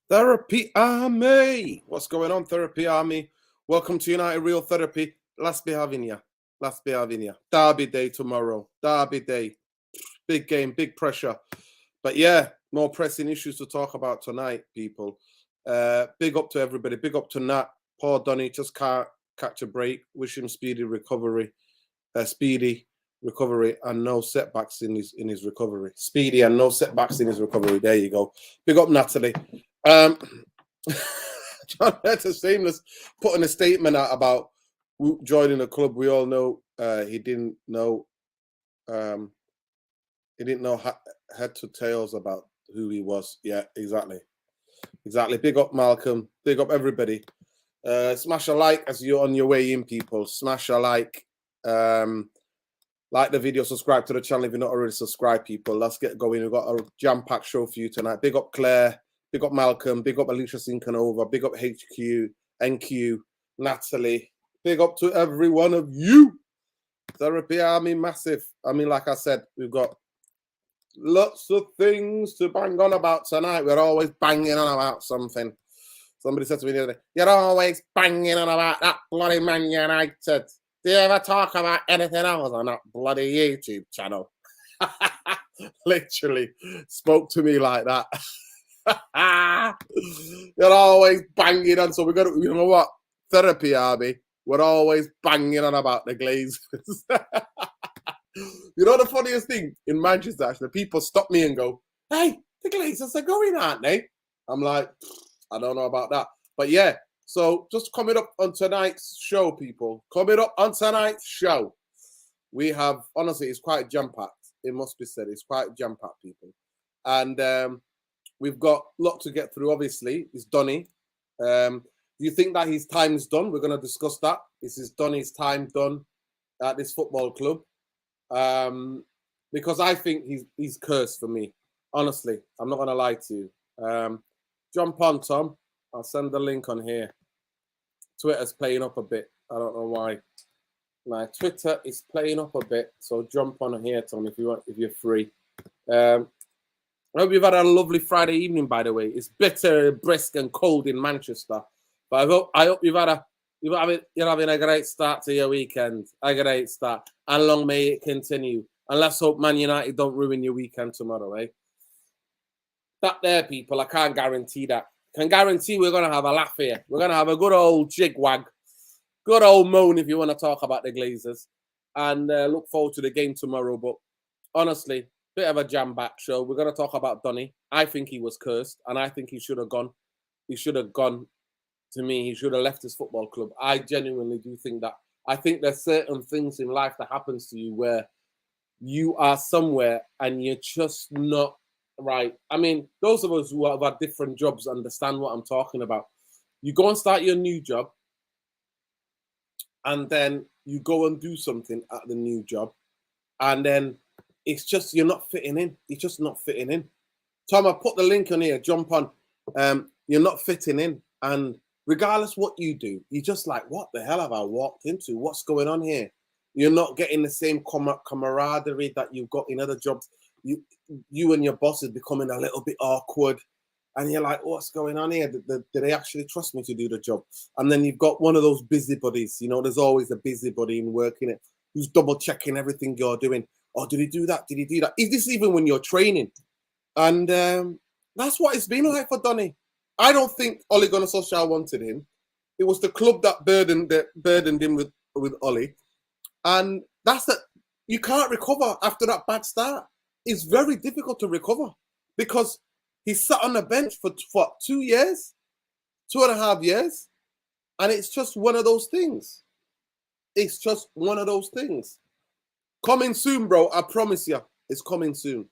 Therapy Army. What's going on, Therapy Army? Welcome to United Real Therapy. Let's be having ya. Let's be having ya. Derby day tomorrow. Derby day. Big game, big pressure. But yeah, more pressing issues to talk about tonight, people. Big up to everybody. Big up to Nat. Poor Donny just can't catch a break. Wish him speedy recovery. Speedy recovery and no setbacks in his recovery. Speedy and no setbacks in his recovery. There you go. Big up, Natalie. John Letter Seamless putting a statement out about joining the club. We all know he didn't know head to tails about who he was. Yeah, exactly. Big up Malcolm. Big up everybody. Smash a like as you're on your way in, people. Smash a like. Like the video, subscribe to the channel if you're not already subscribed, people. Let's get going. We've got a jam-packed show for you tonight. Big up Claire. Big up Malcolm. Big up Alicia Sinkanova. Big up HQ, NQ, Natalie. Big up to every one of you. Therapy Army, massive. I mean, like I said, we've got lots of things to bang on about tonight. We're always banging on about something. Somebody said to me the other day, you're always banging on about that bloody Man United. Do you ever talk about anything else on that bloody YouTube channel? Literally spoke to me like that. You're always banging on. So we're gonna, you know what? Therapy Army. We're always banging on about the Glazers. You know the funniest thing in Manchester, actually, people stop me and go, "Hey, the Glazers are going, aren't they?" I'm like, I don't know about that, but yeah. So just coming up on tonight's show, people. Coming up on tonight's show, we have, honestly, it's quite jam-packed. It must be said, it's quite jam-packed, people. And we've got a lot to get through, obviously. It's Donny. Do you think that his time is done? We're going to discuss that. Is Donny's time done at this football club? Because I think he's cursed for me. Honestly, I'm not going to lie to you. Jump on, Tom. I'll send the link on here. Twitter's playing up a bit. I don't know why. My Twitter is playing up a bit, so jump on here, Tom, if you're free. I hope you've had a lovely Friday evening, by the way. It's bitter, brisk, and cold in Manchester, but I hope you're having a great start to your weekend. A great start, and long may it continue. And let's hope Man United don't ruin your weekend tomorrow, eh? That there, people, I can't guarantee that. Can guarantee we're going to have a laugh here. We're going to have a good old jigwag, good old moan if you want to talk about the Glazers, and look forward to the game tomorrow. But honestly, bit of a jam-back show. We're going to talk about Donny. I think he was cursed, and I think he should have gone. He should have gone. To me, he should have left his football club. I genuinely do think that. I think there's certain things in life that happens to you where you are somewhere and you're just not right. I mean, those of us who have had different jobs understand what I'm talking about. You go and start your new job, and then you go and do something at the new job, and then it's just you're not fitting in. You're just not fitting in. Tom, I put the link on here. Jump on. You're not fitting in, and regardless what you do, you're just like, what the hell have I walked into? What's going on here? You're not getting the same camaraderie that you've got in other jobs. You and your boss is becoming a little bit awkward, and you're like, what's going on here? Do they actually trust me to do the job? And then you've got one of those busybodies. You know, there's always a busybody in work in it who's double checking everything you're doing. Oh, did he do that? Did he do that? Is this even when you're training? And that's what it's been like for Donny. I don't think Ole Gunnar Solskjaer wanted him. It was the club that burdened him with Ole. And that's that. You can't recover after that bad start. It's very difficult to recover because he sat on the bench for 2 years, 2.5 years, and it's just one of those things. It's just one of those things. Coming soon, bro. I promise you, it's coming soon.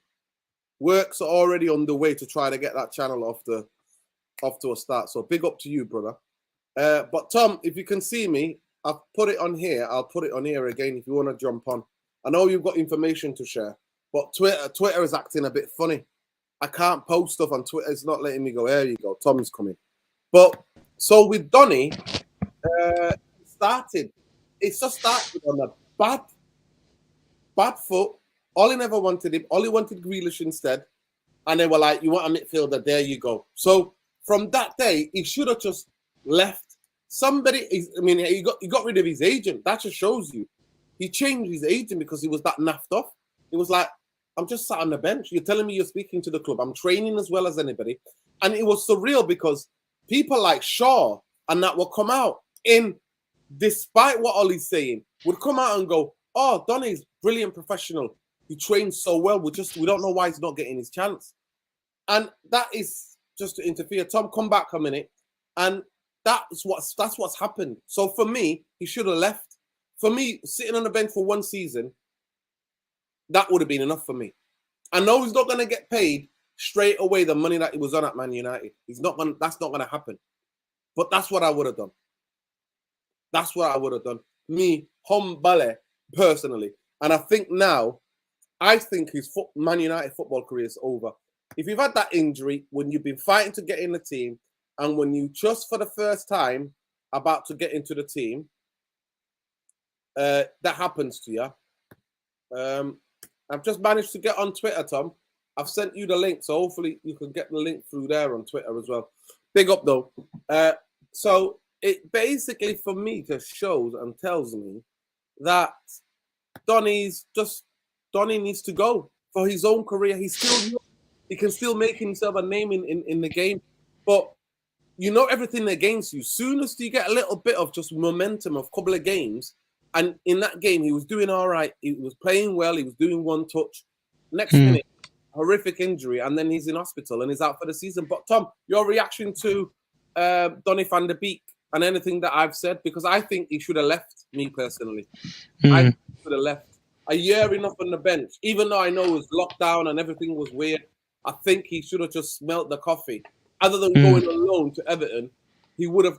Works are already underway to try to get that channel off to a start. So big up to you, brother. But Tom, if you can see me, I've put it on here. I'll put it on here again if you want to jump on. I know you've got information to share. But Twitter is acting a bit funny. I can't post stuff on Twitter. It's not letting me go. There you go. Tom's coming. But so with Donny, it's just started on a bad foot. Ollie never wanted him. Ollie wanted Grealish instead. And they were like, you want a midfielder? There you go. So from that day, he should have just left. He got rid of his agent. That just shows you. He changed his agent because he was that naffed off. He was like, I'm just sat on the bench. You're telling me you're speaking to the club. I'm training as well as anybody. And it was surreal because people like Shaw and that will come out despite what Ollie's saying, would come out and go, oh, Donny's brilliant professional. He trains so well. We don't know why he's not getting his chance. And that is just to interfere. Tom, come back a minute. And that's what's happened. So for me, he should have left. For me, sitting on the bench for one season, that would have been enough for me. I know he's not going to get paid straight away the money that he was on at Man United. That's not going to happen. But that's what I would have done. That's what I would have done. Me, Humbale, personally. And I think now, his Man United football career is over. If you've had that injury, when you've been fighting to get in the team, and when you just for the first time about to get into the team, that happens to you. I've just managed to get on Twitter, Tom. I've sent you the link, so hopefully you can get the link through there on Twitter as well. Big up, though. So it basically, for me, just shows and tells me that Donny needs to go for his own career. He's still young. He can still make himself a name in the game, but you know everything against you. Soon as you get a little bit of just momentum of a couple of games, and in that game he was doing all right. He was playing well. He was doing one touch. Next minute, horrific injury, and then he's in hospital and he's out for the season. But Tom, your reaction to Donny van der Beek and anything that I've said, because I think he should have left. Me personally, I think he should have left. A year enough on the bench, even though I know it was lockdown and everything was weird. I think he should have just smelt the coffee. Other than going alone to Everton,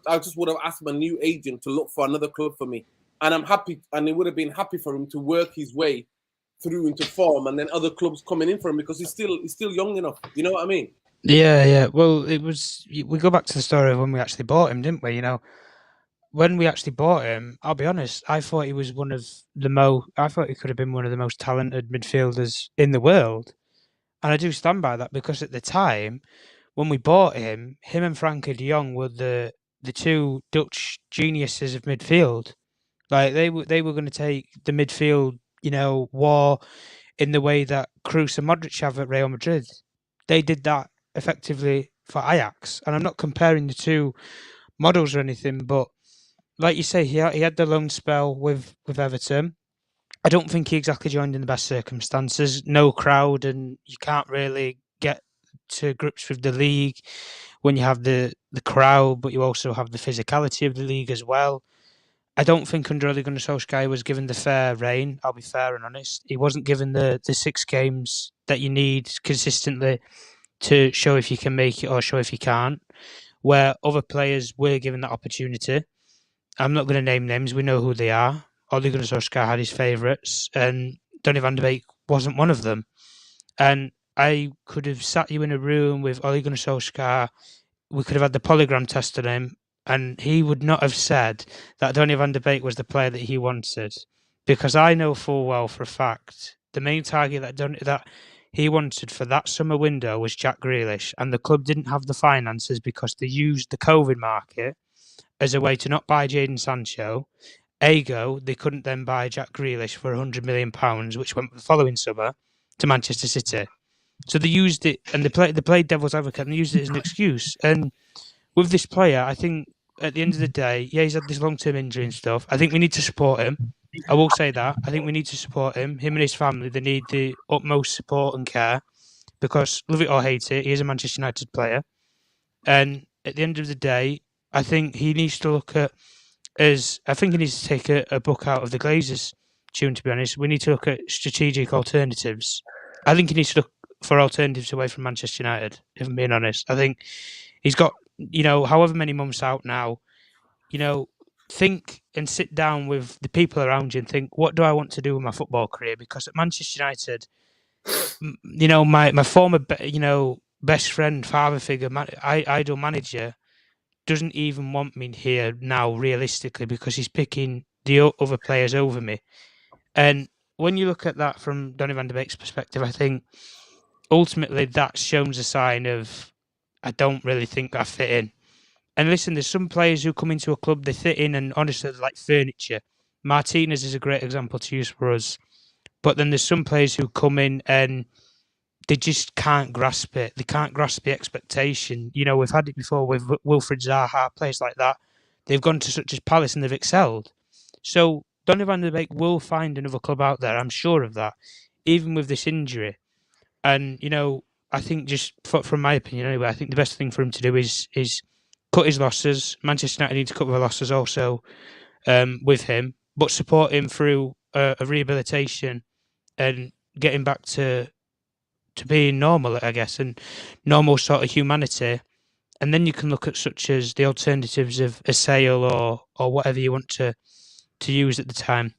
I just would have asked my new agent to look for another club for me. And I'm happy, and it would have been happy for him to work his way through into form, and then other clubs coming in for him because he's still young enough. You know what I mean? Yeah. Well, we go back to the story of when we actually bought him, didn't we? You know, when we actually bought him, I'll be honest, I thought he was I thought he could have been one of the most talented midfielders in the world. And I do stand by that because at the time, when we bought him and Frankie de Jong were the two Dutch geniuses of midfield. Like they were going to take the midfield, war in the way that Kroos and Modric have at Real Madrid. They did that effectively for Ajax, and I'm not comparing the two models or anything, but like you say, he had the loan spell with Everton. I don't think he exactly joined in the best circumstances. No crowd, and you can't really get to grips with the league when you have the crowd, but you also have the physicality of the league as well. I don't think under Ole Gunnar Solskjaer was given the fair reign. I'll be fair and honest. He wasn't given the 6 games that you need consistently to show if you can make it or show if you can't, where other players were given that opportunity. I'm not going to name names. We know who they are. Ole Gunnar Solskjaer had his favourites, and Donny van de Beek wasn't one of them. And I could have sat you in a room with Ole Gunnar Solskjaer. We could have had the polygram test on him, and he would not have said that Donny van de Beek was the player that he wanted, because I know full well for a fact the main target that he wanted for that summer window was Jack Grealish, and the club didn't have the finances because they used the COVID market as a way to not buy Jadon Sancho. Ergo, they couldn't then buy Jack Grealish for £100 million, which went the following summer to Manchester City. So they used it, and they played devil's advocate and they used it as an excuse. And with this player, I think at the end of the day, yeah, he's had this long-term injury and stuff. I think we need to support him. I will say that. I think we need to support him. Him and his family, they need the utmost support and care because, love it or hate it, he is a Manchester United player. And at the end of the day, I think he needs to look at I think he needs to take a book out of the Glazers tune, to be honest. We need to look at strategic alternatives. I think he needs to look for alternatives away from Manchester United, if I'm being honest. I think he's got, however many months out now, think and sit down with the people around you and think, what do I want to do with my football career? Because at Manchester United, my former, best friend, father figure, idol manager, doesn't even want me here now, realistically, because he's picking the other players over me. And when you look at that from Donny van de Beek's perspective, I think ultimately that shows a sign of I don't really think I fit in. And listen, there's some players who come into a club, they fit in, and honestly, they're like furniture. Martinez is a great example to use for us. But then there's some players who come in and they just can't grasp it. They can't grasp the expectation. You know, we've had it before with Wilfred Zaha, players like that. They've gone to such as Palace and they've excelled. So Donny van der Beek will find another club out there. I'm sure of that, even with this injury. And you know, I think just from my opinion anyway, I think the best thing for him to do is cut his losses. Manchester United need to cut their losses also with him, but support him through a rehabilitation and getting back to being normal, I guess, and normal sort of humanity. And then you can look at such as the alternatives of a sale or whatever you want to use at the time.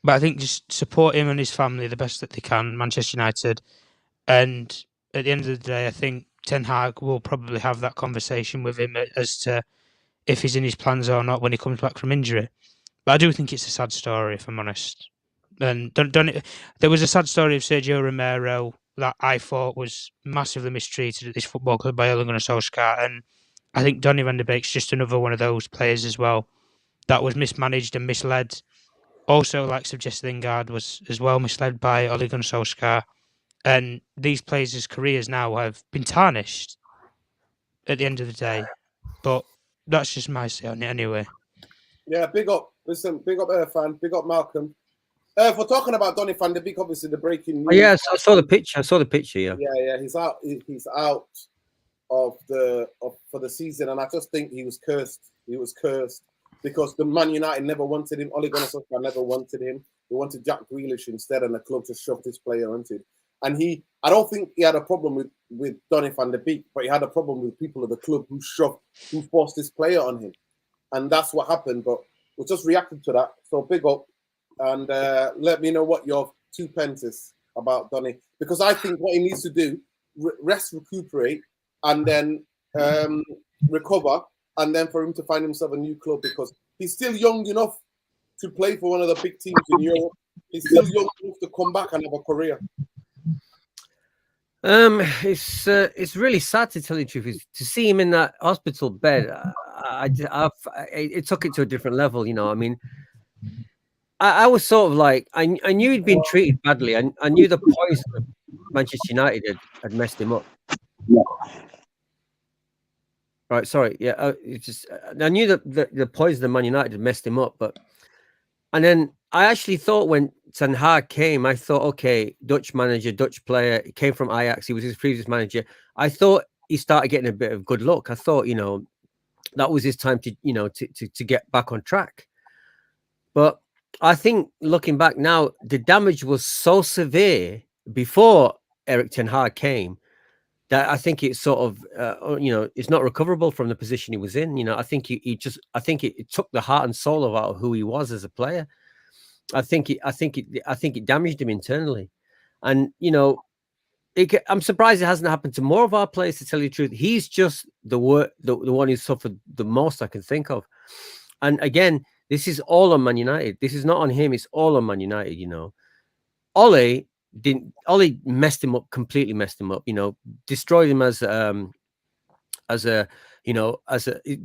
But I think just support him and his family the best that they can, Manchester United. And at the end of the day, I think Ten Hag will probably have that conversation with him as to if he's in his plans or not when he comes back from injury. But I do think it's a sad story, if I'm honest. And there was a sad story of Sergio Romero that I thought was massively mistreated at this football club by Ole Gunnar Solskjaer. And I think Donny van der Beek's just another one of those players as well that was mismanaged and misled. Also, like Jesse Lingard was as well misled by Ole Gunnar Solskjaer. And these players' careers now have been tarnished at the end of the day. But that's just my say on it anyway. Yeah, big up. Listen, big up Irfan, big up Malcolm. For talking about Donny van der Beek, obviously the breaking news. Oh, yes, I saw the picture. Yeah. Yeah. He's out. He's out for the season, and I just think he was cursed. He was cursed because the Man United never wanted him. Ole Gunnar Solskjaer never wanted him. They wanted Jack Grealish instead, and the club just shoved this player onto it. And I don't think he had a problem with Donny van der Beek, but he had a problem with people of the club who forced this player on him. And that's what happened. But we're just reacting to that. So big up. And let me know what your 2 pence is about Donny. Because I think what he needs to do, rest, recuperate, and then recover. And then for him to find himself a new club, because he's still young enough to play for one of the big teams in Europe. He's still young enough to come back and have a career. It's really sad, to tell you the truth, to see him in that hospital bed. It took it to a different level, you know. I mean, I was sort of like, I knew he'd been treated badly. I knew the poison of Manchester United had messed him up. Yeah. Right, sorry. Yeah, I knew that the poison of Man United had messed him up, and then I actually thought when Tenhag came, I thought, okay, Dutch manager, Dutch player, he came from Ajax, he was his previous manager. I thought he started getting a bit of good luck. I thought, you know, that was his time to, you know, to get back on track. But I think looking back now, the damage was so severe before Erik Ten Hag came that I think it's sort of, you know, it's not recoverable from the position he was in. You know, I think I think it took the heart and soul of who he was as a player. I think it damaged him internally, and you know, I'm surprised it hasn't happened to more of our players. To tell you the truth, he's just the one who suffered the most I can think of. And again, this is all on Man United. This is not on him. It's all on Man United. You know, Ole messed him up, completely messed him up. You know, destroyed him as a. You know,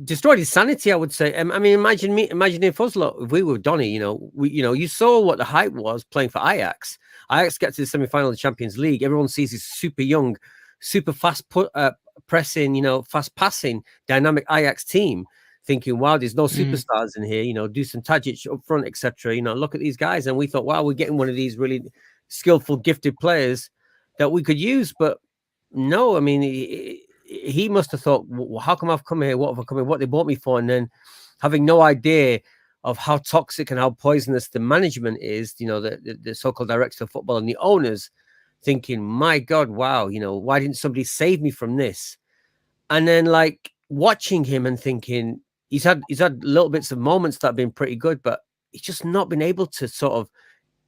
destroyed his sanity, I would say. I mean, imagine if if we were Donny, you know, you saw what the hype was playing for Ajax. Ajax gets to the semi-final of the Champions League. Everyone sees this super young, super fast pressing, you know, fast passing, dynamic Ajax team, thinking, wow, there's no superstars in here. You know, Dusan Tadic up front, etc. You know, look at these guys, and we thought, wow, we're getting one of these really skillful, gifted players that we could use. But no, I mean. He must have thought, well, how come I've come here? What have I come here? What they bought me for? And then having no idea of how toxic and how poisonous the management is, you know, the so-called director of football and the owners, thinking, my God, wow, you know, why didn't somebody save me from this? And then like watching him and thinking he's had little bits of moments that have been pretty good, but he's just not been able to sort of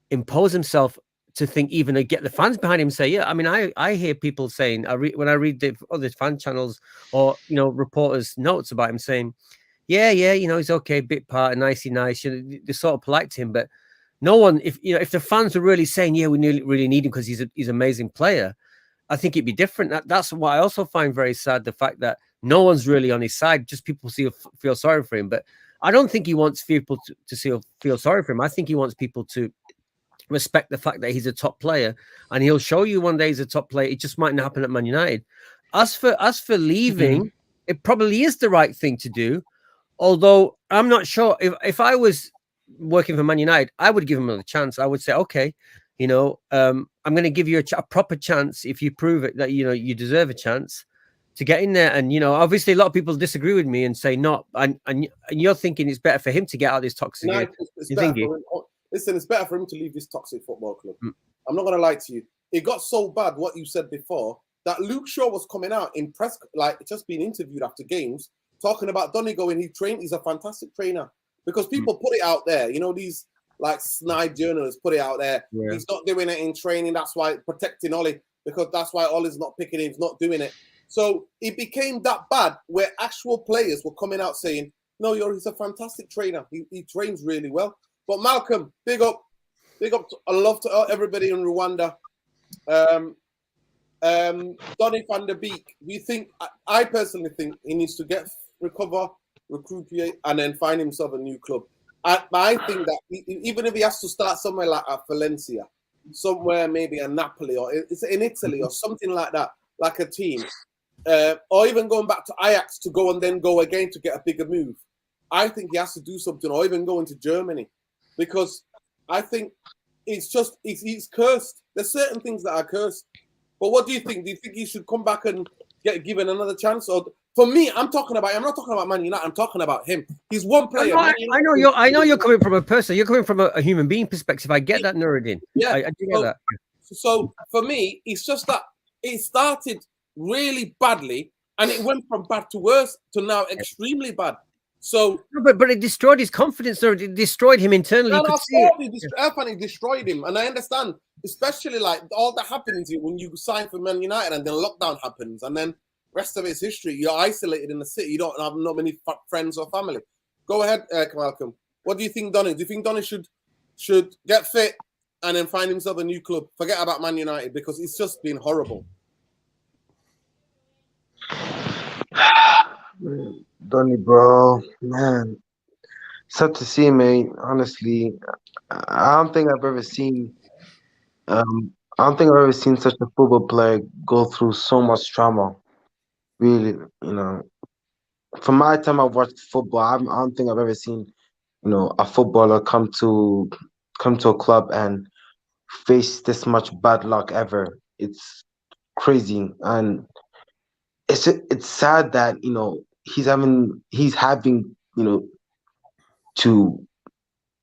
impose himself to think even to get the fans behind him and say, yeah, I mean, I hear people saying, when I read the other fan channels or, you know, reporters' notes about him saying, yeah, you know, he's okay, bit part, nice, you know, they're sort of polite to him, but no one, if the fans are really saying, yeah, we really need him because he's an amazing player, I think it'd be different. That's what I also find very sad, the fact that no one's really on his side. Just people feel sorry for him. But I don't think he wants people to feel sorry for him. I think he wants people to respect the fact that he's a top player, and he'll show you one day he's a top player. It just mightn't happen at Man United. As for leaving, it probably is the right thing to do. Although I'm not sure if I was working for Man United, I would give him another chance. I would say, okay, you know, I'm going to give you a proper chance if you prove it that, you know, you deserve a chance to get in there. And, you know, obviously a lot of people disagree with me and say no. And you're thinking it's better for him to get out of this toxic. No, listen, it's better for him to leave this toxic football club. I'm not going to lie to you. It got so bad, what you said before, that Luke Shaw was coming out in press, like just being interviewed after games, talking about Donny going, he's a fantastic trainer. Because people put it out there, you know, these like snide journalists put it out there. Yeah. He's not doing it in training. That's why protecting Ollie, because that's why Ollie's not picking him. He's not doing it. So it became that bad where actual players were coming out saying, no, he's a fantastic trainer. He trains really well. But Malcolm, big up. I love to everybody in Rwanda. Donny van der Beek, I personally think he needs to recover, recuperate, and then find himself a new club. I think that even if he has to start somewhere like at Valencia, somewhere maybe in Napoli or in Italy or something like that, like a team, or even going back to Ajax to go and then go again to get a bigger move. I think he has to do something, or even go into Germany, because I think he's cursed. There's certain things that are cursed. But what do you think? Do you think he should come back and get given another chance? Or for me, I'm not talking about Man United. I'm talking about him. He's one player. I know you're coming from a person. You're coming from a human being perspective. I get that, Nuruddin. Yeah, I do get that. So for me, it's just that it started really badly, and it went from bad to worse to now extremely bad. So, but it destroyed his confidence. Or it destroyed him internally. It destroyed him, and I understand, especially like all that happens when you sign for Man United, and then lockdown happens, and then rest of it's history. You're isolated in the city. You don't have not many friends or family. Go ahead, Malcolm. What do you think, Donny? Do you think Donny should get fit and then find himself a new club? Forget about Man United, because it's just been horrible. Donny, bro, man, sad to see, mate. Honestly, I don't think I've ever seen such a football player go through so much trauma. Really, you know, from my time I've watched football, I don't think I've ever seen, you know, a footballer come to a club and face this much bad luck ever. It's crazy, and it's sad that, you know, he's having, you know, to,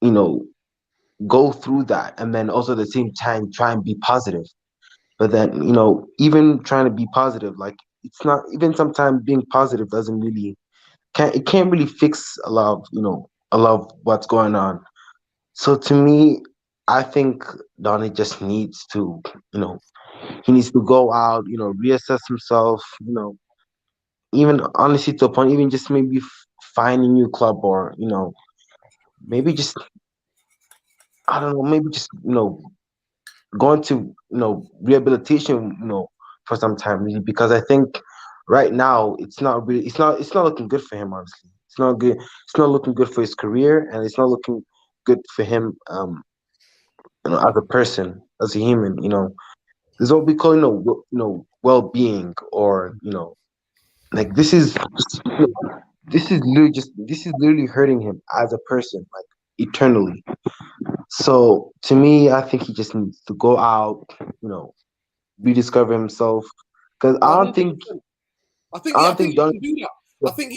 you know, go through that, and then also at the same time try and be positive. But then, you know, even trying to be positive, like, it's not, even sometimes being positive doesn't really, can't really fix a lot of what's going on. So to me, I think Donny just needs to, you know, he needs to go out, you know, reassess himself, you know, even honestly to a point, even just maybe find a new club, or, you know, maybe just, I don't know, maybe just, you know, going to, you know, rehabilitation, you know, for some time, really, because I think right now it's not looking good for him, honestly. It's not good. It's not looking good for his career, and it's not looking good for him, you know, as a person, as a human. You know, there's what we call, you know, well-being, or, you know, like, this is literally hurting him as a person, like, eternally. So to me, I think he just needs to go out, you know, rediscover himself, because I don't think he can do that. I think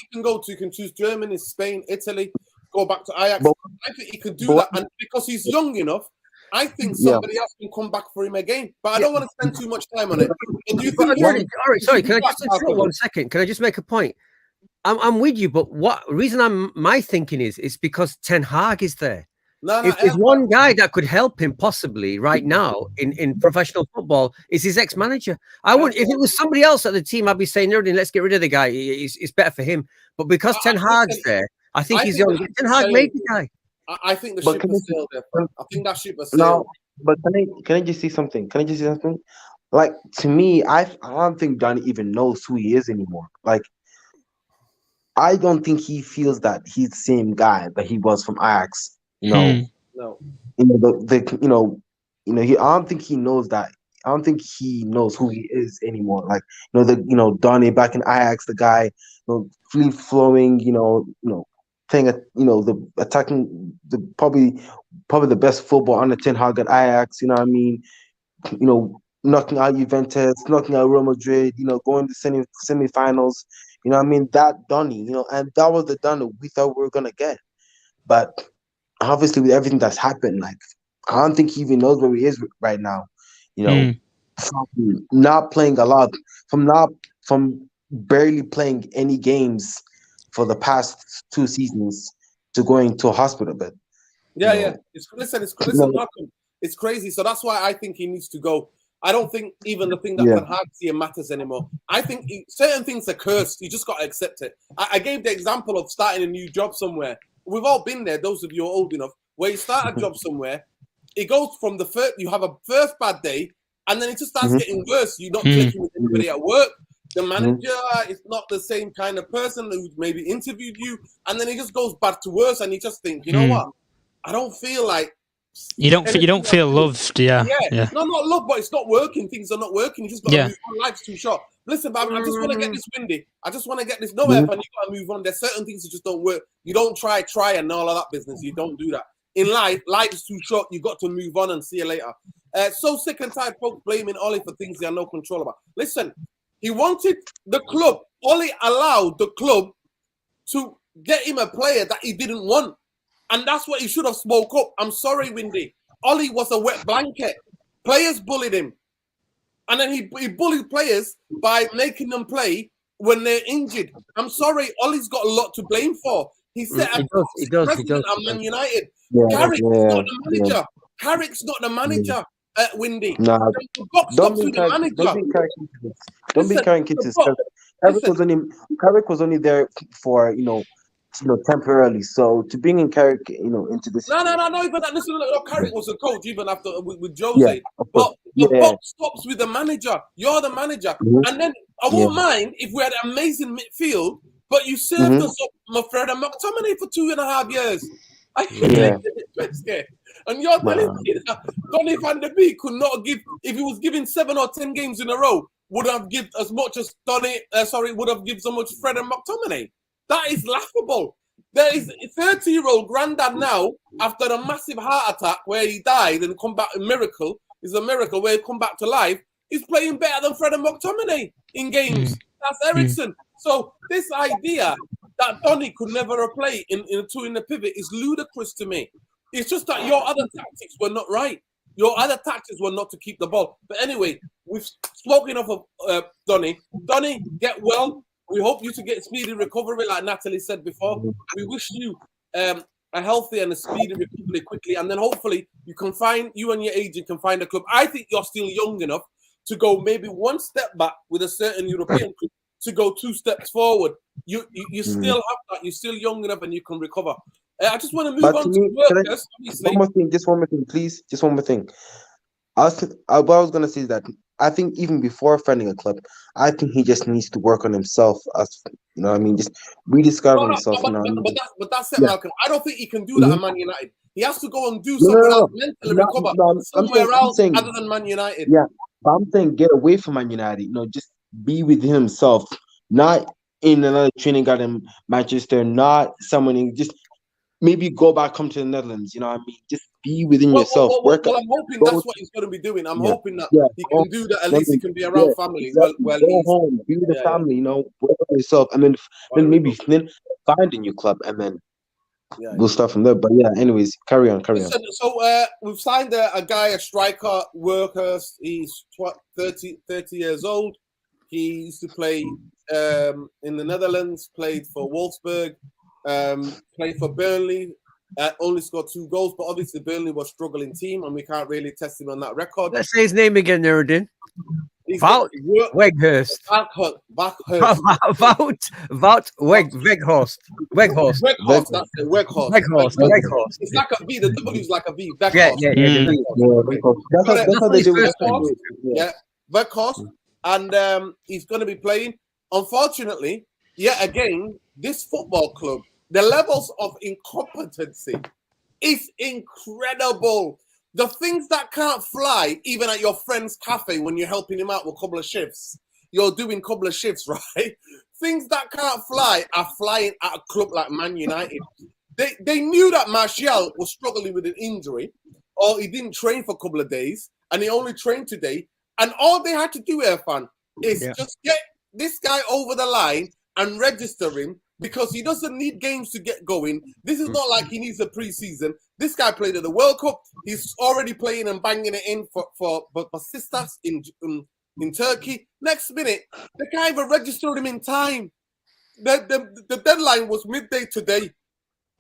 he can choose Germany, Spain, Italy, go back to Ajax. I think he could do that, and because he's young enough, I think somebody else can come back for him again. But I don't want to spend too much time on it. Do you think all right, sorry, can I just interrupt 1 second? Can I just make a point? I'm with you, but what reason my thinking is because Ten Hag is there. If there's one guy that could help him possibly right now in professional football, is his ex-manager. I would, if it was somebody else at the team, I'd be saying, let's get rid of the guy. It's better for him. But because Ten Hag's there, I think he's the only. Ten Hag made the guy. I think the ship has sailed there. I think that ship has sailed. No, but can I just say something? like to me, I don't think Donny even knows who he is anymore. Like I don't think he feels that he's the same guy that he was from Ajax. No. He. I don't think he knows that. I don't think he knows who he is anymore. Like Donny back in Ajax, the guy, free flowing, playing the attacking, probably the best football on the Tenhag at Ajax. You know what I mean? Knocking out Juventus, knocking out Real Madrid. Going to semifinals. You know what I mean? That Donny, and that was the Donny we thought we were gonna get. But obviously, with everything that's happened, like I don't think he even knows where he is right now. From not playing a lot, from barely playing any games for the past 2 seasons to going to a hospital bed. Yeah. Listen, Malcolm, it's crazy. So that's why I think he needs to go. I don't think even the thing that Tenhag here matters anymore. I think certain things are cursed. You just got to accept it. I gave the example of starting a new job somewhere. We've all been there, those of you who are old enough, where you start a job somewhere, it goes from the first, you have a first bad day, and then it just starts getting worse. You're not clicking with anybody at work. The manager is not the same kind of person who maybe interviewed you, and then it just goes bad to worse, and you just think, you know what? I don't feel like you don't feel loved, yeah. No, not love, but it's not working. Things are not working. You just got to move on. Life's too short. Listen, but I just want to get this windy. I just want to get this. No, and you got to move on. There's certain things that just don't work. You don't try, and all of that business. You don't do that. In life is too short. You got to move on and see you later. So sick and tired folks blaming Ollie for things they have no control about. Listen, he wanted the club. Ollie allowed the club to get him a player that he didn't want. And that's what he should have spoke up. I'm sorry, Windy. Ollie was a wet blanket. Players bullied him. And then he bullied players by making them play when they're injured. I'm sorry, Ollie's got a lot to blame for. He said, he does. at Man United. Carrick's not the manager. Carrick's not the manager at Windy. Nah, don't be carrying kids. Carrick was only there for temporarily. So to bring in Carrick, into this. No. Even that. Listen, Carrick was a coach even after with Jose. But the buck stops with the manager. You're the manager, and then I won't mind if we had an amazing midfield, but you served us up, Fred and McTominay for 2.5 years. And you're telling me that Donny van der Beek could not give, if he was giving 7 or 10 games in a row, would have given as much as would have given so much Fred and McTominay. That is laughable. There is a 30-year-old granddad now, after a massive heart attack where he died and come back, a miracle where he come back to life, he's playing better than Fred and McTominay in games. That's Ericsson. So this idea that Donny could never play in the pivot is ludicrous to me. It's just that your other tactics were not right. Your other tactics were not to keep the ball. But anyway, we've spoken of Donny. Donny, get well. We hope you to get speedy recovery, like Natalie said before. We wish you a healthy and a speedy recovery quickly, and then hopefully you and your agent can find a club. I think you're still young enough to go maybe one step back with a certain European club to go 2 steps forward. You still have that. You're still young enough, and you can recover. I just want to move on to workers. One more thing, please. Just one more thing. What I was going to say is that I think even before finding a club, I think he just needs to work on himself. Just rediscover himself. But that's it, Malcolm. I don't think he can do that at Man United. He has to go and do something else, mentally recover somewhere else other than Man United. Yeah, but I'm saying get away from Man United. Just be with himself, not in another training ground in Manchester, not someone just maybe go back, come to the Netherlands. Just be within yourself. I'm hoping that's what he's going to be doing. I'm hoping that he can do that. At least he can be around family. Exactly. Go home, be with the family. Work on yourself, and then maybe find a new club, and then we'll start from there. But anyways, carry on. So we've signed a guy, a striker, Workhurst. He's 30 years old. He used to play in the Netherlands. Played for Wolfsburg. Played for Burnley. Only scored 2 goals, but obviously Burnley was a struggling team, and we can't really test him on that record. Let's say his name again, Nuruddin. Wout Weghorst. Wout Weghorst. That's it. Weghorst. It's like a V. The W is like a V. Yeah. That's how they do it. Yeah. Verkos, and he's going to be playing. Unfortunately, yet again, this football club, the levels of incompetency is incredible. The things that can't fly, even at your friend's cafe when you're helping him out with a couple of shifts. You're doing a couple of shifts, right? Things that can't fly are flying at a club like Man United. They knew that Martial was struggling with an injury, or he didn't train for a couple of days, and he only trained today. And all they had to do, Irfan, is just get this guy over the line and register him, because he doesn't need games to get going. This is not like he needs a preseason. This guy played at the World Cup. He's already playing and banging it in for Basistas in Turkey. Next minute, the guy even registered him in time. The deadline was midday today.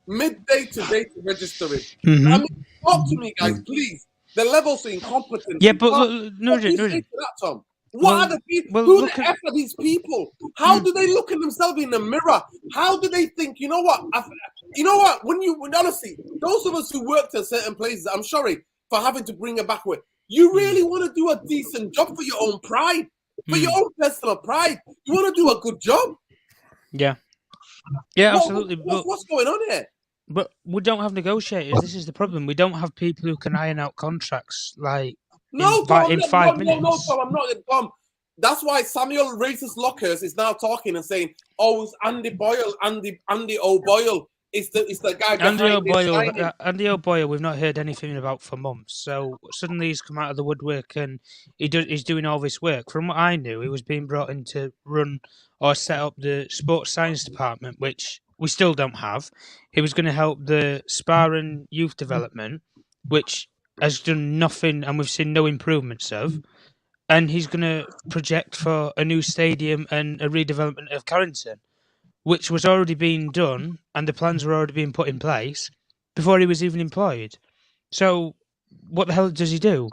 Midday today to register him. I mean, talk to me, guys, please. The levels of incompetence. Yeah, but what do you say to that, Tom? What are the people? Who the F are these people? How do they look at themselves in the mirror? How do they think? You know what? When honestly, those of us who worked at certain places, I'm sorry for having to bring it back with. You really want to do a decent job for your own pride, for your own personal pride. You want to do a good job. Yeah, absolutely. What's going on here? But we don't have negotiators. This is the problem. We don't have people who can iron out contracts in 5 minutes. No, Tom, I'm not. Tom, that's why Samuel Raises Lockers is now talking and saying, "Oh, it's Andy Boyle, Andy O'Boyle. It's the guy behind Andy O'Boyle. We've not heard anything about for months. So suddenly he's come out of the woodwork and he's doing all this work. From what I knew, he was being brought in to run or set up the sports science department, which we still don't have. He was going to help the Spa and youth development, which has done nothing and we've seen no improvements of. And he's going to project for a new stadium and a redevelopment of Carrington, which was already being done and the plans were already being put in place before he was even employed. So what the hell does he do?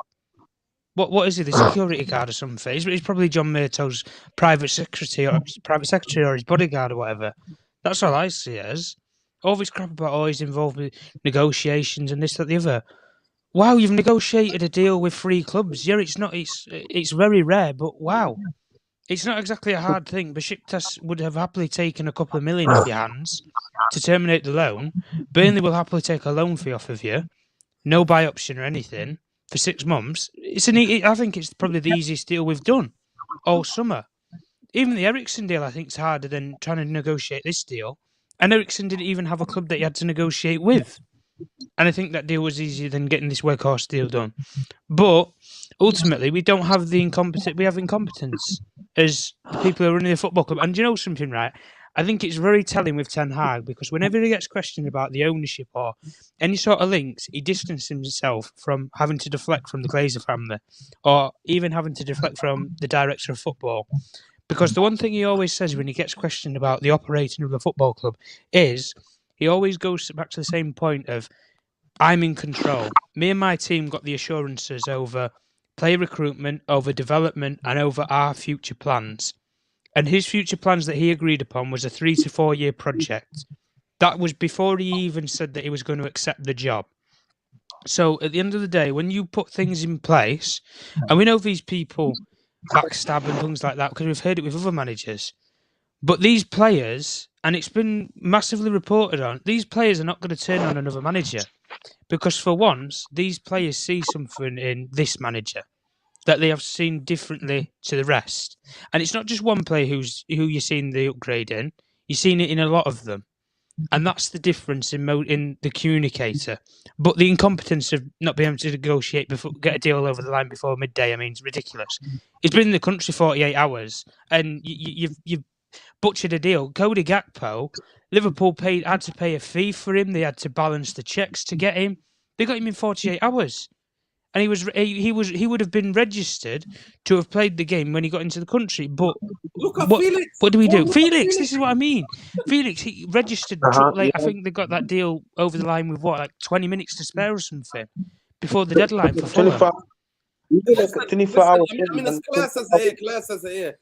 What is he, the security guard or something? He's probably John Murtaugh's private secretary or his bodyguard or whatever. That's all I see it as. All this crap about he's involved with negotiations and this, that, the other. Wow, you've negotiated a deal with 3 clubs. Yeah, it's very rare, but wow. It's not exactly a hard thing. Besiktas would have happily taken a couple of million off your hands to terminate the loan. Burnley will happily take a loan fee off of you. No buy option or anything for 6 months. I think it's probably the easiest deal we've done all summer. Even the Ericsson deal, I think, is harder than trying to negotiate this deal. And Ericsson didn't even have a club that he had to negotiate with. And I think that deal was easier than getting this Weghorst deal done. But ultimately, we don't have the incompetence. We have incompetence as the people who are running the football club. And do you know something, right? I think it's very telling with Tenhag, because whenever he gets questioned about the ownership or any sort of links, he distances himself from having to deflect from the Glazer family or even having to deflect from the director of football. Because the one thing he always says when he gets questioned about the operating of the football club is he always goes back to the same point of, I'm in control. Me and my team got the assurances over player recruitment, over development, and over our future plans. And his future plans that he agreed upon was a 3 to 4 year project. That was before he even said that he was going to accept the job. So at the end of the day, when you put things in place, and we know these people backstab and things like that because we've heard it with other managers, but these players, and it's been massively reported on, these players are not going to turn on another manager because for once, these players see something in this manager that they have seen differently to the rest. And it's not just one player who you're seeing the upgrade in, you're seeing it in a lot of them. And that's the difference in the communicator. But the incompetence of not being able to negotiate, get a deal over the line before midday, I mean, it's ridiculous. He's been in the country 48 hours and you've butchered a deal. Cody Gakpo, Liverpool had to pay a fee for him. They had to balance the checks to get him. They got him in 48 hours. And he would have been registered to have played the game when he got into the country. But Felix. What do we do? Felix, this is what I mean. Felix, he registered late. I think they got that deal over the line with 20 minutes to spare or something before the deadline for Fulham. 24 hours. I mean, as Claire says it here.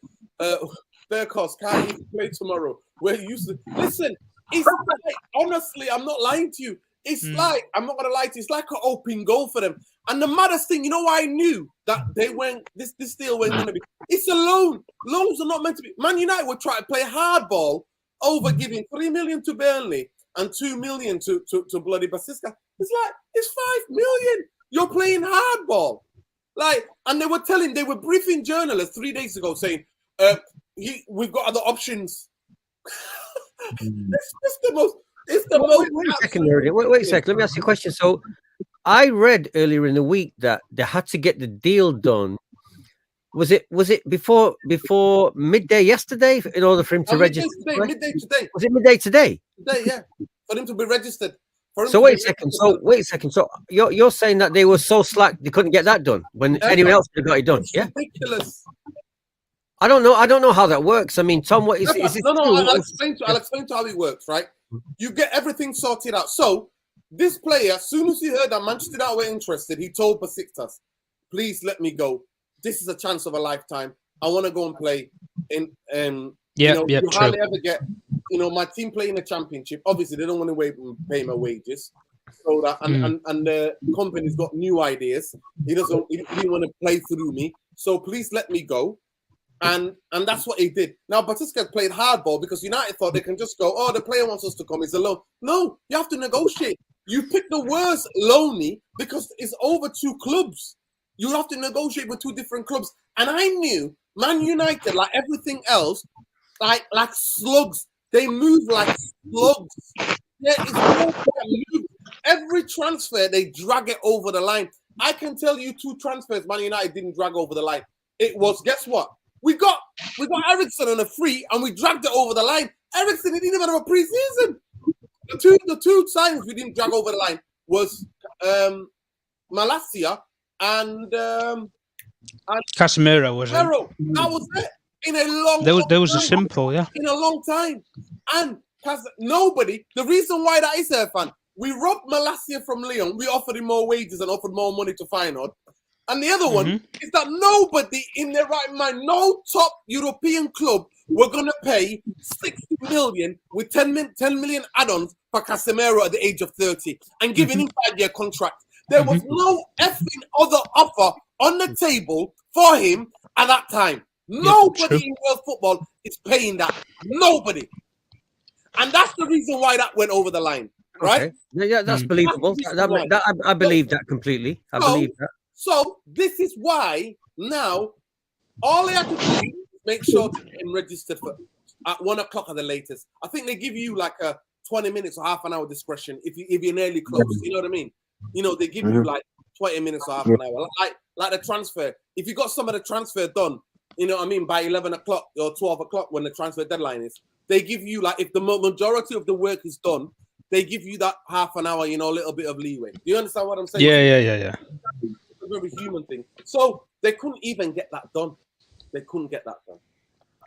Berkos can't play tomorrow. Where you used to listen. It's honestly, I'm not lying to you. It's like, I'm not gonna lie to you, it's like an open goal for them. And the maddest thing, you know why I knew that they weren't this deal wasn't gonna be? It's a loan. Loans are not meant to be. Man United would try to play hardball over giving 3 million to Burnley and 2 million to bloody Basisca. It's like, it's 5 million. You're playing hardball. Like, and they were briefing journalists 3 days ago saying, we've got other options. It's the most. Wait a second, wait a second. Let me ask you a question. So, I read earlier in the week that they had to get the deal done. Was it before midday yesterday in order for him to register? Midday today. Was it midday today? Today, yeah, for him to be registered. So wait a second. So you're saying that they were so slack they couldn't get that done when anyone else could have got it done? Yeah, ridiculous. I don't know how that works. I mean, Tom, what is this? No, I'll explain to you how it works, right? You get everything sorted out. So this player, as soon as he heard that Manchester United were interested, he told Besiktas, please let me go. This is a chance of a lifetime. I want to go and play in you hardly ever get, my team play in the championship. Obviously, they don't want to pay my wages. So that and the company's got new ideas. He didn't want to play through me. So please let me go. And that's what he did. Now Batisca played hardball because United thought they can just go, oh, the player wants us to come, it's a loan. No, you have to negotiate. You pick the worst loanee because it's over 2 clubs. You have to negotiate with 2 different clubs. And I knew Man United, like everything else, like slugs. They move like slugs. There is no move. Every transfer, they drag it over the line. I can tell you 2 transfers Man United didn't drag over the line. It was, guess what? We got Eriksen on a free and we dragged it over the line. Eriksen, he didn't even have a pre-season. The two signings we didn't drag over the line was Malacia and Casemiro, was it? That was it. In a long there was a simple, yeah. In a long time. And nobody, the reason why that is, Irfan, we robbed Malacia from Lyon. We offered him more wages and offered more money to Feyenoord. And the other one is that nobody in their right mind, no top European club, were going to pay 60 million with 10 million add-ons for Casemiro at the age of 30 and giving him a 5-year contract. There was no effing other offer on the table for him at that time. Nobody in world football is paying that. Nobody. And that's the reason why that went over the line, right? Okay. Yeah, that's believable. I believe that completely. I believe that. So this is why now all they have to do is make sure to get him registered for at 1 o'clock at the latest. I think they give you like a 20 minutes or half an hour discretion if you're nearly close. You know what I mean? They give you like 20 minutes or half an hour. Like the transfer. If you got some of the transfer done, you know what I mean, by 11 o'clock or 12 o'clock when the transfer deadline is, they give you like, if the majority of the work is done, they give you that half an hour, a little bit of leeway. Do you understand what I'm saying? Yeah. Very human thing. So they couldn't even get that done.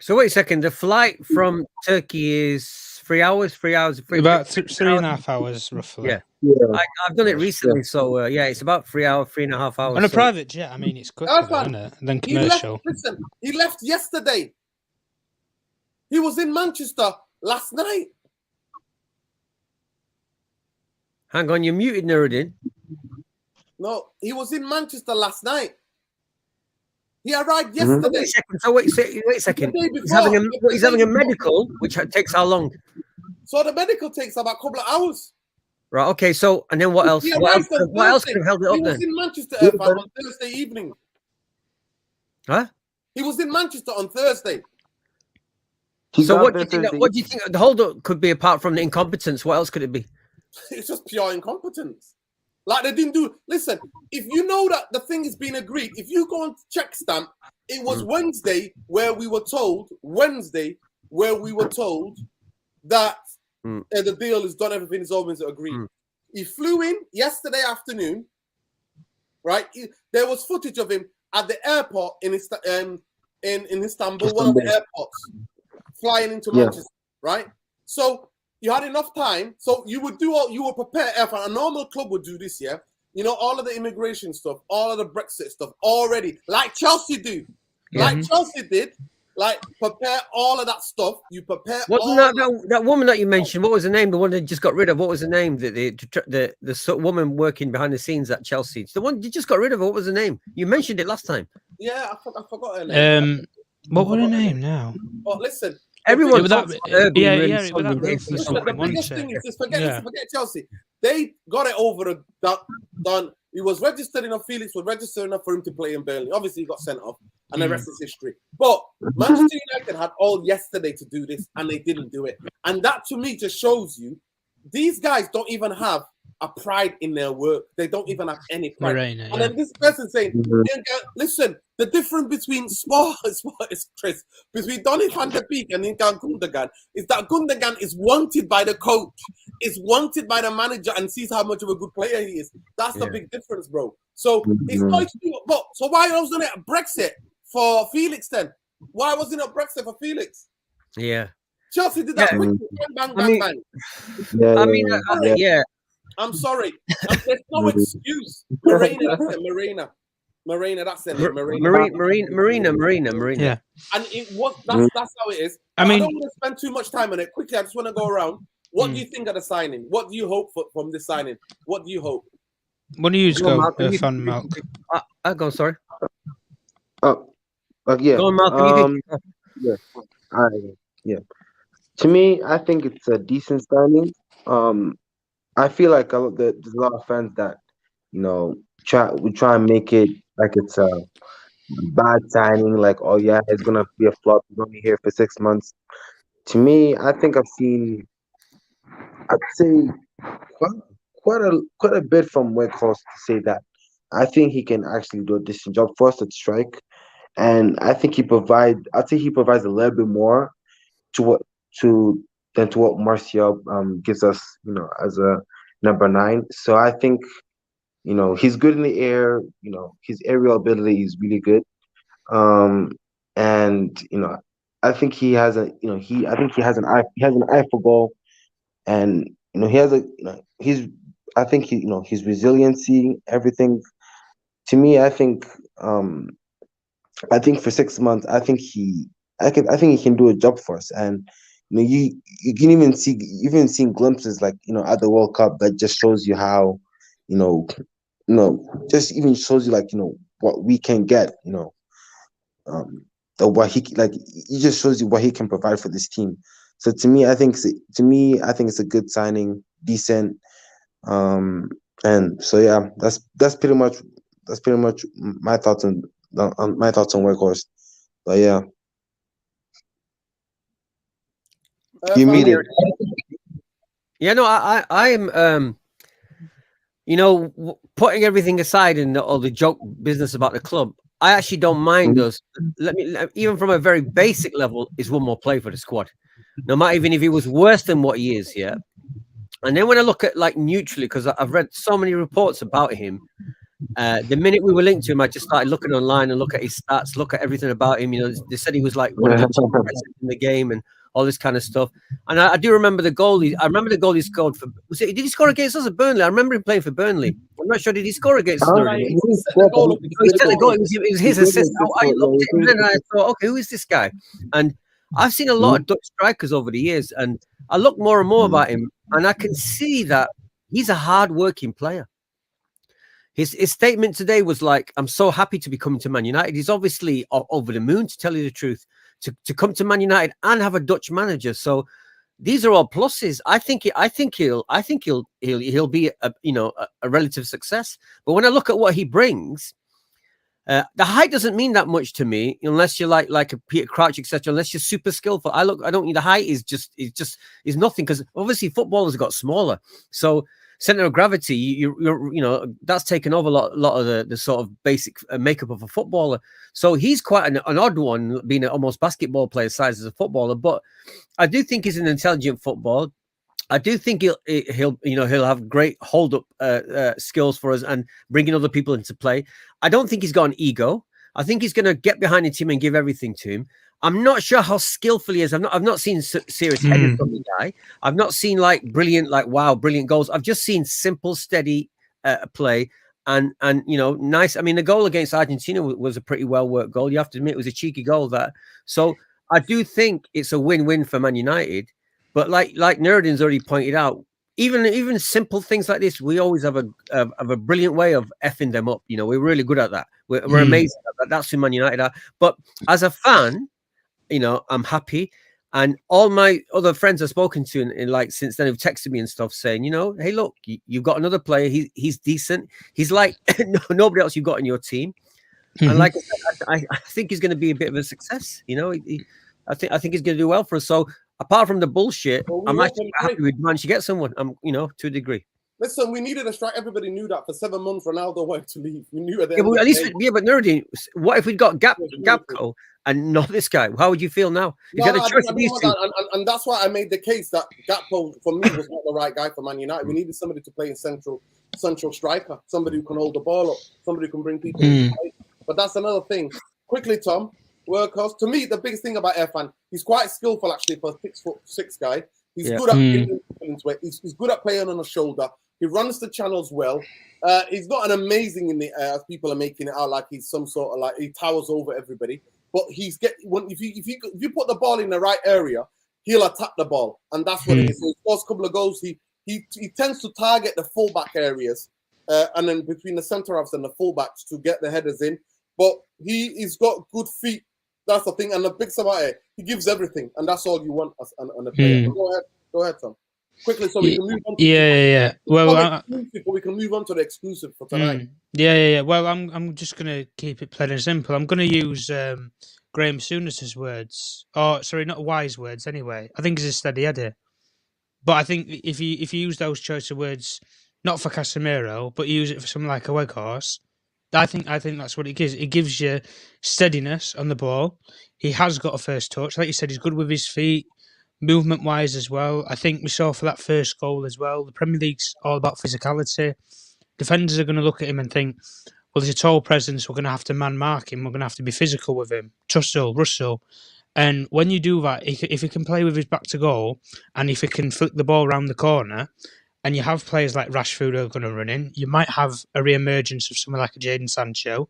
So wait a second. The flight from Turkey is 3 hours. About 3.5 hours, roughly. Yeah. I've done it recently, so it's about 3 hours, 3.5 hours. On a private jet, I mean, it's quicker, isn't it, than commercial. He left yesterday. He was in Manchester last night. Hang on, you're muted, Nuruddin. No, he was in Manchester last night. He arrived yesterday. Wait a second. He's having a medical, which takes how long? So the medical takes about a couple of hours. Right. Okay. So, and then what else? What else could have held it up then? He was in Manchester on Thursday evening. Huh? He was in Manchester on Thursday. So what do you think the hold up could be apart from the incompetence? What else could it be? It's just pure incompetence. Like they didn't do. Listen, if you know that the thing is being agreed, if you go on check stamp, it was Wednesday where we were told that the deal is done, everything is over, is agreed. He flew in yesterday afternoon, right? There was footage of him at the airport in Istanbul, one of the airports, flying into Manchester, right? So you had enough time, so you would prepare. If a normal club would do this, all of the immigration stuff, all of the Brexit stuff already, like Chelsea do, like Chelsea did Like, prepare all of that stuff. You prepare. Wasn't all that woman that you mentioned? What was her name? The one that just got rid of. What was her name? The woman working behind the scenes at Chelsea. It's the one you just got rid of. What was her name? You mentioned it last time. Yeah, I forgot her name. What was her name now? But listen, Everyone It was talks that- about her being yeah, really yeah, it was that solid. ruthless listen, the one, biggest wasn't thing it? is forget Yeah. Chelsea. They got it over done. He was registered enough. Felix was registered enough for him to play in Burnley. Obviously, he got sent off, and the rest is history. But Manchester United had all yesterday to do this, and they didn't do it. And that, to me, just shows you these guys don't even have a pride in their work. They don't even have any pride. Morena, And yeah. then this person saying, listen, the difference between Chris, between Donny van der Beek and Ingan Gundogan is that Gundogan is wanted by the coach, is wanted by the manager, and sees how much of a good player he is. That's the big difference, bro. So it's not. But so why wasn't it Brexit for Felix then? Why wasn't it Brexit for Felix? Yeah. Chelsea did that quickly. Bang, bang, bang. Yeah. I'm sorry. There's no excuse. Morena, that's it. Morena, that's it. Marina. Yeah. And that's how it is. I don't want to spend too much time on it. Quickly, I just want to go around. What do you think of the signing? What do you hope from this signing? What do you hope? When do you go, Fan Milk? I'll go, sorry. Yeah. Go on, Malcolm. Yeah. To me, I think it's a decent signing. I feel like there's a lot of fans that, we try and make it like it's a bad signing, like, oh yeah, it's gonna be a flop. He's only here for 6 months. To me, I think I'd say quite a bit from Weghorst to say that I think he can actually do a decent job for us at strike, and I think he provides a little bit more to what Martial gives us, as a number 9. So I think, he's good in the air. His aerial ability is really good. And I think he has an eye for goal, and he has his resiliency, everything. To me, I think for 6 months, I think he can do a job for us. And you can even see glimpses, like, at the World Cup, that just shows you how, just even shows you, like, what we can get, what he, like, it just shows you what he can provide for this team. So to me, I think it's a good signing, decent. And so yeah, that's pretty much my thoughts on Weghorst. But yeah. You mean it? Yeah, no, I am, putting everything aside and all the joke business about the club, I actually don't mind us. Even from a very basic level, is one more play for the squad. No matter even if he was worse than what he is, yeah. And then when I look at, like, neutrally, because I've read so many reports about him, the minute we were linked to him, I just started looking online and look at his stats, look at everything about him. They said he was like one of the top in the game and all this kind of stuff. And I do remember the goal. I remember the goal he scored for. Did he score against us at Burnley? I remember him playing for Burnley. I'm not sure. Did he score against us? He set the goal up. It was his assist. I looked at him and I thought, okay, who is this guy? And I've seen a lot of Dutch strikers over the years, and I look more and more about him, and I can see that he's a hard-working player. His statement today was like, I'm so happy to be coming to Man United. He's obviously over the moon, to tell you the truth, to come to Man United and have a Dutch manager. So these are all pluses. I think he'll be a relative success. But when I look at what he brings, the height doesn't mean that much to me, unless you're like a Peter Crouch, etc. Unless you're super skillful. I don't need the height is nothing, because obviously footballers got smaller. So center of gravity, you're that's taken over a lot of the sort of basic makeup of a footballer. So he's quite an odd one, being an almost basketball player size as a footballer. But I do think he's an intelligent footballer. I do think he'll have great hold up skills for us and bringing other people into play. I don't think he's got an ego. I think he's going to get behind the team and give everything to him. I'm not sure how skillful he is. I've not seen serious headers from the guy. I've not seen brilliant goals. I've just seen simple, steady play and nice. I mean, the goal against Argentina was a pretty well worked goal. You have to admit it was a cheeky goal. So I do think it's a win-win for Man United. But like Nuruddin's already pointed out, even simple things like this, we always have a brilliant way of effing them up. You know, we're really good at that. We're amazing at that. That's who Man United are. But as a fan, you know, I'm happy. And all my other friends I've spoken to in like since then have texted me and stuff saying, you know, hey, look, you've got another player. He's decent. He's like nobody else you've got in your team. And like I said, I think he's going to be a bit of a success. You know, I think he's going to do well for us. So apart from the bullshit, I'm actually happy we managed to get someone. You know, to a degree. Listen, we needed a strike. Everybody knew that for 7 months. Ronaldo wanted to leave. We knew at the Yeah, end but of at the least, day. but Nuruddin, what if we'd got Gapco and not this guy? How would you feel now? If you had a choice of these two. And that's why I made the case that Gakpo for me was not the right guy for Man United. We needed somebody to play in central striker, somebody who can hold the ball up, somebody who can bring people into play. But that's another thing. Quickly, Tom, workhorse. To me, the biggest thing about Irfan, he's quite skillful actually for a 6'6" guy. He's good at bringing people into it. He's good at playing on the shoulder. He runs the channels well. He's not an amazing in the air, as people are making it out like he's some sort of like he towers over everybody. But if you put the ball in the right area, he'll attack the ball, and that's what it is. So he scores a couple of goals. He tends to target the fullback areas, and then between the centre halves and the fullbacks to get the headers in. But he's got good feet. That's the thing. And the big thing about it, he gives everything, and that's all you want on a player. So go ahead, Tom. Quickly, so we can move on. Yeah. Well, we can move on to the exclusive for tonight. Yeah. Well, I'm just gonna keep it plain and simple. I'm gonna use Graham Souness's words. Oh, sorry, not wise words. Anyway, I think he's a steady Eddie. But I think if you use those choice of words, not for Casemiro, but you use it for someone like a Weghorst, I think that's what it gives. It gives you steadiness on the ball. He has got a first touch, like you said. He's good with his feet. Movement-wise as well, I think we saw for that first goal as well. The Premier League's all about physicality. Defenders are going to look at him and think, well, there's a tall presence. We're going to have to man-mark him. We're going to have to be physical with him. Russell. And when you do that, if he can play with his back to goal and if he can flick the ball around the corner and you have players like Rashford who are going to run in, you might have a re-emergence of someone like a Jadon Sancho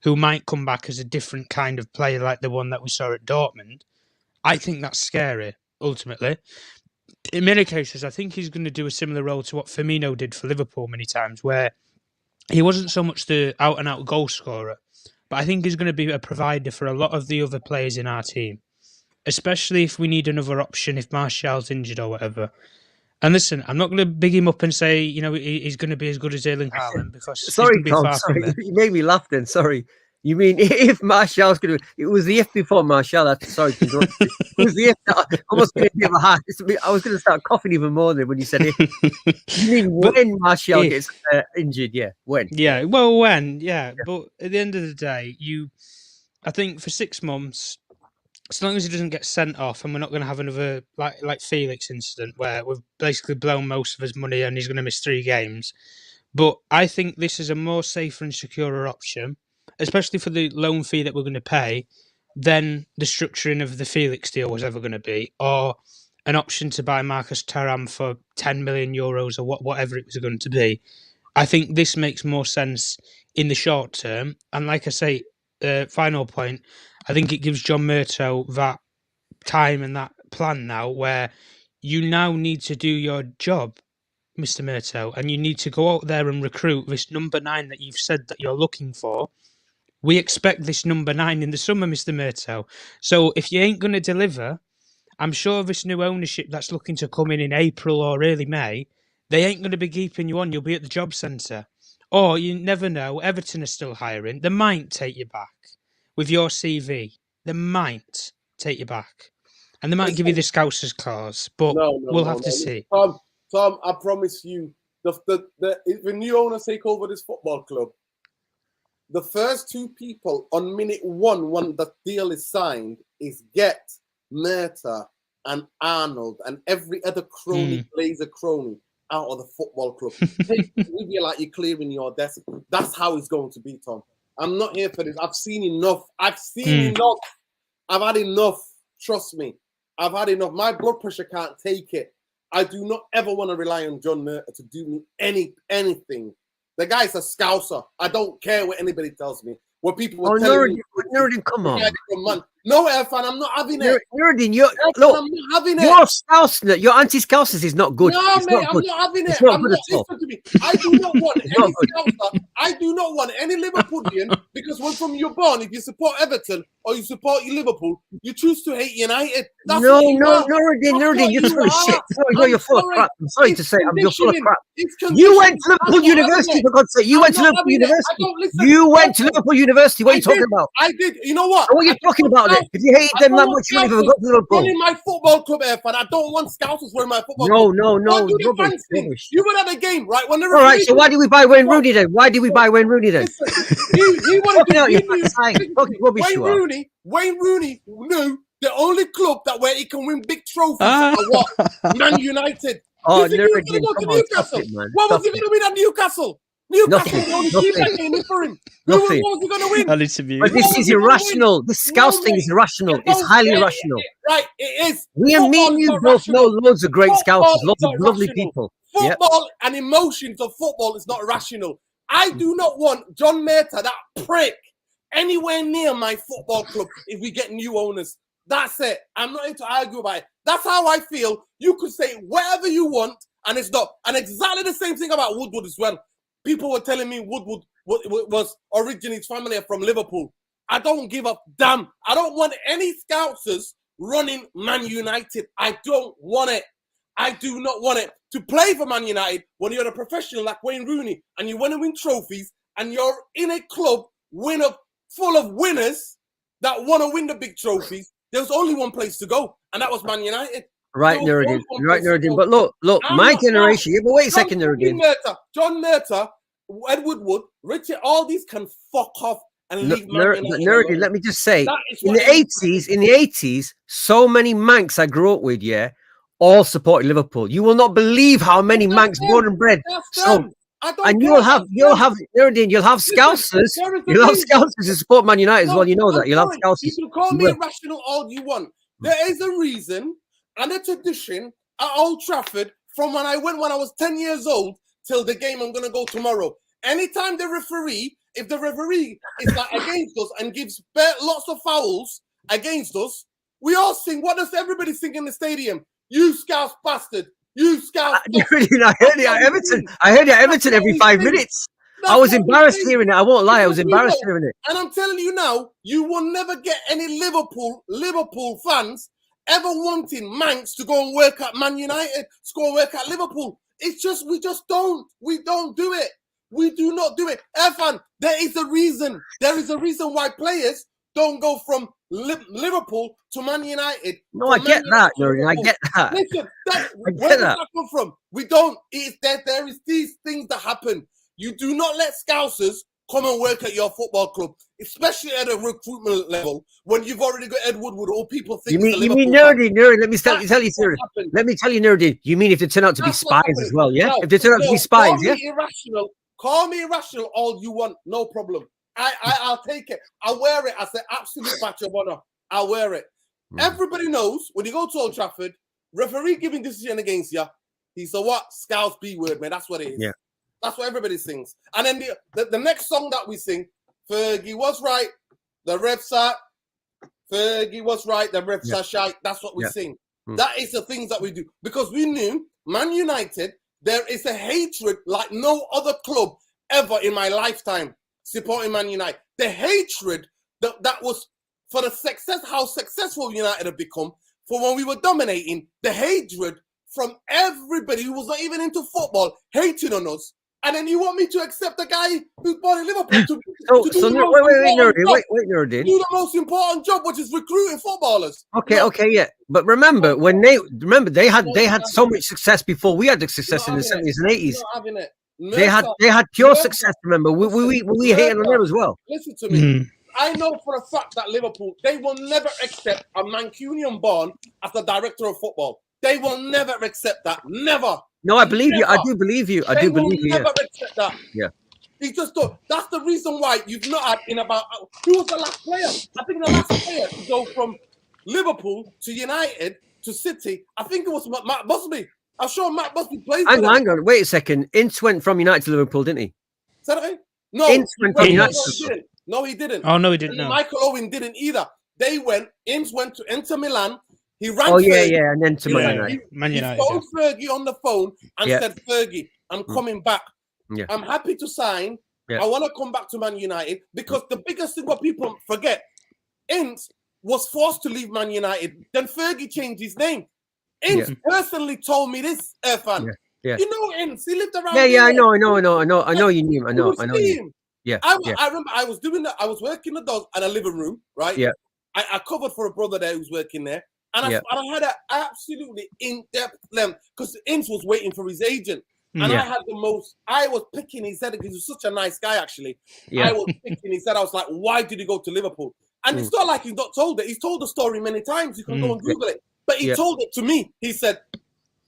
who might come back as a different kind of player like the one that we saw at Dortmund. I think that's scary. Ultimately, in many cases, I think he's going to do a similar role to what Firmino did for Liverpool many times, where he wasn't so much the out-and-out goal scorer, but I think he's going to be a provider for a lot of the other players in our team, especially if we need another option, if Martial's injured or whatever. And listen, I'm not going to big him up and say, you know, he's going to be as good as Erling Haaland because sorry, he's going to be Tom, far from it. You made me laugh then. Sorry. You mean if Martial's going to... It was the if before Martial. Sorry to interrupt you. It was the if that almost gave me a heart. I was going to start coughing even more than when you said if. You mean when Martial gets injured? Yeah, when? Yeah, well, when? Yeah, but at the end of the day, I think for 6 months, as long as he doesn't get sent off and we're not going to have another like Felix incident where we've basically blown most of his money and he's going to miss 3 games. But I think this is a more safer and securer option, especially for the loan fee that we're going to pay, than the structuring of the Felix deal was ever going to be, or an option to buy Marcus Thuram for 10 million euros or whatever it was going to be. I think this makes more sense in the short term. And like I say, final point, I think it gives John Murtough that time and that plan now where you now need to do your job, Mr. Murtough, and you need to go out there and recruit this number 9 that you've said that you're looking for. We expect this number 9 in the summer, Mr. Murtough. So if you ain't going to deliver, I'm sure this new ownership that's looking to come in April or early May, they ain't going to be keeping you on. You'll be at the job centre. Or you never know, Everton are still hiring. They might take you back with your CV. They might take you back. And they might give you the Scousers clause, but we'll have to see. Tom, I promise you, if the new owners take over this football club, the first 2 people on minute 1 when the deal is signed is Get, Murtough, and Arnold, and every other crony, Glazer crony out of the football club. Take it with you like you're clearing your desk. That's how it's going to be, Tom. I'm not here for this. I've seen enough. I've had enough. Trust me. I've had enough. My blood pressure can't take it. I do not ever want to rely on John Murtough to do me anything. The guy's a Scouser. I don't care what anybody tells me. What people were telling me. Nuruddin, come on. No, Irfan, I'm not having it. Nuruddin, Irfan, look, I'm not having it. your Scouse, your anti-Scousers is not good. No, It's mate, not I'm good. not having It's it. not I'm good not. at all. Listen to me. I do not want It's not any good. Scouser. I do not want any Liverpoolian because when from you're born, if you support Everton or you support Liverpool, you choose to hate United. That's No, what you are. Nuruddin, That's what you're you full of shit. are. Sorry, no, I'm you're full of sorry. crap. I'm sorry to It's say, you're full of conditioning. crap. It's You went conditioning. to Liverpool I'm not having University, it. for God's sake. You I'm went to not Liverpool having it. I University. don't listen. You went to Listen, Liverpool University. What are you talking about? I did. You know what? And what are you talking about then? If you hated I them don't that want much, you wouldn't even Scousers go to Liverpool. running my football club, Irfan. I don't want Scousers running my football No, club. What do the rubbish, fans think? rubbish. You were at the game, right? When the All right, referee so why did we buy Wayne Rooney then? Why did we buy Wayne Rooney then? Listen, he wanted Fucking to. hell, He you're knew. backside. Listen to Fucking me, rubbish you are. Wayne Rooney knew the only club that where he can win big trophies Ah. are what? Man United. Oh, You think he was Nuruddin, going to go come to on, stop Newcastle? it, man. What was Stop he it. going to win at Newcastle? Newcastle Nothing, was the only nothing. team that came in for him. Nothing. What was he going to win? I need to mute. But this What was is he gonna win? irrational. This Scouse No, thing mate. is irrational. You It's don't highly get irrational. it. Right, it is. We and me Football and is you not both know rational. loads of great Football Scousers, is loads of not lovely rational. people. Yep. Football and emotions of football is not rational. I do not want John Mehta, that prick, anywhere near my football club if we get new owners. That's it. I'm not here to argue about it. That's how I feel. You could say whatever you want, and it's not. And exactly the same thing about Woodward as well. People were telling me Woodward was originally his family are from Liverpool. I don't give a damn. I don't want any Scousers running Man United. I don't want it. I do not want it. To play for Man United when you're a professional like Wayne Rooney and you want to win trophies and you're in a club full of winners that want to win the big trophies, there's only one place to go, and that was Man United. Right, Nuruddin. Right, Nuruddin. But look, my generation. Yeah, but wait a second, Nuruddin. John Mehta, Ed Woodward, Richard, all these can fuck off and leave Man United. Nuruddin, let me just say, in what the 80s, so many Mancs I grew up with, yeah, all supported Liverpool. You will not believe how many Mancs born and bred. So, and you'll have Nuruddin, you'll have Scousers. You'll have Scousers who support Man United as well. You know that. You'll have Scousers. You can call me irrational all you want. There is a reason and a tradition at Old Trafford from when I was 10 years old till the game I'm going to go tomorrow. Anytime if the referee is like against us and gives lots of fouls against us, we all sing. What does everybody sing in the stadium? You Scouse bastard. You Scouse. I heard it at Everton. I heard it at Everton every 5 minutes. I was embarrassed hearing it. I won't lie. I was embarrassed hearing it. And I'm telling you now, you will never get any Liverpool fans ever wanting Manx to go and work at Man United, to go and work at Liverpool. It's just, we don't do it. We do not do it. Irfan, there is a reason. There is a reason why players don't go from Liverpool to Man United. No, I get that, Nuruddin. I get that. Listen, where does that come from? We don't. There is these things that happen. You do not let Scousers come and work at your football club, especially at a recruitment level, when you've already got Ed Woodward or people think you mean Nuruddin, let me tell you, Nuruddin, you mean if they turn out to be spies as well, yeah? If they turn out to be spies, yeah? Call me irrational all you want, no problem. I'll take it. I'll wear it as an absolute badge of honor. I'll wear it. Everybody knows when you go to Old Trafford, referee giving decision against you, he's a what? Scouse B word, man. That's what it is. Yeah. That's what everybody sings. And then the next song that we sing, Fergie was right, the refs are. Fergie was right, the refs are shite. That's what we sing. That is the things that we do. Because we knew, Man United, there is a hatred like no other club ever in my lifetime supporting Man United. The hatred that was for the success, how successful United have become, for when we were dominating, the hatred from everybody who was not even into football, hating on us. And then you want me to accept the guy who's born in Liverpool to do the most important job, which is recruiting footballers. Okay, yeah. But remember, they had so much success before we had the success in the 70s and 80s. They had pure success. Remember, we hated on them as well. Listen to me. I know for a fact that Liverpool, they will never accept a Mancunian born as the director of football. They will never accept that. Never. No, I believe you. I do believe you. I do believe you. Never accept that. Yeah. He just don't. That's the reason why you've not had in about. Who was the last player? I think the last player to go from Liverpool to United to City. I think it was Matt Busby. I'm sure Matt Busby plays. Hang on. Wait a second. Ince went from United to Liverpool, didn't he? Is that right? No. Ince went from United. No, he didn't. Oh no, he didn't. No. Michael Owen didn't either. Ince went to Inter Milan. He ran. Oh yeah, Fergie. yeah, and then to Man Yeah, United. Man United. He phoned Fergie on the phone and Yeah. said, "Fergie, I'm coming back. Yeah. I'm happy to sign. Yeah. I want to come back to Man United because the biggest thing what people forget, Ince was forced to leave Man United. Then Fergie changed his name. Ince personally told me this, Irfan. Yeah. You know Ince. He lived around. Yeah, here. I know you knew him. I know See you. him. Yeah. I remember I was doing that. I was working the dogs at a living room, right? Yeah. I covered for a brother there who's working there. And I had an absolutely in-depth length because Ince was waiting for his agent. And I had I was picking his head because he was such a nice guy, actually. Yeah. I was picking his head. I was like, why did he go to Liverpool? And it's not like he's not told it. He's told the story many times. You can go and Google it. But he told it to me. He said,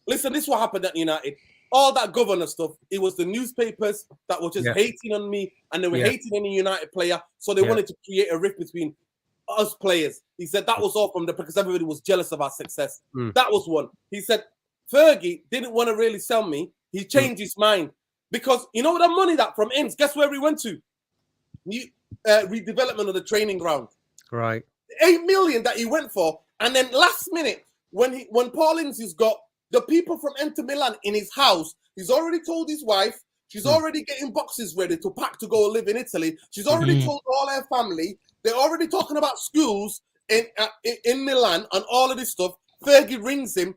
listen, this is what happened at United. All that governor stuff, it was the newspapers that were just hating on me and they were hating any United player. So they wanted to create a rift between us players. He said that was all from because everybody was jealous of our success. That was one. He said Fergie didn't want to really sell me. He changed his mind because you know the money that from Ince, guess where we went to? New redevelopment of the training ground. Right. 8 million that he went for, and then last minute when Paul Ince has got the people from Inter Milan in his house, he's already told his wife. She's already getting boxes ready to pack to go live in Italy. She's already told all her family. They're already talking about schools in Milan and all of this stuff. Fergie rings him.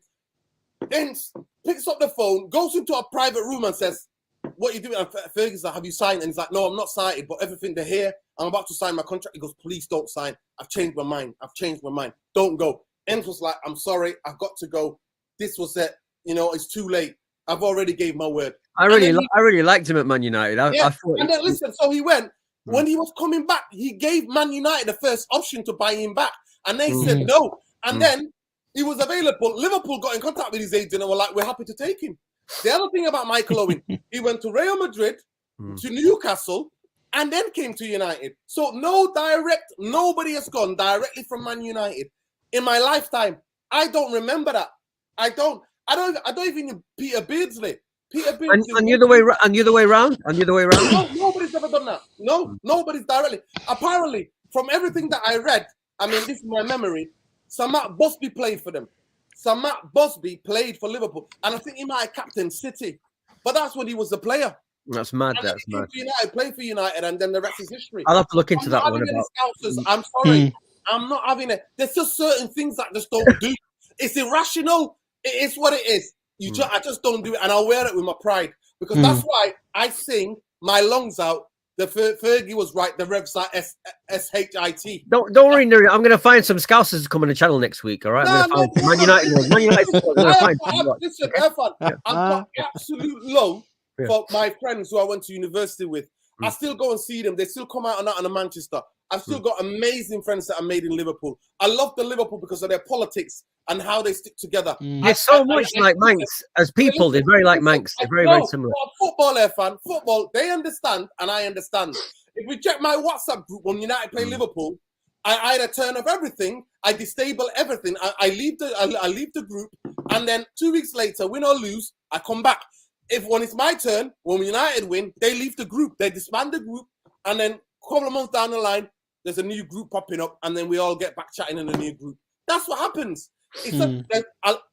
Ince picks up the phone, goes into a private room and says, what are you doing? And Fergie's like, have you signed? And he's like, no, I'm not signed, but everything they're here. I'm about to sign my contract. He goes, please don't sign. I've changed my mind. Don't go. Ince was like, I'm sorry. I've got to go. This was it. You know, it's too late. I've already gave my word. I really liked him at Man United. I thought and then listen, so he went. When he was coming back, he gave Man United the first option to buy him back. And they said no. And then he was available. Liverpool got in contact with his agent and were like, we're happy to take him. The other thing about Michael Owen, he went to Real Madrid, to Newcastle, and then came to United. So nobody has gone directly from Man United in my lifetime. I don't remember that. I don't even know Peter Beardsley. And the other way around. No, nobody's ever done that. No, nobody's directly. Apparently, from everything that I read, I mean, this is my memory. Sir Matt Busby played for them. Sir Matt Busby played for Liverpool, and I think he might have captained City, but that's when he was the player. That's mad. And That's mad. United, played for United, and then the rest is history. I'll have to look into that one. I'm sorry, I'm not having it. There's just certain things that just don't do. It's irrational. It is what it is. I just don't do it, and I'll wear it with my pride because that's why I sing my lungs out. The Fergie was right. The Revs are SHIT. Don't worry, Nuri. I'm going to find some Scousers to come on the channel next week. All right. Man United. Listen, I've got absolute love for my friends who I went to university with. I still go and see them. They still come out and Manchester. I've still got amazing friends that are made in Liverpool. I love the Liverpool because of their politics and how they stick together. They're so much like Manx as people. They're very like Manx. They're very, very similar. Football, they understand and I understand. If we check my WhatsApp group when United play Liverpool, I either turn off everything, I disable everything, I leave the group, and then 2 weeks later, win or lose, I come back. When it's my turn, when United win, they leave the group, they disband the group, and then a couple of months down the line, there's a new group popping up, and then we all get back chatting in a new group. That's what happens.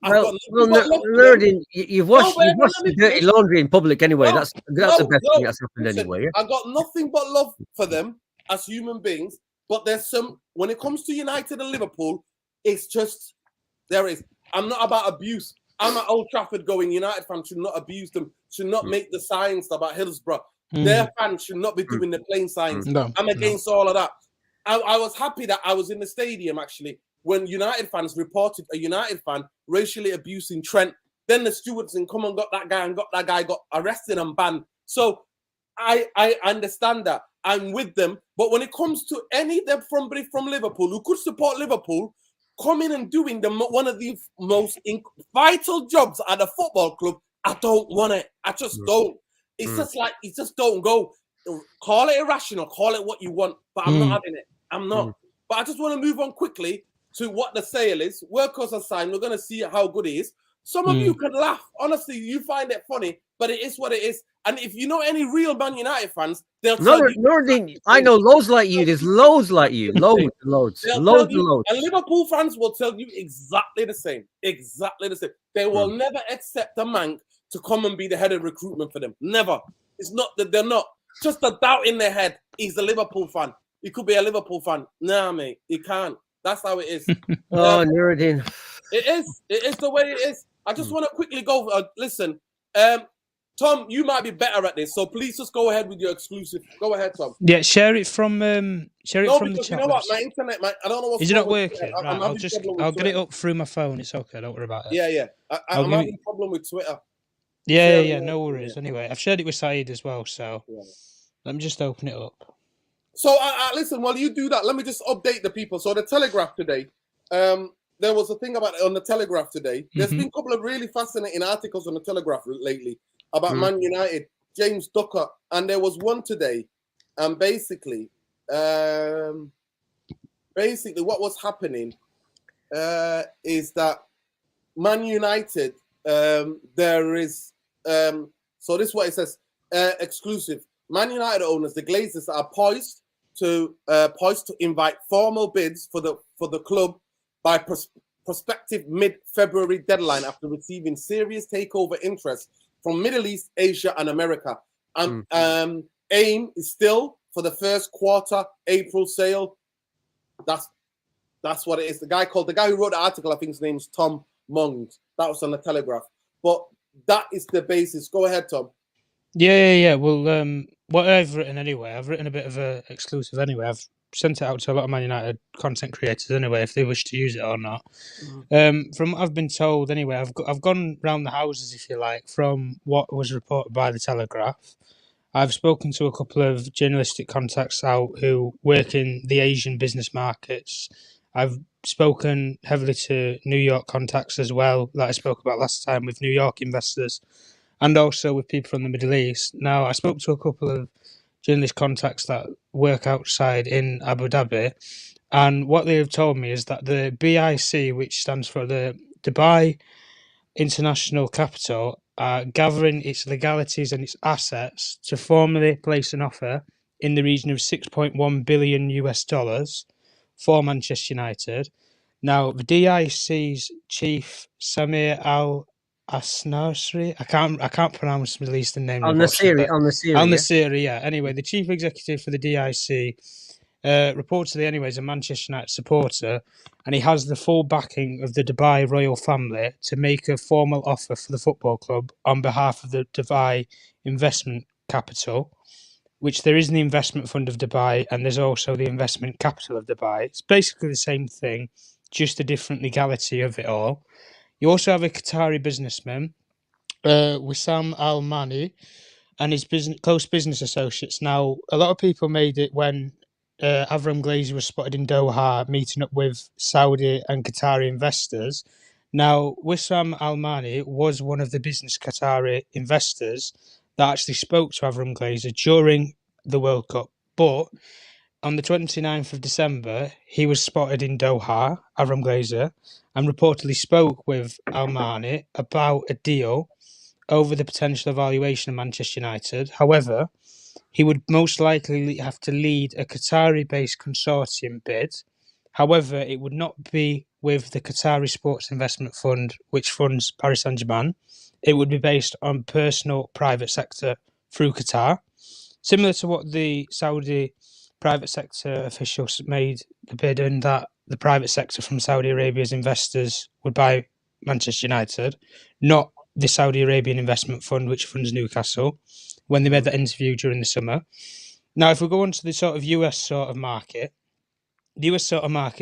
Nuruddin, you've washed the dirty laundry in public anyway. That's the best thing that's happened anyway. Yeah? I got nothing but love for them as human beings, but there's when it comes to United and Liverpool, it's just there is. I'm not about abuse. I'm at Old Trafford going, United fans should not abuse them, should not make the signs about Hillsborough. Their fans should not be doing the plain signs. I'm against all of that. I was happy that I was in the stadium actually when United fans reported a United fan racially abusing Trent. Then the stewards come and got that guy got arrested and banned. So I understand that. I'm with them. But when it comes to any of them from Liverpool who could support Liverpool, coming and doing one of the most vital jobs at a football club, I don't want it. I just don't. It's just like, it just don't go. Call it irrational, call it what you want, but I'm not having it. I'm not. But I just want to move on quickly to what the sale is. Workers are signed. We're going to see how good it is. Some of you can laugh. Honestly, you find it funny, but it is what it is. And if you know any real Man United fans, they'll No, tell you. Nordin, I know loads like you. There's loads like you. Loads. They'll Loads tell you, and loads. and Liverpool fans will tell you exactly the same. Exactly the same. They will never accept a man to come and be the head of recruitment for them. Never. It's not that they're not. Just a doubt in their head. He's a Liverpool fan. He could be a Liverpool fan. Nah, mate. He can't. That's how it is. Oh, Nordin. It is. It is the way it is. I just want to quickly go. Listen, Tom, you might be better at this, so please just go ahead with your exclusive. Go ahead, Tom. Yeah, share it from the Because chat. you know what, my internet, I don't know what's Is it not wrong with working? Twitter. Right, I'll get it up through my phone. It's okay. Don't worry about it. Yeah. I'm having a problem with Twitter. Yeah. No worries. Anyway, I've shared it with Saeed as well, so let me just open it up. So, listen, while you do that, let me just update the people. So, the Telegraph today, there was a thing about it on the Telegraph today. There's been a couple of really fascinating articles on the Telegraph lately about Man United, James Ducker, and there was one today. And basically, what was happening is that Man United, there is, so this is what it says, exclusive. Man United owners, the Glazers, are poised to invite formal bids for the club by prospective mid-February deadline after receiving serious takeover interest from Middle East, Asia, and America. Aim is still for the first quarter April sale. That's what it is. The guy who wrote the article, I think his name's Tom Mungs. That was on the Telegraph. But that is the basis. Go ahead, Tom. Yeah. Well, what I've written anyway, I've written a bit of a exclusive anyway. I've sent it out to a lot of Man United content creators anyway, if they wish to use it or not. From what I've been told anyway, I've gone round the houses, if you like, from what was reported by the Telegraph. I've spoken to a couple of journalistic contacts out who work in the Asian business markets. I've spoken heavily to New York contacts as well, that I spoke about last time with New York investors, and also with people from the Middle East. Now, I spoke to a couple of journalist contacts that work outside in Abu Dhabi, and what they have told me is that the BIC, which stands for the Dubai International Capital, are gathering its legalities and its assets to formally place an offer in the region of $6.1 billion for Manchester United. Now, the DIC's chief, Samir Al-Asnasri, I can't pronounce Middle Eastern name. Al-Nasiri, yeah. Anyway, the chief executive for the DIC reportedly anyway is a Manchester United supporter, and he has the full backing of the Dubai royal family to make a formal offer for the football club on behalf of the Dubai Investment Capital, which there is the investment fund of Dubai and there's also the investment capital of Dubai. It's basically the same thing, just a different legality of it all. You also have a Qatari businessman, Wissam Al Mani, and his close business associates. Now, a lot of people made it when Avram Glazer was spotted in Doha meeting up with Saudi and Qatari investors. Now, Wissam Al Mani was one of the business Qatari investors that actually spoke to Avram Glazer during the World Cup. But on the 29th of December, he was spotted in Doha, Avram Glazer, and reportedly spoke with Al Mani about a deal over the potential evaluation of Manchester United. However, he would most likely have to lead a Qatari-based consortium bid. However, it would not be with the Qatari Sports Investment Fund, which funds Paris Saint-Germain. It would be based on personal private sector through Qatar, similar to what the Saudi private sector officials made the bid in, that the private sector from Saudi Arabia's investors would buy Manchester United, not the Saudi Arabian Investment Fund, which funds Newcastle, when they made that interview during the summer. Now, if we go on to the sort of US sort of market,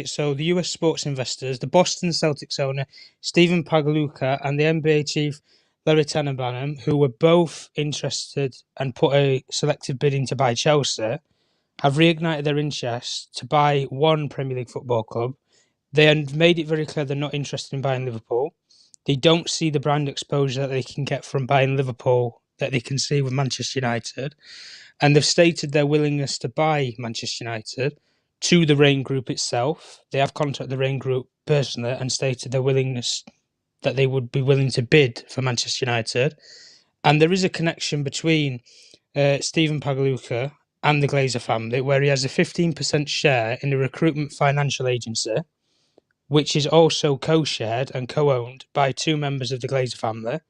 so the US sports investors, the Boston Celtics owner, Stephen Pagaluka, and the NBA chief, Larry Tenenbaum, who were both interested and put a selective bid in to buy Chelsea, have reignited their interest to buy one Premier League football club. They have made it very clear they're not interested in buying Liverpool. They don't see the brand exposure that they can get from buying Liverpool that they can see with Manchester United. And they've stated their willingness to buy Manchester United to the Rain Group itself. They have contacted the Rain Group personally and stated their willingness that they would be willing to bid for Manchester United. And there is a connection between Stephen Pagaluka and the Glazer family, where he has a 15% share in a recruitment financial agency, which is also co-shared and co-owned by two members of the Glazer family,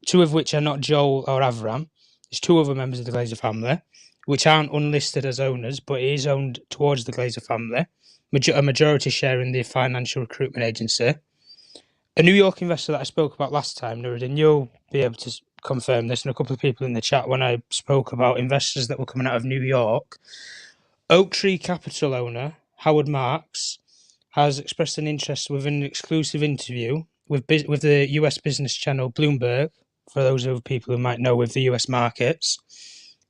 two of which are not Joel or Avram. There's two other members of the Glazer family, which aren't unlisted as owners, but it is owned towards the Glazer family, a majority share in the financial recruitment agency. A New York investor that I spoke about last time, Nuruddin, you'll be able to confirm this, and a couple of people in the chat when I spoke about investors that were coming out of New York. Oaktree Capital owner Howard Marks has expressed an interest with an exclusive interview with the US business channel Bloomberg, for those of people who might know with the US markets.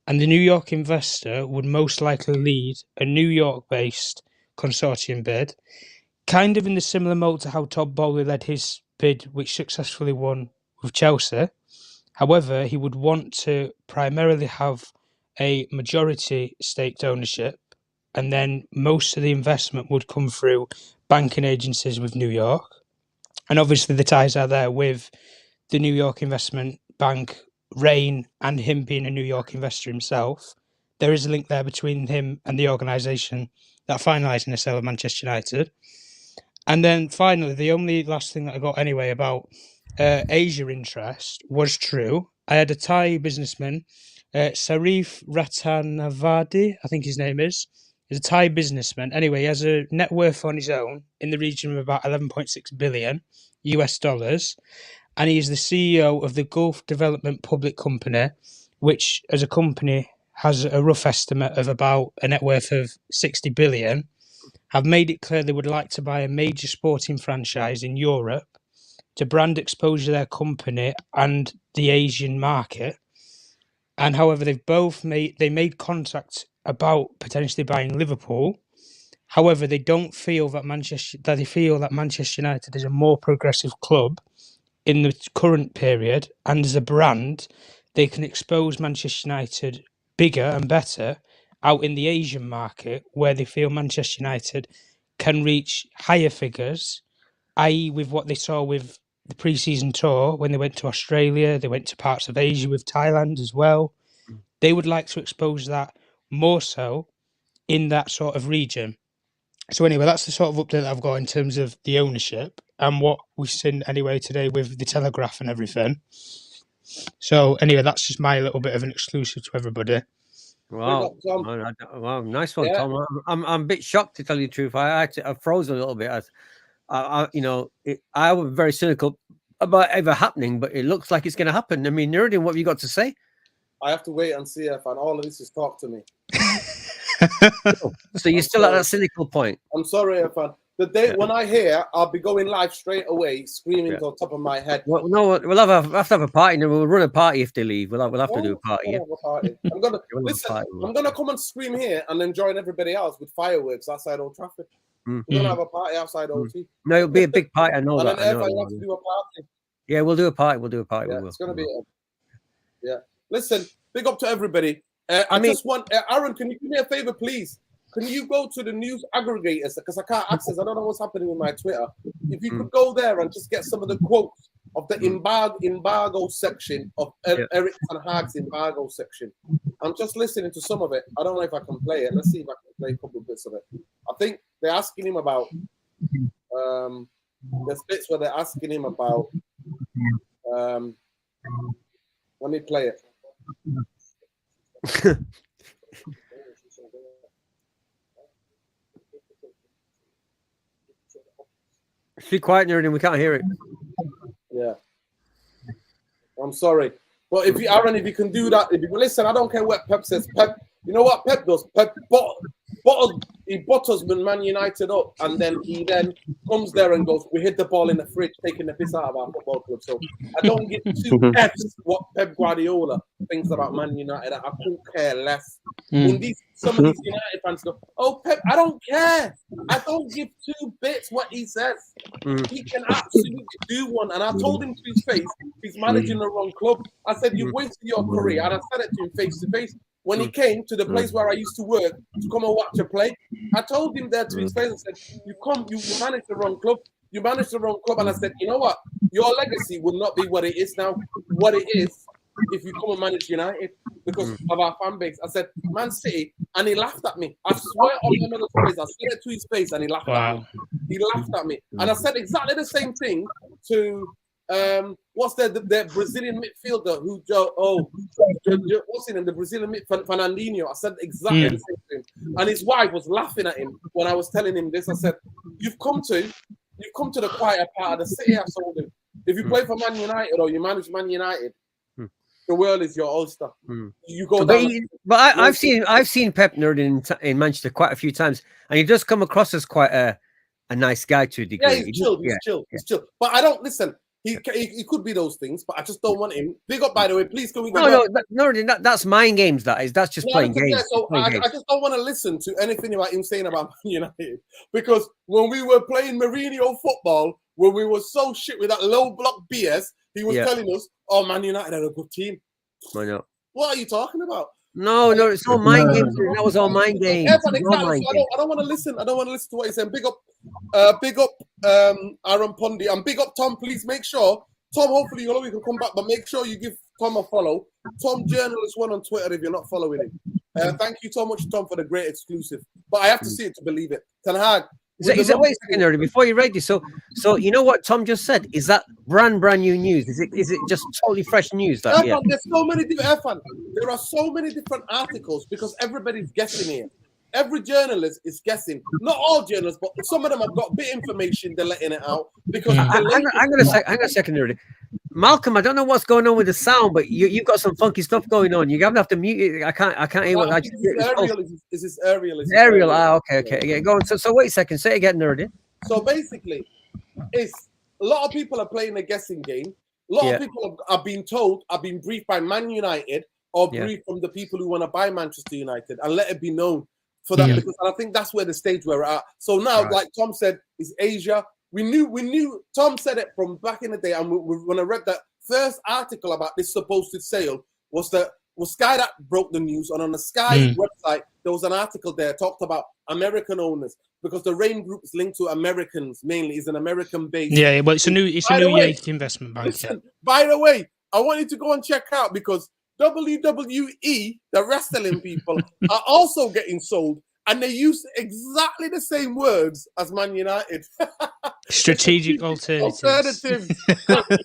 And the New York investor would most likely lead a New York-based consortium bid, kind of in the similar mode to how Todd Bowley led his bid, which successfully won with Chelsea. However, he would want to primarily have a majority staked ownership, and then most of the investment would come through banking agencies with New York. And obviously the ties are there with the New York investment bank, Rain, and him being a New York investor himself. There is a link there between him and the organisation that are finalising the sale of Manchester United. And then finally, the only last thing that I got anyway about Asia interest was true. I had a Thai businessman, Sarif Ratanavadi, I think his name is. He's a Thai businessman. Anyway, he has a net worth on his own in the region of about 11.6 billion US dollars. And he is the CEO of the Gulf Development Public Company, which as a company has a rough estimate of about a net worth of 60 billion. Have made it clear they would like to buy a major sporting franchise in Europe to brand exposure their company and the Asian market. And however, they made contact about potentially buying Liverpool. However, they feel that Manchester United is a more progressive club in the current period, and as a brand, they can expose Manchester United bigger and better out in the Asian market, where they feel Manchester United can reach higher figures, i.e. with what they saw with the pre-season tour when they went to Australia, they went to parts of Asia with Thailand as well. They would like to expose that more so in that sort of region. So anyway, that's the sort of update that I've got in terms of the ownership and what we've seen anyway today with the Telegraph and everything. So anyway, that's just my little bit of an exclusive to everybody. Wow, wow, nice one, Tom. I'm a bit shocked to tell you the truth. I froze a little bit. I was very cynical about ever happening, but it looks like it's going to happen. I mean, Nuruddin, what have you got to say? I have to wait and see if all of this is talk to me. So you're still at that cynical point. I'm sorry, Irfan. The day when I hear, I'll be going live straight away, screaming to the top of my head. Well, no, we'll have to have a party, and we'll run a party if they leave. We'll have to do a party. Yeah. I'm gonna listen. I'm gonna come and scream here and then join everybody else with fireworks outside Old Trafford. We're gonna have a party outside OT. No, it'll be a big party. I know and that. then Irfan, you have to do a party. Yeah, we'll do a party. Yeah, it's gonna be. Listen, big up to everybody. I just want Aaron. Can you do me a favor, please? Can you go to the news aggregators, because I can't access? I don't know what's happening with my Twitter. If you could go there and just get some of the quotes of the embargo section of Eric Tenhag's embargo section. I'm just listening to some of it. I don't know if I can play it. Let's see if I can play a couple of bits of it. I think they're asking him about there's bits where they're asking him about let me play it. Be quiet, Nuruddin. We can't hear it. Yeah. I'm sorry. But if you can do that, listen, I don't care what Pep says. Pep, you know what Pep does? Pep bottles Man United up, and then he comes there and goes, we hid the ball in the fridge, taking the piss out of our football club. So I don't give two F's what Pep Guardiola thinks about Man United. I couldn't care less. When some of these United fans go, oh, Pep, I don't care. I don't give two bits what he says. He can absolutely do one. And I told him to his face, he's managing the wrong club. I said, you've wasted your career. And I said it to him face to face. When he came to the place where I used to work to come and watch a play, I told him there to his face, I said, you managed the wrong club. You managed the wrong club. And I said, you know what? Your legacy will not be what it is now. What it is if you come and manage United because of our fan base. I said, Man City, and he laughed at me. I swear on my mother's face, I said it to his face, and he laughed at me. He laughed at me. And I said exactly the same thing to what's the Brazilian midfielder what's his name? The Brazilian Fernandinho. I said exactly the same thing. And his wife was laughing at him when I was telling him this. I said, You've come to the quieter part of the city. I told him. If you play for Man United or you manage Man United, the world is your oyster. You go down. But I've seen Pep Nerd in Manchester quite a few times, and he does come across as quite a nice guy to a degree. Yeah, he's chill. He's chill. But I don't listen. He could be those things, but I just don't want him. Big up, by the way. Please, can we go? No, that's mind games. That's just playing games. So I just don't want to listen to anything about him saying about Man United, because when we were playing Mourinho football, when we were so shit with that low block BS, he was telling us, "Oh, Man United are a good team." I know. What are you talking about? No, it's all mind games. That was all mind games. Yeah, but exactly. So I don't want to listen. I don't want to listen to what he's saying. Big up, Aaron Pondy, and big up Tom. Please make sure Tom. Hopefully, you can come back, but make sure you give Tom a follow. Tom Journalist 1 on Twitter if you're not following him. Thank you so much, Tom, for the great exclusive. But I have to see it to believe it. Tenhag. Wait a second, Nerdy, before you read this. So you know what Tom just said? Is that brand new news? Is it just totally fresh news? That there's so many different. There are so many different articles because everybody's guessing here. Every journalist is guessing. Not all journalists, but some of them have got a bit of information. They're letting it out because. Hang on a second, Nerdy. Malcolm, I don't know what's going on with the sound, but you've got some funky stuff going on. You're gonna have to mute it. I can't hear what. Is this Ariel? Ariel. Okay. Yeah, go on. So wait a second. Say it again, Nerdy. So basically, it's a lot of people are playing a guessing game. A lot of people are being told, are being briefed by Man United or briefed from the people who want to buy Manchester United, and let it be known for that because I think that's where the stage we're at. So now, like Tom said, is Asia. We knew. Tom said it from back in the day, and when I read that first article about this supposed sale, was Sky that broke the news, and on the Sky website there was an article there talked about American owners because the Rain Group is linked to Americans mainly. Is an American base. Yeah, well, it's a new Yankee investment bank. Listen, by the way, I want you to go and check out because WWE, the wrestling people, are also getting sold. And they use exactly the same words as Man United. Strategic alternatives. Can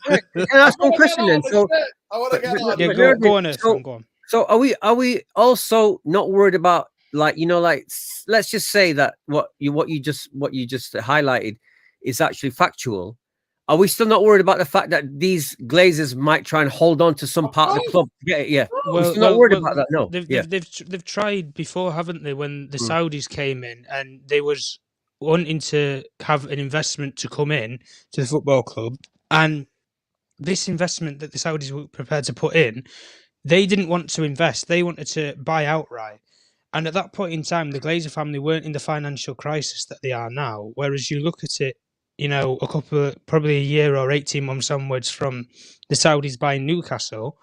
I ask one question then? So, I want to get on. Yeah, go on, go on. So are we also not worried about let's just say that what you just highlighted is actually factual. Are we still not worried about the fact that these Glazers might try and hold on to some part of the club? Yeah. We're still not worried about that. No. They've tried before, haven't they? When the Saudis came in and they was wanting to have an investment to come in to the football club, and this investment that the Saudis were prepared to put in, they didn't want to invest. They wanted to buy outright. And at that point in time, the Glazer family weren't in the financial crisis that they are now. Whereas you look at it, probably a year or 18 months onwards from the Saudis buying Newcastle,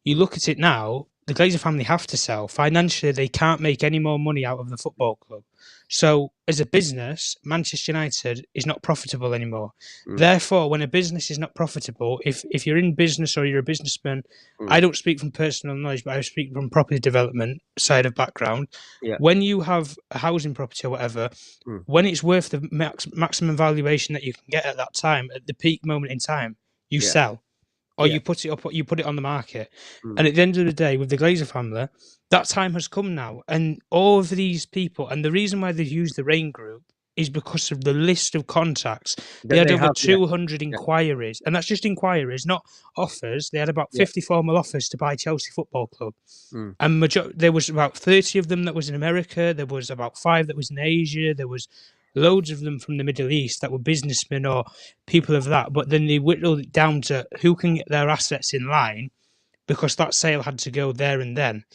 you look at it now, the Glazer family have to sell. Financially, they can't make any more money out of the football club. So, as a business, Manchester United is not profitable anymore. Therefore, when a business is not profitable, if you're in business or you're a businessman, I don't speak from personal knowledge, but I speak from property development side of background. Yeah. When you have a housing property or whatever, when it's worth the maximum valuation that you can get at that time, at the peak moment in time, you sell. Or you put it up, you put it on the market. And at the end of the day, with the Glazer family, that time has come now. And all of these people, and the reason why they've used the Rain Group is because of the list of contacts. They had over 200 inquiries. And that's just inquiries, not offers. They had about 50 formal offers to buy Chelsea Football Club. And there was about 30 of them that was in America. There was about 5 that was in Asia. There was loads of them from the Middle East that were businessmen or people of that. But then they whittled it down to who can get their assets in line because that sale had to go there and then.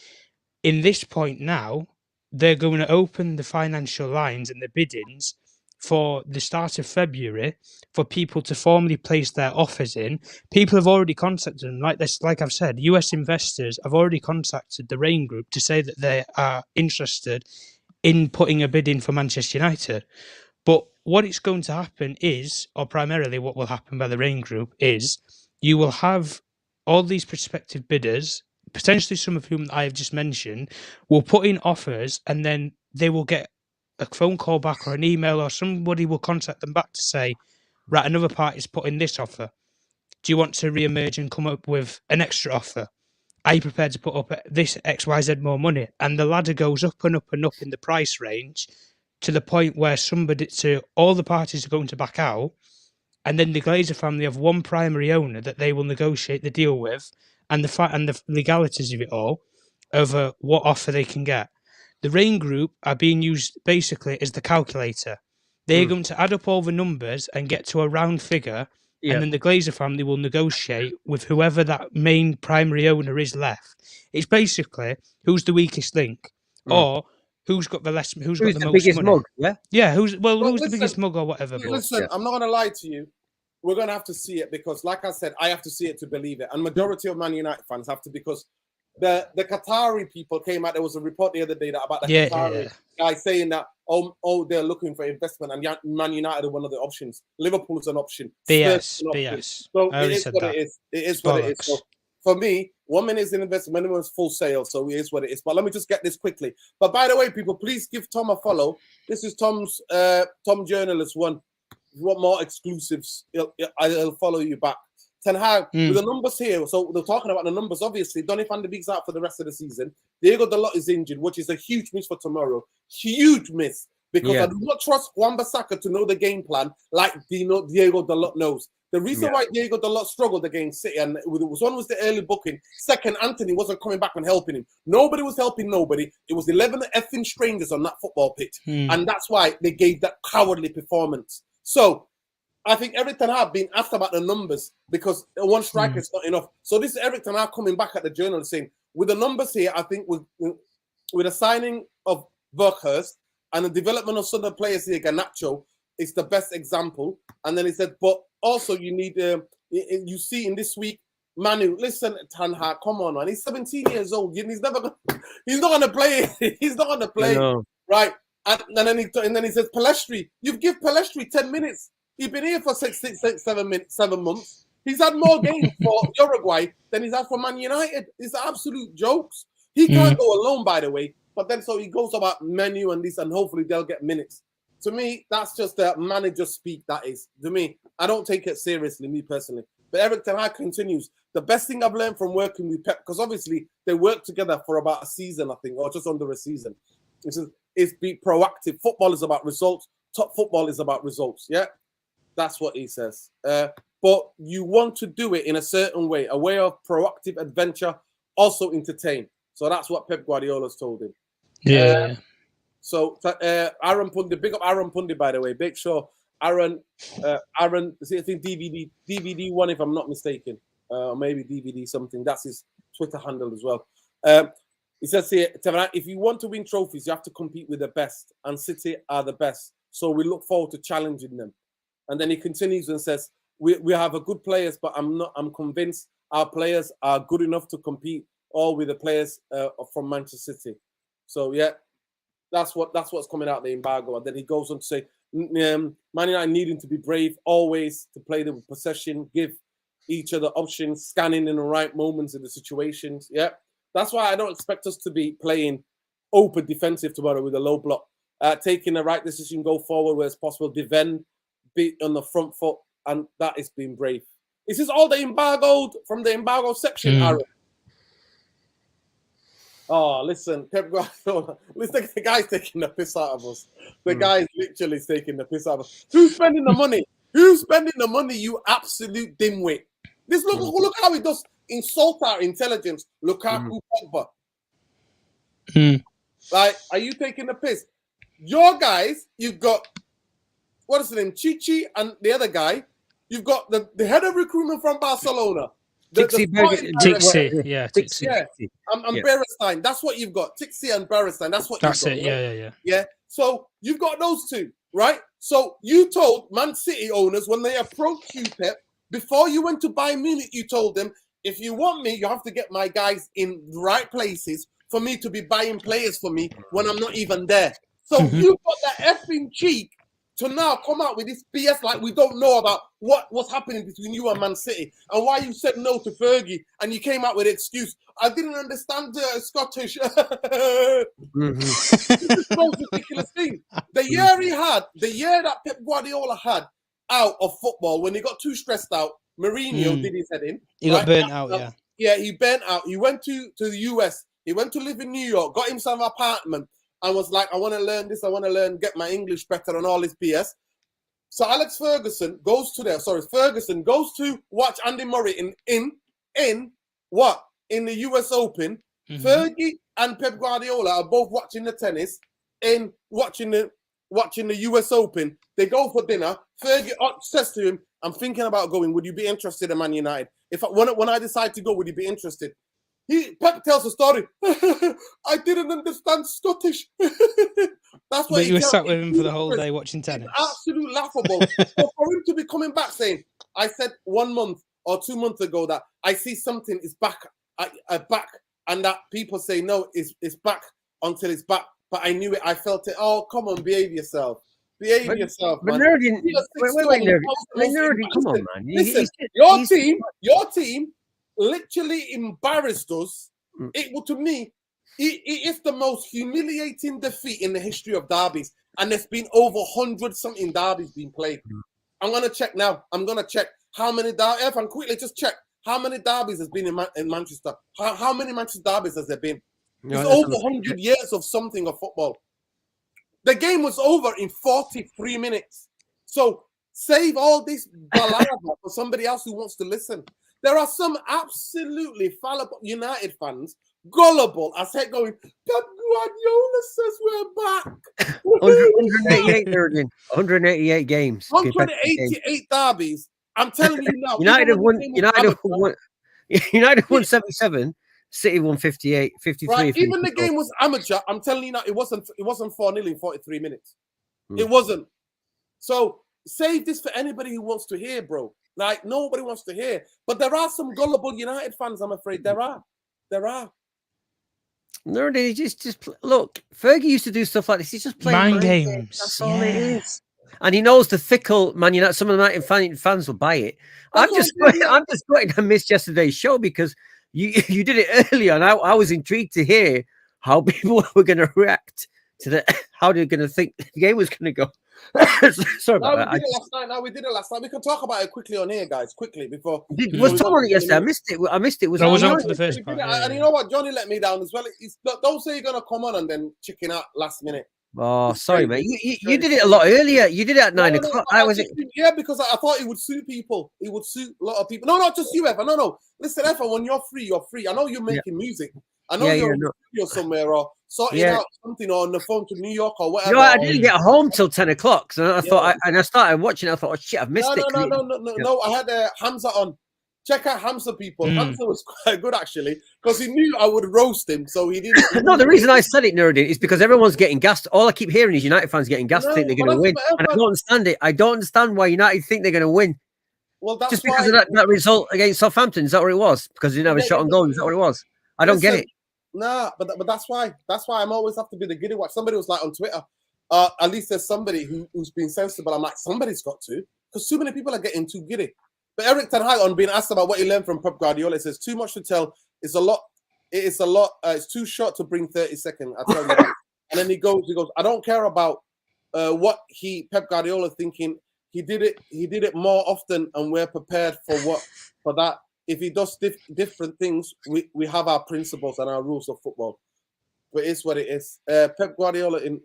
In this point now, they're going to open the financial lines and the biddings for the start of February for people to formally place their offers in. People have already contacted them. Like I've said, US investors have already contacted the Rain Group to say that they are interested in putting a bid in for Manchester United. But what it's going to happen is, or primarily what will happen by the Rain Group is, you will have all these prospective bidders, potentially some of whom I have just mentioned, will put in offers, and then they will get a phone call back or an email, or somebody will contact them back to say, right, another party's put in this offer. Do you want to re-emerge and come up with an extra offer? Are you prepared to put up this XYZ more money? And the ladder goes up and up and up in the price range to the point where all the parties are going to back out. And then the Glazer family have one primary owner that they will negotiate the deal with, and the legalities of it all over what offer they can get. The Rain Group are being used basically as the calculator. They're going to add up all the numbers and get to a round figure, and then the Glazer family will negotiate with whoever that main primary owner is left. It's basically who's the weakest link, or who's got the most biggest money. mug? Yeah. Yeah, who's the biggest mug or whatever. Listen, I'm not going to lie to you. We're going to have to see it because, like I said, I have to see it to believe it. And majority of Man United fans have to, because the Qatari people came out. There was a report the other day about the Qatari guy saying that, they're looking for investment, and Man United are one of the options. Liverpool's an option. BS. So it is what it is. It is what it is. So for me, 1 minute is an investment, minimum is full sale. So it is what it is. But let me just get this quickly. But by the way, people, please give Tom a follow. This is Tom's Tom Journalist One. If you want more exclusives, I'll follow you back. Tenhag, with the numbers here, so they're talking about the numbers, obviously. Donny van de Beek's out for the rest of the season. Diego Dalot is injured, which is a huge miss for tomorrow. Huge miss. Because I do not trust Wan-Bissaka to know the game plan like Diego Dalot knows. The reason why Diego Dalot struggled against City, and one was the early booking. Second, Anthony wasn't coming back and helping him. Nobody was helping nobody. It was 11 effing strangers on that football pitch. And that's why they gave that cowardly performance. So I think Eric Ten Hag been asked about the numbers because one striker is not enough. So this is Eric Ten Hag coming back at the journal saying, with the numbers here, I think with the signing of Berghurst and the development of some of the players here, Garnacho is the best example. And then he said, but also you need, you see in this week, Manu, listen, Ten Hag, come on, man. He's 17 years old. He's not going to play. He's not going to play, right? And then he says, Pellistri, you've given Pellistri 10 minutes. He's been here for 7 months. He's had more games for Uruguay than he's had for Man United. It's absolute jokes. He can't go alone, by the way. But then so he goes about Menu and this, and hopefully they'll get minutes. To me, that's just a manager speak, that is. To me, I don't take it seriously, me personally. But Eric Ten Hag continues. The best thing I've learned from working with Pep, because obviously they worked together for about a season, I think, or just under a season. Is be proactive. Football is about results. Top football is about results. Yeah, that's what he says. But you want to do it in a certain way, a way of proactive adventure, also entertain. So that's what Pep Guardiola's told him. Yeah. So Aaron Pundi, big up Aaron Pundi, by the way. Make sure Aaron, I think DVD one, if I'm not mistaken, maybe DVD something. That's his Twitter handle as well. He says here, if you want to win trophies, you have to compete with the best, and City are the best. So we look forward to challenging them. And then he continues and says, we have a good players, but I'm convinced our players are good enough to compete all with the players from Manchester City. So yeah, that's what's coming out the embargo. And then he goes on to say, Man United needing to be brave always, to play the possession, give each other options, scanning in the right moments in the situations. Yeah. That's why I don't expect us to be playing open defensive tomorrow with a low block. Taking the right decision, go forward where it's possible, defend, be on the front foot, and that is being brave. Is this all the embargoed from the embargo section, Aaron? Oh, listen, Pep Guardiola. Listen, the guy's taking the piss out of us. The guy's literally taking the piss out of us. Who's spending the money? Who's spending the money, you absolute dimwit? Look how he does insult our intelligence. Lukaku, Pogba. Like, are you taking the piss? Your guys, you've got, what is his name? Chichi and the other guy. You've got the head of recruitment from Barcelona. Tixi. And Berestein. That's what you've got. Tixi and Berestein. That's what you've got. Right? Yeah. So you've got those two, right? So you told Man City owners when they approached you, Pep, before you went to Bayern Munich, you told them, if you want me, you have to get my guys in the right places for me to be buying players for me when I'm not even there. So you've got that effing cheek to now come out with this BS like we don't know about what's happening between you and Man City and why you said no to Fergie and you came out with an excuse. I didn't understand Scottish. This is the most ridiculous thing. The year that Pep Guardiola had out of football, when he got too stressed out, Mourinho did his head in. He got burnt out, yeah. Yeah, he burnt out. He went to the US. He went to live in New York, got himself an apartment, and was like, I want to learn this, I want to get my English better and all this BS. So Ferguson goes to watch Andy Murray in the US Open. Fergie and Pep Guardiola are both watching the tennis and watching the US Open. They go for dinner. Fergie says to him, I'm thinking about going. Would you be interested in Man United? When I decide to go, would you be interested? Pep tells the story. I didn't understand Scottish. That's what. But you were sat with him for the whole day watching tennis. It's absolutely laughable. So for him to be coming back saying, "I said 1 month or 2 months ago that I see something is back, back, and that people say no, it's back until it's back." But I knew it. I felt it. Oh, come on, behave yourself. Behave yourself, man. But Nerdy, come on, man. Listen, your team literally embarrassed us. To me, it is the most humiliating defeat in the history of derbies, and there's been over 100-something derbies being played. I'm gonna check now. I'm gonna check how many derbies. If I quickly just check how many derbies has been in Manchester. How many Manchester derbies has there been? It's over 100 years of something of football. The game was over in 43 minutes. So save all this balada for somebody else who wants to listen. There are some absolutely fallible United fans, gullible, as heck going, Pep Guardiola says we're back. 188 games. 188 derbies. I'm telling you now. United won 77. City won 58, 53. Right. Even the game was amateur. I'm telling you now, it wasn't 4-0 in 43 minutes. It wasn't. So save this for anybody who wants to hear, bro. Like, nobody wants to hear. But there are some gullible United fans, I'm afraid. There are. No, they just look. Fergie used to do stuff like this. He's just playing mind games. That's all it is. And he knows the fickle Man United. Some of the United fans will buy it. I'm just going to miss yesterday's show because you did it earlier, and I was intrigued to hear how people were going to react to how they're going to think the game was going to go. Sorry about that. We did it last night. We can talk about it quickly on here, guys. Quickly before. Was Tom on it yesterday? I missed it. I missed it. I was on for the first part. And you know what? Johnny let me down as well. Don't say you're going to come on and then chicken out last minute. Oh, sorry, mate. You did it a lot earlier. You did it at 9 o'clock. Yeah, because I thought it would suit people. It would suit a lot of people. No, not just you, Evan. No. Listen, Evan, when you're free, you're free. I know you're making music. I know you're in the studio somewhere or sorting out something or on the phone to New York or whatever. I didn't get home till 10 o'clock. So I thought, I started watching it. I thought, oh, shit, I've missed it. No. I had Hamza on. Check out Hamza, people. Hamza was quite good, actually, because he knew I would roast him, so he didn't. No, the reason I said it, Nuruddin, is because everyone's getting gassed. All I keep hearing is United fans getting gassed to think they're going to win. And I don't understand it. I don't understand why United think they're going to win. Well, that's just because of that result against Southampton. Is that what it was? Because they didn't have a shot on goal. Is that what it was? I don't get it. Nah, but that's why. That's why I'm always have to be the giddy watch. Somebody was like on Twitter, at least there's somebody who's been sensible. I'm like, somebody's got to, because too many people are getting too giddy. But Eric Tenhag, on being asked about what he learned from Pep Guardiola, says too much to tell. It's a lot. It's It's too short to bring 30 seconds. I tell you that. And then he goes. I don't care about what Pep Guardiola thinking. He did it more often, and we're prepared for that. If he does different things, we have our principles and our rules of football. But it's what it is. Pep Guardiola in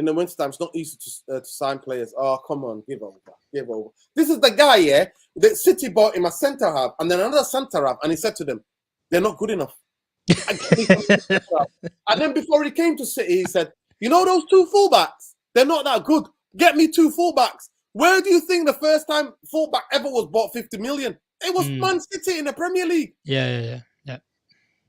the wintertime, it's not easy to sign players. Oh, come on, give over. This is the guy, yeah, that City bought him a centre half and then another centre half, and he said to them, they're not good enough. And then before he came to City, he said, you know those two fullbacks? They're not that good. Get me two fullbacks. Where do you think the first time fullback ever was bought 50 million? It was Man City in the Premier League. Yeah.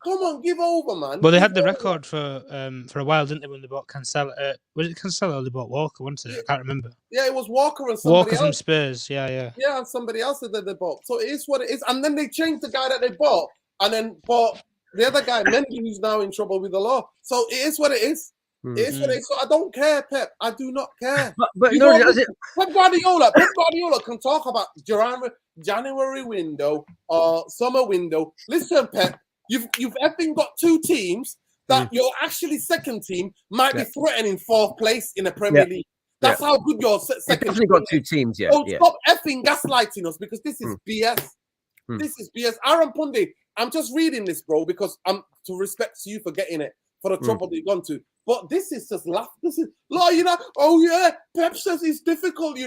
Come on, give over, man. Well, they had the record for a while, didn't they, when they bought Cancelo? Was it Cancelo or they bought Walker, wasn't it? I can't remember. Yeah, it was Walker and somebody else. From Spurs, yeah. Yeah, and somebody else that they bought. So it is what it is. And then they changed the guy that they bought and then bought the other guy, Mendy, who's now in trouble with the law. So it is what it is. It's what so I don't care, Pep. I do not care. But no, Pep Guardiola can talk about January window or summer window. Listen, Pep, you've effing got 2 teams that your actually second team might be threatening 4th place in the Premier League. That's how good your second team got 2 teams. Yeah. So stop effing gaslighting us because this is BS. This is BS. Aaron Pundy, I'm just reading this, bro, because I'm to respect you for getting it for the trouble that you've gone to. But this is just laugh. This is like, oh yeah, Pep says it's difficult,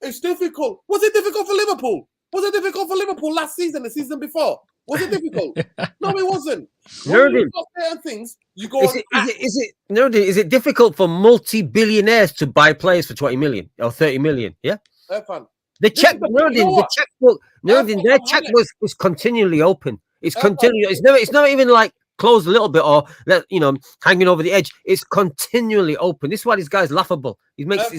it's difficult. Was it difficult for Liverpool? Was it difficult for Liverpool last season, the season before? Was it difficult? No, it wasn't. When you got certain things, you go is it difficult for multi-billionaires to buy players for 20 million or 30 million? Yeah. The checkbook, their checkbook is continually open. It's continually. It's not even like closed a little bit or hanging over the edge. It's continually open. This is why this guy's laughable. He makes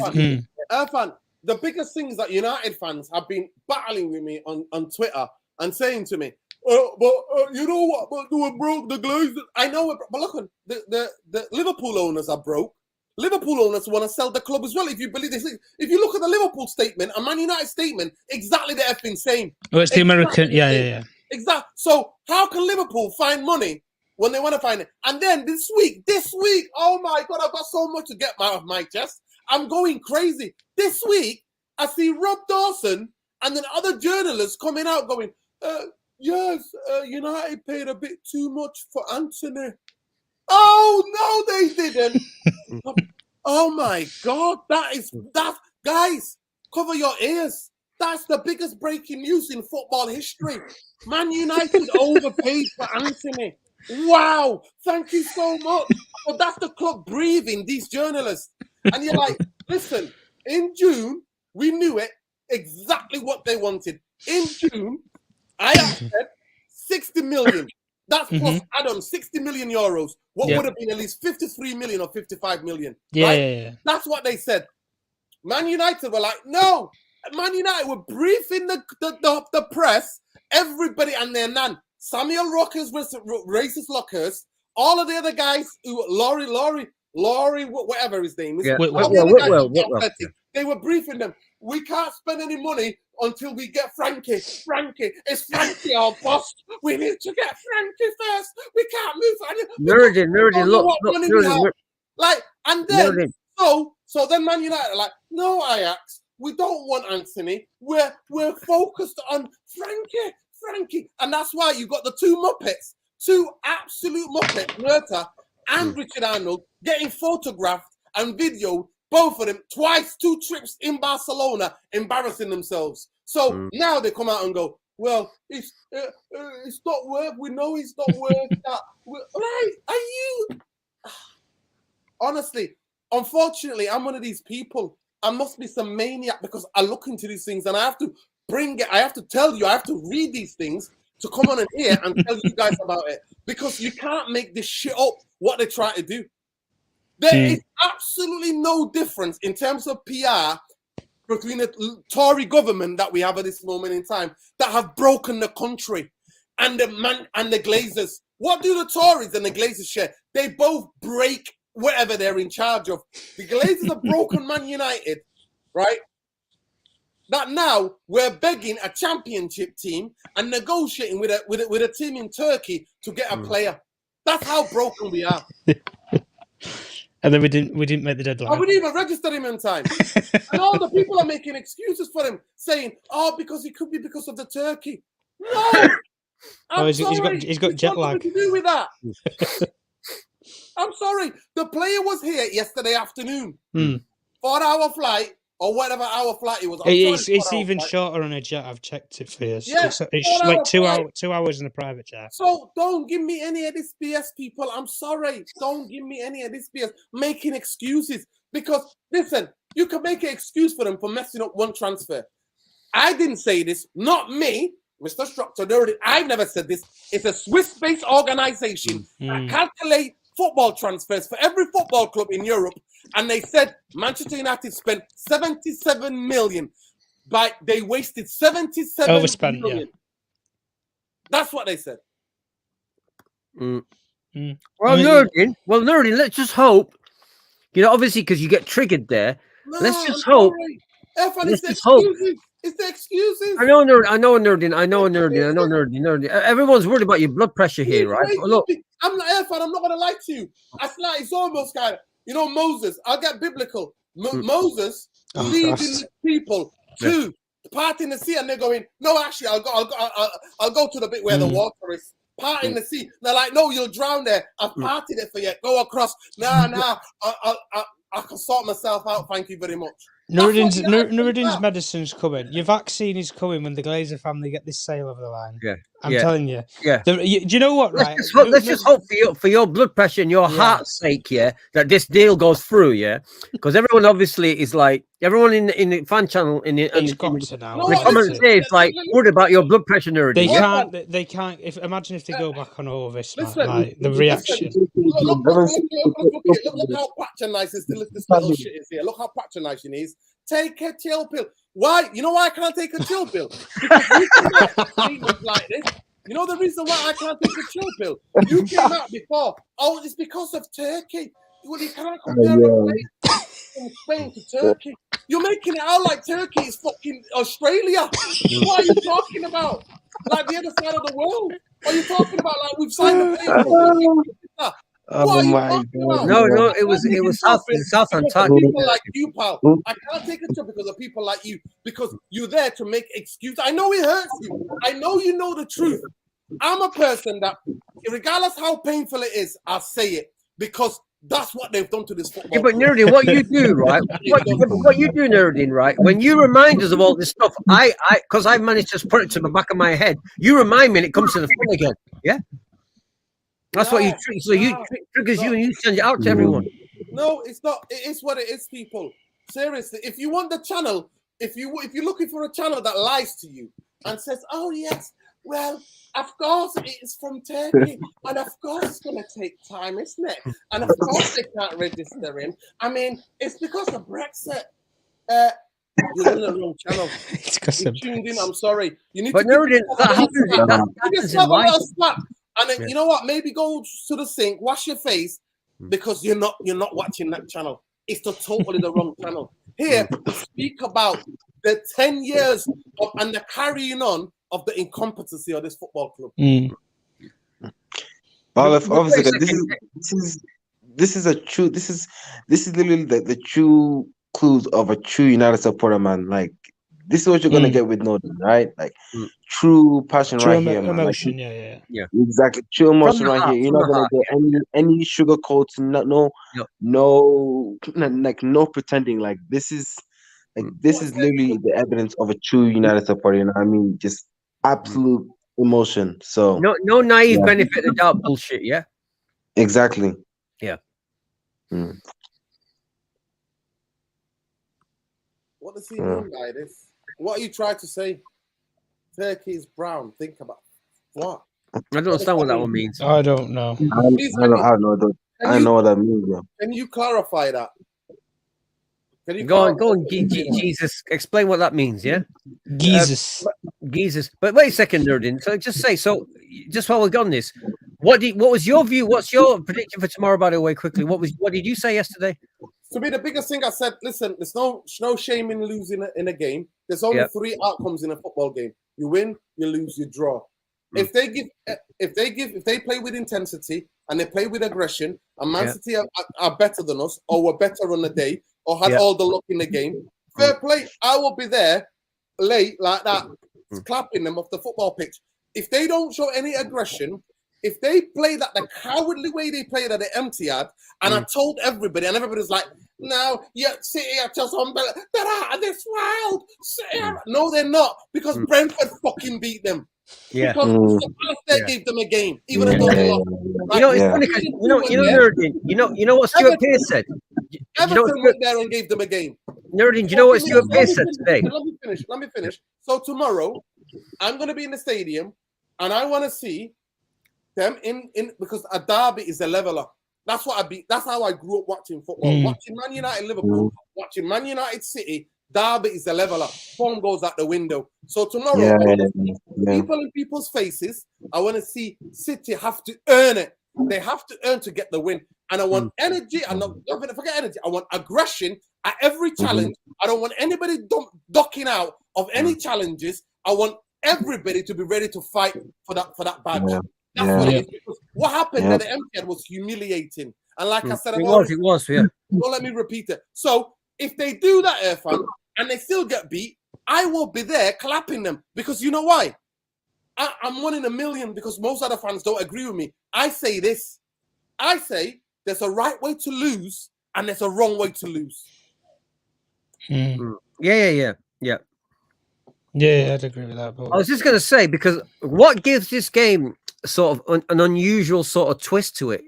Irfan, the biggest things that United fans have been battling with me on Twitter and saying to me, you know what? But they were broke. The Glazers. I know, but look, the Liverpool owners are broke. Liverpool owners want to sell the club as well. If you believe this, if you look at the Liverpool statement and Man United statement, exactly the effing same. Oh, it's the American, yeah. Exactly. So how can Liverpool find money when they want to find it? And then this week, oh my God, I've got so much to get out of my chest. I'm going crazy. This week, I see Rob Dawson and then other journalists coming out going, yes, United paid a bit too much for Anthony. Oh, no, they didn't. Oh, my God. Guys, cover your ears. That's the biggest breaking news in football history. Man United overpaid for Anthony. Wow. Thank you so much. But that's the club breathing, these journalists. And you're like, listen, in June, we knew it, exactly what they wanted. In June, I said 60 million. That's plus add-on, 60 million euros. What would have been at least 53 million or 55 million. Yeah. That's what they said. Man United were like, no. Man United were briefing the press, everybody and their nan. Samuel Rockers was racist Lockers. All of the other guys, Laurie, whatever his name is. Whitwell. They were briefing them. We can't spend any money until we get Frankie. Is Frankie our boss? We need to get Frankie first. We can't move. Nuruddin, look. Like, and then, so then Man United are like, no, Ajax, we don't want Anthony. We're focused on Frankie. And that's why you got the 2 absolute Muppets, Murta and Richard Arnold, getting photographed and videoed, both of them, twice, 2 trips in Barcelona, embarrassing themselves. So now they come out and go, well, it's not worth, we know it's not worth that. Right, are you? Honestly, unfortunately, I'm one of these people. I must be some maniac because I look into these things and I have to I have to tell you, I have to read these things to come on and hear and tell you guys about it. Because you can't make this shit up, what they try to do. There is absolutely no difference in terms of PR between the Tory government that we have at this moment in time that have broken the country and the Glazers. What do the Tories and the Glazers share? They both break whatever they're in charge of. The Glazers have broken Man United, right? That now we're begging a championship team and negotiating with a team in Turkey to get a player. That's how broken we are. And then we didn't make the deadline. I wouldn't even register him in time. And all the people are making excuses for him, saying, because it could be because of the Turkey. No! He's got jet lag. Nothing to do with that. I'm sorry. The player was here yesterday afternoon. 4-hour flight or whatever hour flight it was. It's even shorter on a jet. I've checked it for you. Yeah, it's like 2 hours in a private jet. So don't give me any of this BS, people. I'm sorry. Don't give me any of this BS. Making excuses. Because, listen, you can make an excuse for them for messing up one transfer. I didn't say this. Not me. Mr. Structure, I've never said this. It's a Swiss-based organization that calculate football transfers for every football club in Europe. And they said Manchester United spent 77 million. They wasted 77 Overspent, million. Yeah. That's what they said. Well, Nuruddin, let's just hope You know, obviously, because you get triggered there. No, Let's just I'm hope. sorry. Irfan, Let's it's the just hope. excuses. It's the excuses. I know, Nerdin. Everyone's worried about your blood pressure here, right? But look, I'm not Irfan. I'm not gonna lie to you. It's almost kind of, you know, Moses. I'll get biblical. Moses leading the people to part in the sea, and they're going, no, actually, I'll go to the bit where the water is. Part in the sea. They're like, no, you'll drown there. I've parted it for you. Go across. Nah. I can sort myself out. Thank you very much. Nuruddin's medicine's coming. Your vaccine is coming when the Glazer family get this sale over the line. Yeah, I'm telling you. Yeah. Do you know what? Right. Let's just hope for your blood pressure and your heart's sake, that this deal goes through, because everyone obviously is like everyone in the fan channel the comments say it's like worried about your blood pressure, Nuruddin. They can't. Imagine if they go back on all this, like the reaction. Look how patronized this little shit is here. Look how patronized he is. Take a chill pill. Why? You know why I can't take a chill pill? Because you like this. You know the reason why I can't take a chill pill? You came out before. Oh, it's because of Turkey. Well, you can't compare from Spain to Turkey. You're making it out like Turkey is fucking Australia. What are you talking about? Like the other side of the world? What are you talking about? Like we've signed the paper. Oh my God! No, it was South Antarctica. People like you, pal. I can't take a job because of people like you. Because you're there to make excuses. I know it hurts you. I know you know the truth. I'm a person that, regardless how painful it is, I'll say it because that's what they've done to this football. Yeah, but Nuruddin, what you do, right? What you do, Nuruddin, right? When you remind us of all this stuff, because I managed to put it to the back of my head. You remind me, and it comes to the front again. Yeah. That's what you trick. So you triggers you, and you send it out to everyone. No, it's not. It is what it is, people. Seriously, if you want the channel, if you're looking for a channel that lies to you and says, "Oh yes, well, of course it's from Turkey, and of course it's gonna take time, isn't it? And of course they can't register him. I mean, it's because of Brexit." You're on the wrong channel. It's because you tuned in. I'm sorry. You need but to. Nuruddin, that happens in life. And then, you know what? Maybe go to the sink, wash your face, because you're not watching that channel. It's totally the wrong channel. Here we speak about the 10 years and the carrying on of the incompetency of this football club. Obviously, this is literally the true clues of a true United supporter, man. Like, this is what you're gonna get with Norton, right? Like true passion right here, man. Emotion, like, yeah. Exactly. True emotion right here. You're not gonna get any sugar coats, no pretending. Like this is literally the evidence of a true United supporter, you know what I mean? Just absolute emotion. So no naive benefit of doubt bullshit, yeah? Exactly. Yeah. What does he mean by this? What are you trying to say? Turkey is brown. Think about what? I don't understand what that one means. I don't know. I know what that means. Yeah. Can you clarify that? Go on, Jesus. Explain what that means, yeah? Jesus. But wait a second, Nuruddin. So just while we've got on this, what was your view? What's your prediction for tomorrow, by the way, quickly? What did you say yesterday? To me, the biggest thing I said, listen, there's no shame in losing in a game. There's only three outcomes in a football game. You win, you lose, you draw. If they play with intensity and they play with aggression, and Man City are better than us, or were better on the day, or had all the luck in the game, fair play. I will be there late like that, clapping them off the football pitch. If they don't show any aggression, if they play that the cowardly way they played at the Etihad, and I told everybody, and everybody's like, "No, City are just they're out of this world." No, they're not, because Brentford fucking beat them. Yeah, because they gave them a game, even though they lost. You know, it's funny because you know what Stuart Pearce said. Everton went there and gave them a game. Nuruddin, do you know what Stuart Pearce said today? Let me finish. So tomorrow, I'm going to be in the stadium, and I want to see them in because a derby is a leveler. That's how I grew up watching football. Watching Man United Liverpool, watching Man United City. Derby is a leveler. Form goes out the window. So tomorrow, people in people's faces, I want to see City have to earn it. They have to earn to get the win. And I want energy. I'm not going to forget energy. I want aggression at every challenge. I don't want anybody ducking out of any challenges. I want everybody to be ready to fight for that badge. That's what it is. Because what happened at the MCAD was humiliating. And like I said, it was. Yeah. Don't let me repeat it. So if they do that, Irfan, and they still get beat, I will be there clapping them. Because you know why? I'm 1 in a million because most other fans don't agree with me. I say this. I say there's a right way to lose and there's a wrong way to lose. Yeah. Yeah, I'd agree with that. But I was just going to say, because what gives this game sort of an unusual sort of twist to it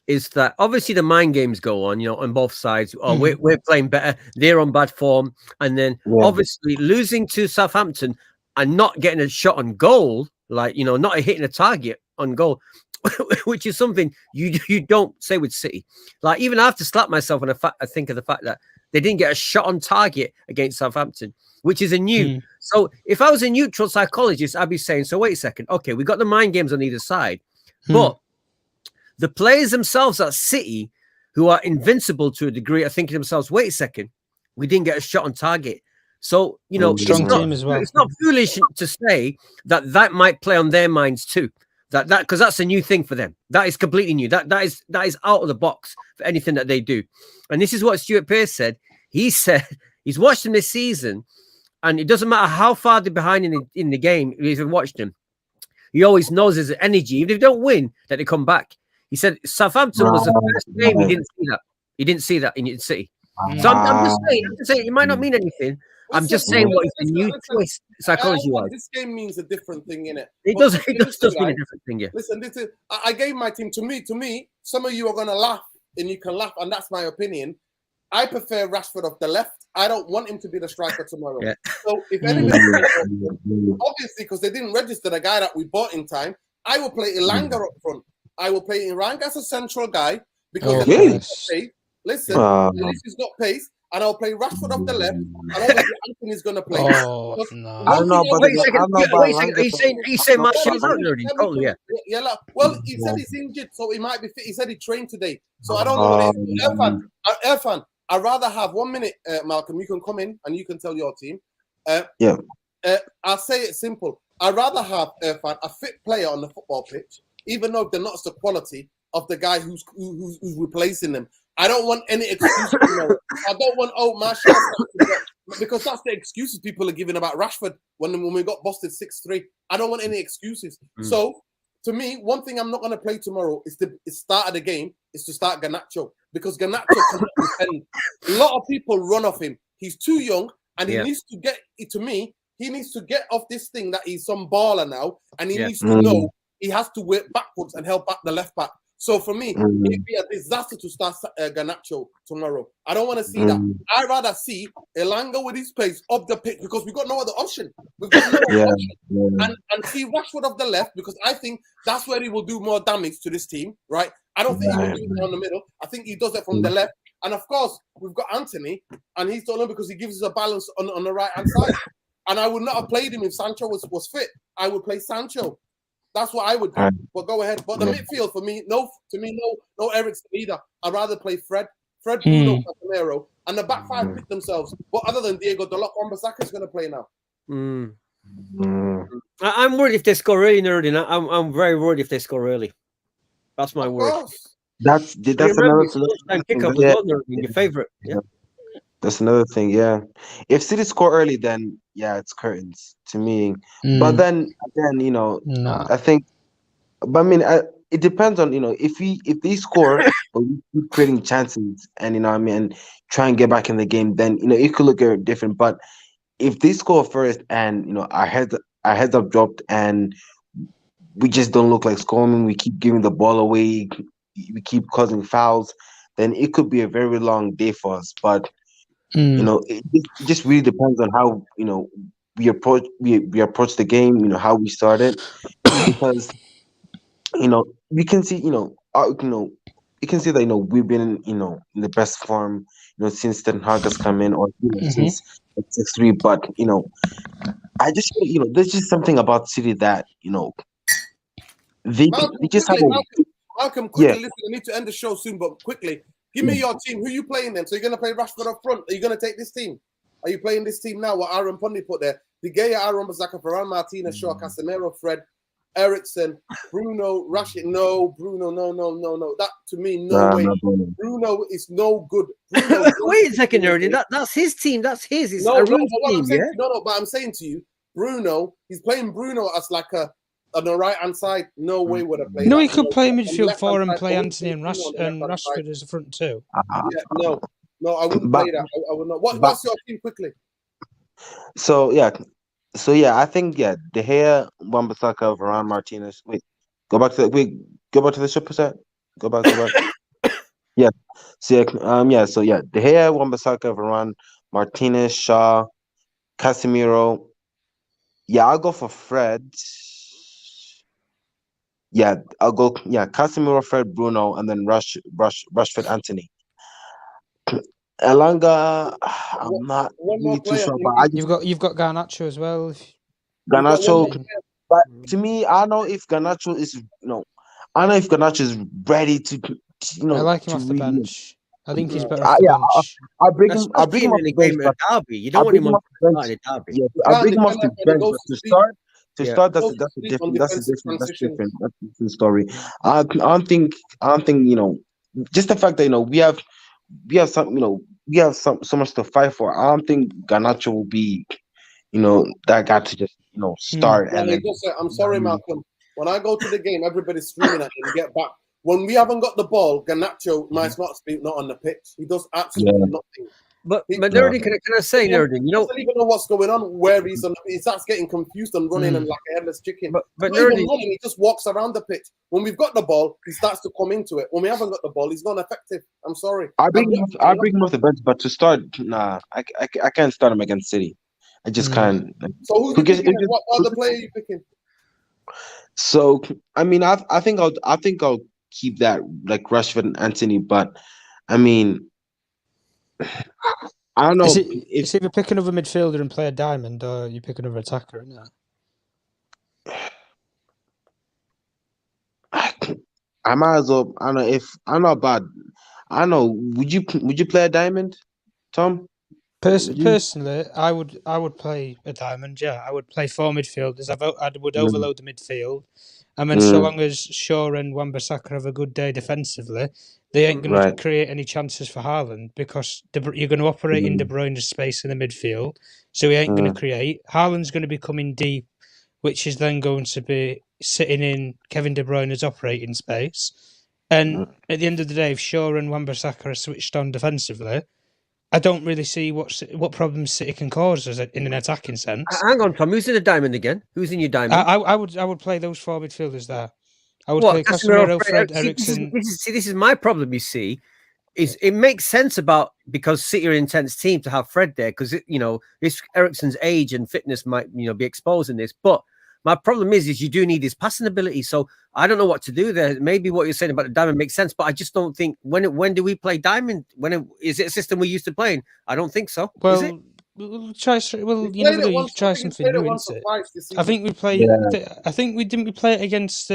is that obviously the mind games go on, on both sides. Oh, we're playing better. They're on bad form. And then obviously losing to Southampton and not getting a shot on goal, like, not hitting a target on goal, which is something you don't say with City. Like, even I have to slap myself when I think of the fact that they didn't get a shot on target against Southampton, which is a new. So if I was a neutral psychologist, I'd be saying, so wait a second. Okay, we got the mind games on either side. But the players themselves at City, who are invincible to a degree, are thinking to themselves, wait a second, we didn't get a shot on target. So, strong team as well. It's not foolish to say that might play on their minds too. That because that's a new thing for them. That is completely new. That is out of the box for anything that they do. And this is what Stuart Pearce said. He said he's watched them this season, and it doesn't matter how far they're behind in the game. He's watched them. He always knows there's energy. Even if they don't win, that they come back. He said Southampton was the first game he didn't see that. He didn't see that in City. So I'm just saying, it might not mean anything. I'm just saying what is the new twist psychology-wise. This game means a different thing, innit? It does mean a different thing, yeah. Listen, I gave my team, to me, some of you are going to laugh, and you can laugh, and that's my opinion. I prefer Rashford off the left. I don't want him to be the striker tomorrow. Yeah. So if anybody, obviously, because they didn't register the guy that we bought in time, I will play Elanga up front. I will play Elanga as a central guy because listen, he's got pace. And I'll play Rashford off the left, and obviously Anthony's going to play. Oh, no. I don't know, but wait a second. He's saying Martial's out already. Oh, yeah. Well, he said he's injured, so he might be fit. He said he trained today, so I don't know what it is. Irfan, I'd rather have 1 minute, Malcolm. You can come in and you can tell your team. I'll say it simple. I'd rather have Irfan, a fit player on the football pitch, even though they're not the quality of the guy who's replacing them. I don't want any excuses. I don't want Martial, because that's the excuses people are giving about Rashford when we got busted 6-3. I don't want any excuses. So to me, one thing I'm not going to play tomorrow is the start of the game is to start Garnacho, because Garnacho cannot defend. A lot of people run off him. He's too young, and he needs to get. To me, he needs to get off this thing that he's some baller now, and he needs to know he has to work backwards and help back the left back. So for me, it'd be a disaster to start Garnacho tomorrow. I don't want to see that. I'd rather see Elanga with his pace up the pitch, because we've got no other option. We've got no other option. And see Rashford off the left, because I think that's where he will do more damage to this team, right? I don't think he will do it down the middle. I think he does it from the left. And of course, we've got Anthony, and he's done it because he gives us a balance on the right-hand side. And I would not have played him if Sancho was fit. I would play Sancho. That's what I would do. But go ahead. But the midfield for me, no Eriksen either. I'd rather play Fred, Bruno, Casemiro, and the back five pick themselves. But other than Diego Dalot, Wan-Bissaka is going to play now. I'm worried if they score early. I'm very worried if they score early. That's my worry. That's another thing. Your favorite. Yeah. That's another thing. Yeah. If City score early, then it's curtains to me. But then again, I think. But I mean, it depends on if they score or we keep creating chances and and try and get back in the game, then it could look different. But if they score first and our heads have dropped and we just don't look like scoring, we keep giving the ball away, we keep causing fouls, then it could be a very long day for us. But it just really depends on how we approach the game, how we started, because we can see you can see that we've been in the best form since Tenhag has come in, or since 6-3. But I just there's just something about City that they just have Malcolm, quickly, listen, I need to end the show soon, but quickly, give me your team. Who are you playing then? So you're going to play Rashford up front? Are you going to take this team? Are you playing this team now? What Aaron Pundy put there? De Gea, Aaron Bissaka, Ferran Martinez, Shaw, Casemiro, Fred, Eriksen, Bruno, Rashid. No, Bruno, no. That, to me, no way. Bruno is no good. Bruno Wait a second, Ernie. That's his team. That's his. It's Arun's team, yeah? But I'm saying to you, Bruno, he's playing Bruno as like on the right-hand side. No way would have played. No, he could play midfield 4 and play Anthony and Rashford as a front 2. Yeah, no, I wouldn't play that. I would not. What's your team quickly? So yeah, I think De Gea, Wan-Bissaka, Varane, Martinez. Go back to the super set. Go back. Yeah. So De Gea, Wan-Bissaka, Varane, Martinez, Shaw, Casemiro. Yeah, I'll go for Fred. Yeah, I'll go. Yeah, Casemiro, Fred, Bruno, and then Rashford, Anthony. Elanga, I'm not really too sure, but you've got Garnacho as well. Garnacho, but to me, I don't know if Garnacho is ready to. I like him off the bench. I think he's better off the bench. I'll bring him off the bench. Derby. You don't want him on the Derby. Yeah, I'll bring him off the bench to start. That's a different story. I don't think just the fact that we have so much to fight for. I don't think Garnacho will be that guy to just start. And then, I'm sorry, Malcolm. When I go to the game, everybody's screaming at me to get back. When we haven't got the ball, Garnacho might not be not on the pitch. He does absolutely nothing. But Nerdy, can I say, Nerdy? He doesn't even know what's going on, where he's on. He starts getting confused and running and like a headless chicken. But Nerdy, he just walks around the pitch. When we've got the ball, he starts to come into it. When we haven't got the ball, he's not effective. I'm sorry. I bring him off the bench, but to start, I can't start him against City. I just can't. So who's picking? What other player are you picking? So I mean, I think I'll keep that like Rashford and Anthony, but I mean, I don't know. It's either pick another midfielder and play a diamond, or you pick another attacker, isn't it? I might as well. I don't know if I'm not bad. I don't know. Would you play a diamond, Tom? Personally, I would play a diamond. Yeah, I would play 4 midfielders. I would overload the midfield, and then so long as Shaw and Wan-Bissaka have a good day defensively, they ain't going to create any chances for Haaland because you're going to operate in De Bruyne's space in the midfield, so he ain't going to create. Haaland's going to be coming deep, which is then going to be sitting in Kevin De Bruyne's operating space. And at the end of the day, if Shaw and Wan-Bissaka are switched on defensively, I don't really see what problems City can cause in an attacking sense. Hang on, Tom. Who's in the diamond again? Who's in your diamond? I would play those 4 midfielders there. I would play Casemiro, Fred, Eriksen. This is my problem. You see, is it makes sense because City are an intense team to have Fred there because this Eriksen's age and fitness might be exposed in this, but. My problem is you do need his passing ability. So I don't know what to do there. Maybe what you're saying about the diamond makes sense, but I just don't think when do we play diamond? Is it a system we used to playing? I don't think so. Well, is it? We'll try. Well, you never know. You try something new, isn't it? I think we played. Yeah. I think we play it against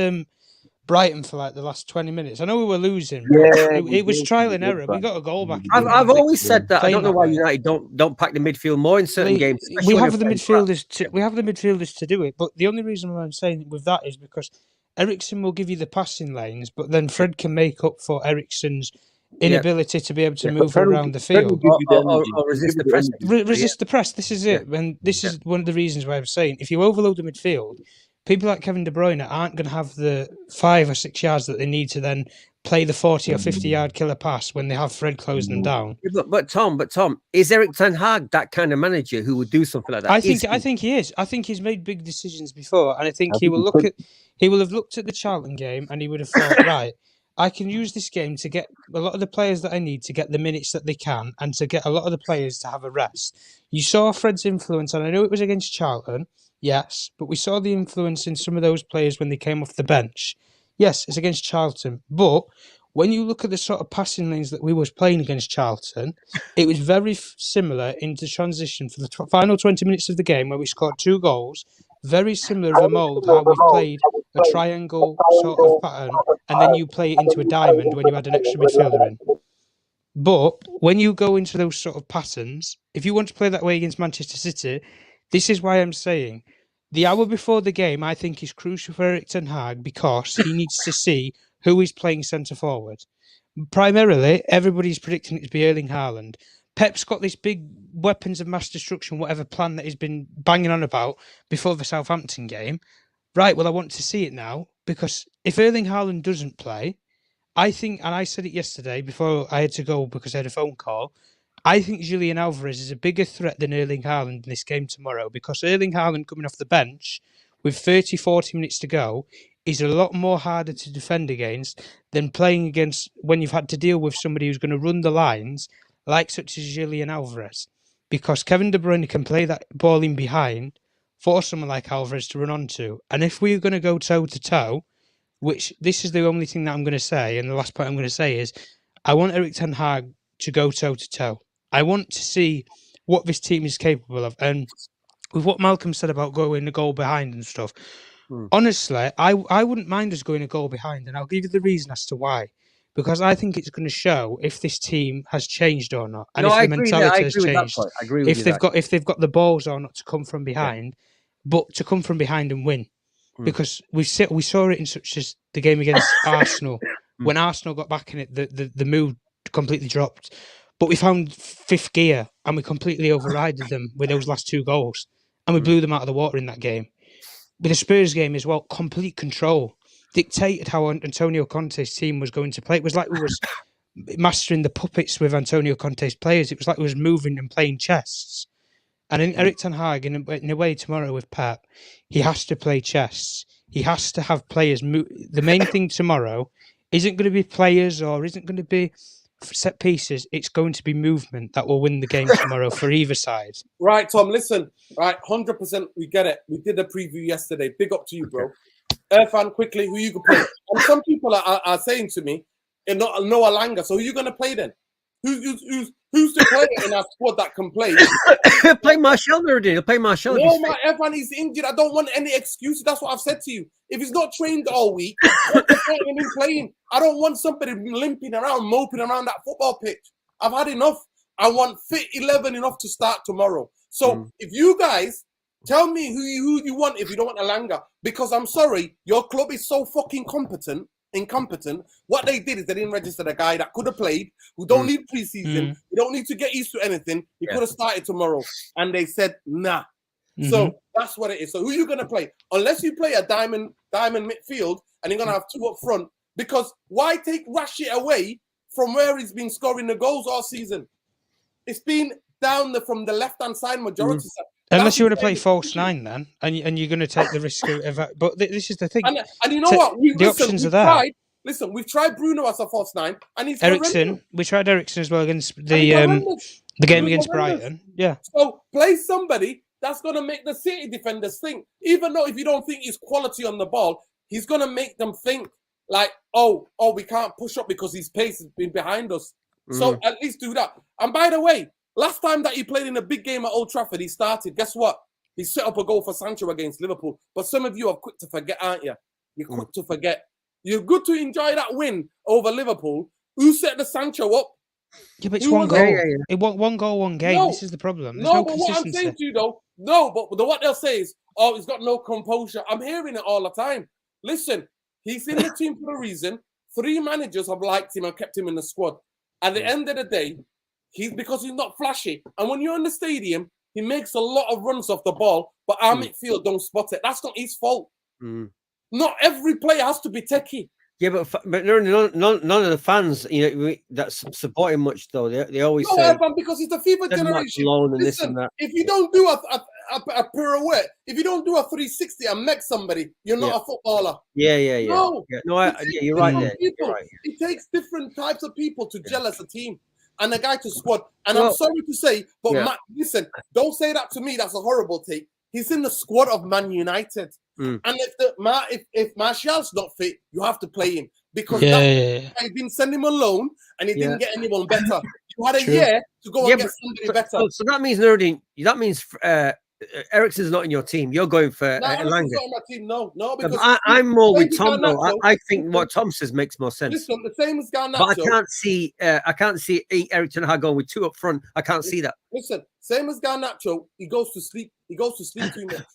Brighton for like the last 20 minutes. I know we were losing. It was trial and error. We got a goal back. I've always said that. I don't know why United don't pack the midfield more in certain games. We have the midfielders to do it. But the only reason why I'm saying with that is because Eriksen will give you the passing lanes, but then Fred can make up for Eriksen's inability to be able to move around the field. Or resist the press. Resist the press. This is it. And this is one of the reasons why I'm saying if you overload the midfield, people like Kevin De Bruyne aren't going to have the 5 or 6 yards that they need to then play the 40 or 50-yard killer pass when they have Fred closing them down. But Tom, is Erik Tenhag that kind of manager who would do something like that? I think he is. I think he's made big decisions before, and I think he will have looked at the Charlton game and he would have thought, right, I can use this game to get a lot of the players that I need to get the minutes that they can and to get a lot of the players to have a rest. You saw Fred's influence, and I know it was against Charlton, yes, but we saw the influence in some of those players when they came off the bench. Yes, it's against Charlton, but when you look at the sort of passing lanes that we was playing against Charlton, it was very similar into transition for the final 20 minutes of the game where we scored 2 goals, very similar of a mould how we've played a triangle sort of pattern, and then you play it into a diamond when you add an extra midfielder in. But when you go into those sort of patterns, if you want to play that way against Manchester City, this is why I'm saying the hour before the game, I think, is crucial for Erik Tenhag because he needs to see who is playing centre forward. Primarily, everybody's predicting it to be Erling Haaland. Pep's got this big weapons of mass destruction, whatever plan that he's been banging on about before the Southampton game. Right, well, I want to see it now because if Erling Haaland doesn't play, I think, and I said it yesterday before I had to go because I had a phone call, I think Julian Alvarez is a bigger threat than Erling Haaland in this game tomorrow because Erling Haaland coming off the bench with 30, 40 minutes to go is a lot more harder to defend against than playing against when you've had to deal with somebody who's going to run the lines like such as Julian Alvarez. Because Kevin De Bruyne can play that ball in behind for someone like Alvarez to run onto. And if we're going to go toe-to-toe, which this is the only thing that I'm going to say, and the last point I'm going to say is, I want Erik Ten Hag to go toe-to-toe. I want to see what this team is capable of. And with what Malcolm said about going a goal behind and stuff, honestly, I wouldn't mind us going a goal behind, and I'll give you the reason as to why. Because I think it's going to show if this team has changed or not, and if the mentality has changed. I agree with if they've got the balls or not to come from behind, but to come from behind and win. Because we saw it in such as the game against Arsenal. When Arsenal got back in it, the mood completely dropped. But we found fifth gear and we completely overrided them with those last two goals. And we blew them out of the water in that game. With the Spurs game as well, complete control. Dictated how Antonio Conte's team was going to play. It was like we was mastering the puppets with Antonio Conte's players. It was like we was moving and playing chess. And in Erik Ten Hag, in a way, tomorrow with Pep, he has to play chess. He has to have players move. The main thing tomorrow isn't going to be players or isn't going to be set pieces. It's going to be movement that will win the game tomorrow for either side. Right, Tom, listen. Right, 100%, we get it. We did a preview yesterday. Big up to you, bro. Irfan, quickly, who you can play? And some people are saying to me, no Alanga, so who are you going to play then? Who's the player in our squad that can play? Play Martial, He'll play Martial. No, my Evan is injured. I don't want any excuses. That's what I've said to you. If he's not trained all week, what's the point in him playing? I don't want somebody limping around, moping around that football pitch. I've had enough. I want fit 11 enough to start tomorrow. So if you guys tell me who you want if you don't want Alanga, because I'm sorry, your club is so fucking incompetent. What they did is they didn't register the guy that could have played, who don't need preseason, who don't need to get used to anything. He could have started tomorrow. And they said, nah. So that's what it is. So who are you going to play? Unless you play a diamond midfield and you're going to have two up front, because why take Rashid away from where he's been scoring the goals all season? It's been down from the left-hand side majority. Unless you want to play false nine, then, and you're going to take the risk of that. But this is the thing. And you know what? Options are there. We've tried Bruno as a false nine, and he's Eriksen. We tried Eriksen as well against the game against Brighton. Yeah. So play somebody that's going to make the City defenders think. Even though if you don't think he's quality on the ball, he's going to make them think like, oh, we can't push up because his pace has been behind us. So at least do that. And by the way, last time that he played in a big game at Old Trafford, he started. Guess what? He set up a goal for Sancho against Liverpool. But some of you are quick to forget, aren't you? You're quick to forget. You're good to enjoy that win over Liverpool. Who set the Sancho up? Yeah, but it's one goal. It one goal, one game. No, this is the problem. There's no but what I'm saying to you, though, but what they'll say is, oh, he's got no composure. I'm hearing it all the time. Listen, he's in the team for a reason. 3 managers have liked him and kept him in the squad. At the end of the day, because he's not flashy. And when you're in the stadium, he makes a lot of runs off the ball, but our midfield don't spot it. That's not his fault. Not every player has to be techie. Yeah, but none of the fans, that support him much though. They always say Evan, because it's the FIFA generation. And listen, this and that. If you don't do a pirouette, if you don't do a 360 and make somebody, you're not a footballer. Yeah. No, you're right there. You're right. It takes different types of people to gel as a team. And a guy to squad. And I'm sorry to say, but Matt, listen, don't say that to me. That's a horrible take. He's in the squad of Man United. And if Martial's not fit, you have to play him. Because I didn't send him alone and he didn't get anyone better. You had a year to go and get somebody better. So that means, Nurdin, that means Eriksen's not in your team. You're going for No, Eriksen's Elanga. not on my team. No, because I'm more with David Tom though. Garnacho- I think what Tom says makes more sense. Listen, the same as Garnacho. But I can't see Erik Ten Hag going with 2 up front. I can't see that. Listen, same as Garnacho, he goes to sleep. He goes to sleep too much.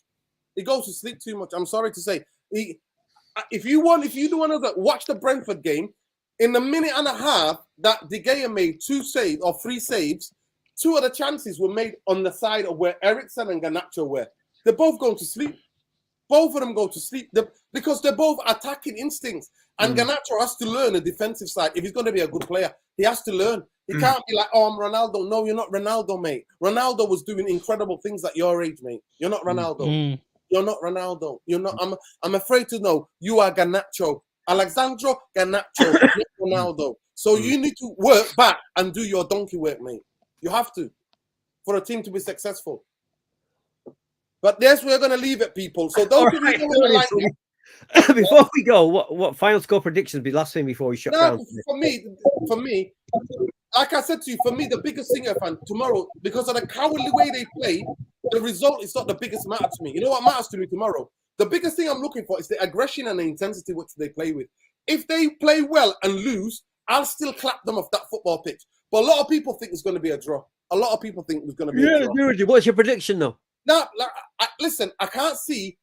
He goes to sleep too much. I'm sorry to say. If you do want to watch the Brentford game, in the minute and a half that De Gea made 2 saves or 3 saves, 2 of the chances were made on the side of where Eriksen and Garnacho were. They're both going to sleep. Both of them go to sleep because they're both attacking instincts. And Garnacho has to learn the defensive side. If he's going to be a good player, he has to learn. He can't be like, oh, I'm Ronaldo. No, you're not Ronaldo, mate. Ronaldo was doing incredible things at your age, mate. You're not Ronaldo. You're not Ronaldo. You're not. I'm afraid to know you are Garnacho. Alexandro Garnacho, not Ronaldo. So you need to work back and do your donkey work, mate. You have to for a team to be successful. But yes, we're going to leave it, people. So don't Right. like it. Before we go, what final score predictions be last thing before we shut down? For me, like I said to you, for me, the biggest thing, fan tomorrow, because of the cowardly way they played, the result is not the biggest matter to me. You know what matters to me tomorrow? The biggest thing I'm looking for is the aggression and the intensity which they play with. If they play well and lose, I'll still clap them off that football pitch. But a lot of people think it's going to be a draw. A lot of people think it's going to be a draw. What's your prediction, though? Now, listen, I can't see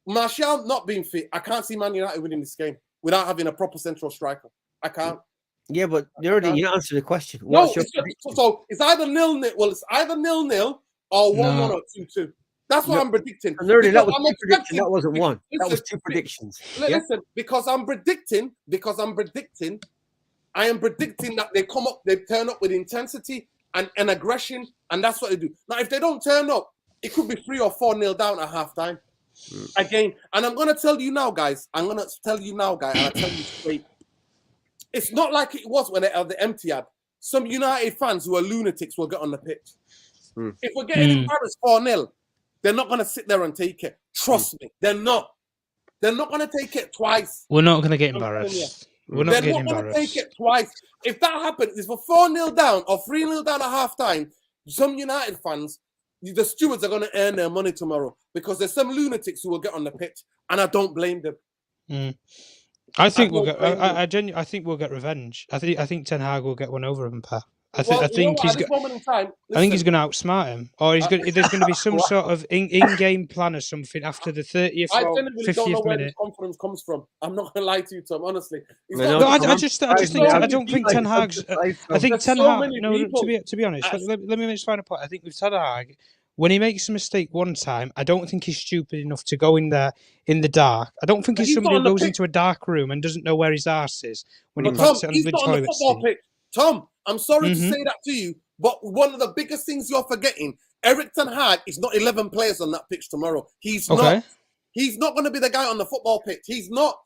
Martial not being fit. I can't see Man United winning this game without having a proper central striker. I can't. Yeah, but you're answering the question. No, it's either 0-0. Well, it's either 0-0 or 1-1 or 2-2. That's what I'm predicting. And already, that was 2 predictions. That wasn't one. That was 2 predictions. Listen, because I'm predicting, I am predicting that they turn up with intensity and aggression, and that's what they do. Now, if they don't turn up, it could be 3 or 4-0 down at halftime. Again, and I'm gonna tell you now, guys. And I'll tell you straight. It's not like it was when they had the Etihad. Some United fans who are lunatics will get on the pitch. If we're getting embarrassed 4-0, they're not gonna sit there and take it. Trust me, they're not. They're not gonna take it twice. We're not gonna get embarrassed. We're not getting embarrassed. They're not gonna take it twice. If that happens, if we're 4-0 down or 3-0 down at halftime, some United fans, the stewards are going to earn their money tomorrow because there's some lunatics who will get on the pitch, and I don't blame them. I think we'll get. I think we'll get revenge. I think Ten Hag will get one over him, Pa. I think he's going to outsmart him, or there's going to be some sort of in-game plan or something after the 30th or 50th minute. I genuinely don't know where this confidence comes from. I'm not going to lie to you, Tom. Honestly, I don't think Ten Hag's. I think Ten Hag. No, to be honest, let me make this final point. I think with Ten Hag, when he makes a mistake one time, I don't think he's stupid enough to go in there in the dark. I don't think he's somebody who goes into a dark room and doesn't know where his arse is when he plants it on the toilet seat. Tom, I'm sorry to say that to you, but one of the biggest things you're forgetting, Erik Ten Hag is not 11 players on that pitch tomorrow. He's not. He's not going to be the guy on the football pitch. He's not.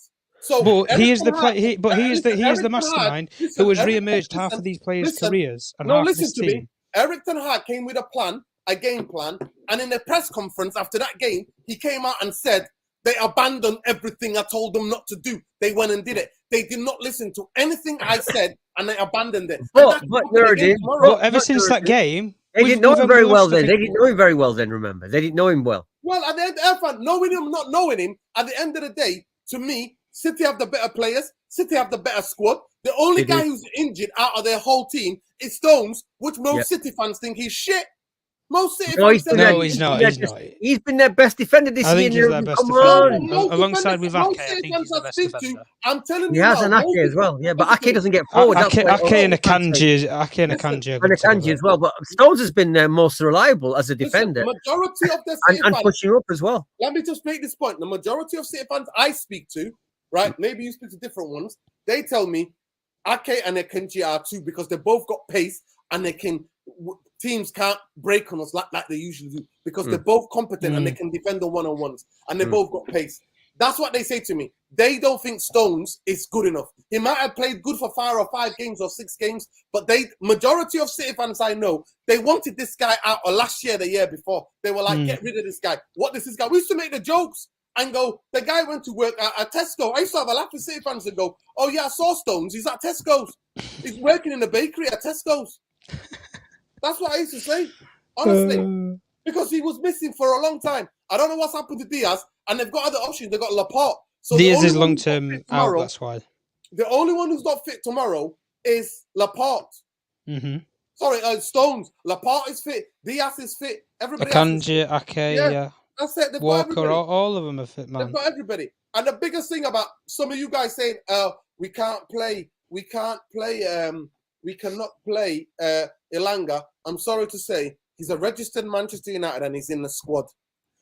So, but he is the mastermind who has re-emerged half of these players' careers. And listen to me. Erik Ten Hag came with a game plan, and in the press conference after that game, he came out and said they abandoned everything I told them not to do. They went and did it. They did not listen to anything I said, and they abandoned it. But ever since that game, they didn't know him very well then. They didn't know him very well then, remember. They didn't know him well. Well, at the end of the day, knowing him, not knowing him, at the end of the day, to me, City have the better players. City have the better squad. The only guy who's injured out of their whole team is Stones, which most City fans think he's shit. Most City fans he's not. He's been their best defender this year. I think he's their best defender. Alongside with Ake, I think he's the best defender. I'm telling you, he has an Ake as well. Yeah, but Ake doesn't get forward. Ake and Akanji as well. But Stones has been their most reliable as a defender. Majority of the City and pushing up as well. Let me just make this point. The majority of City fans I speak to, right? Maybe you speak to different ones. They tell me Ake and Akanji are two because they both got pace and they can. Teams can't break on us like they usually do because they're both competent and they can defend the one-on-ones and they both got pace. That's what they say to me. They don't think Stones is good enough. He might have played good for 5 games or 6 games, but majority of City fans I know, they wanted this guy out last year, the year before. They were like, get rid of this guy. What is this guy? We used to make the jokes and go, the guy went to work at Tesco. I used to have a laugh with City fans and go, oh yeah, I saw Stones. He's at Tesco's. He's working in the bakery at Tesco's. That's what I used to say, honestly. because he was missing for a long time. I don't know what's happened to Diaz, and they've got other options. They've got Laporte. So Diaz is long-term out, that's why. The only one who's not fit tomorrow is Laporte. Mm-hmm. Sorry, Stones. Laporte is fit. Diaz is fit. Everybody Akanji, Ake, yeah. That's it. They've Walker, got all of them are fit, man. They've got everybody. And the biggest thing about some of you guys saying, we cannot play Elanga. I'm sorry to say, he's a registered Manchester United and he's in the squad.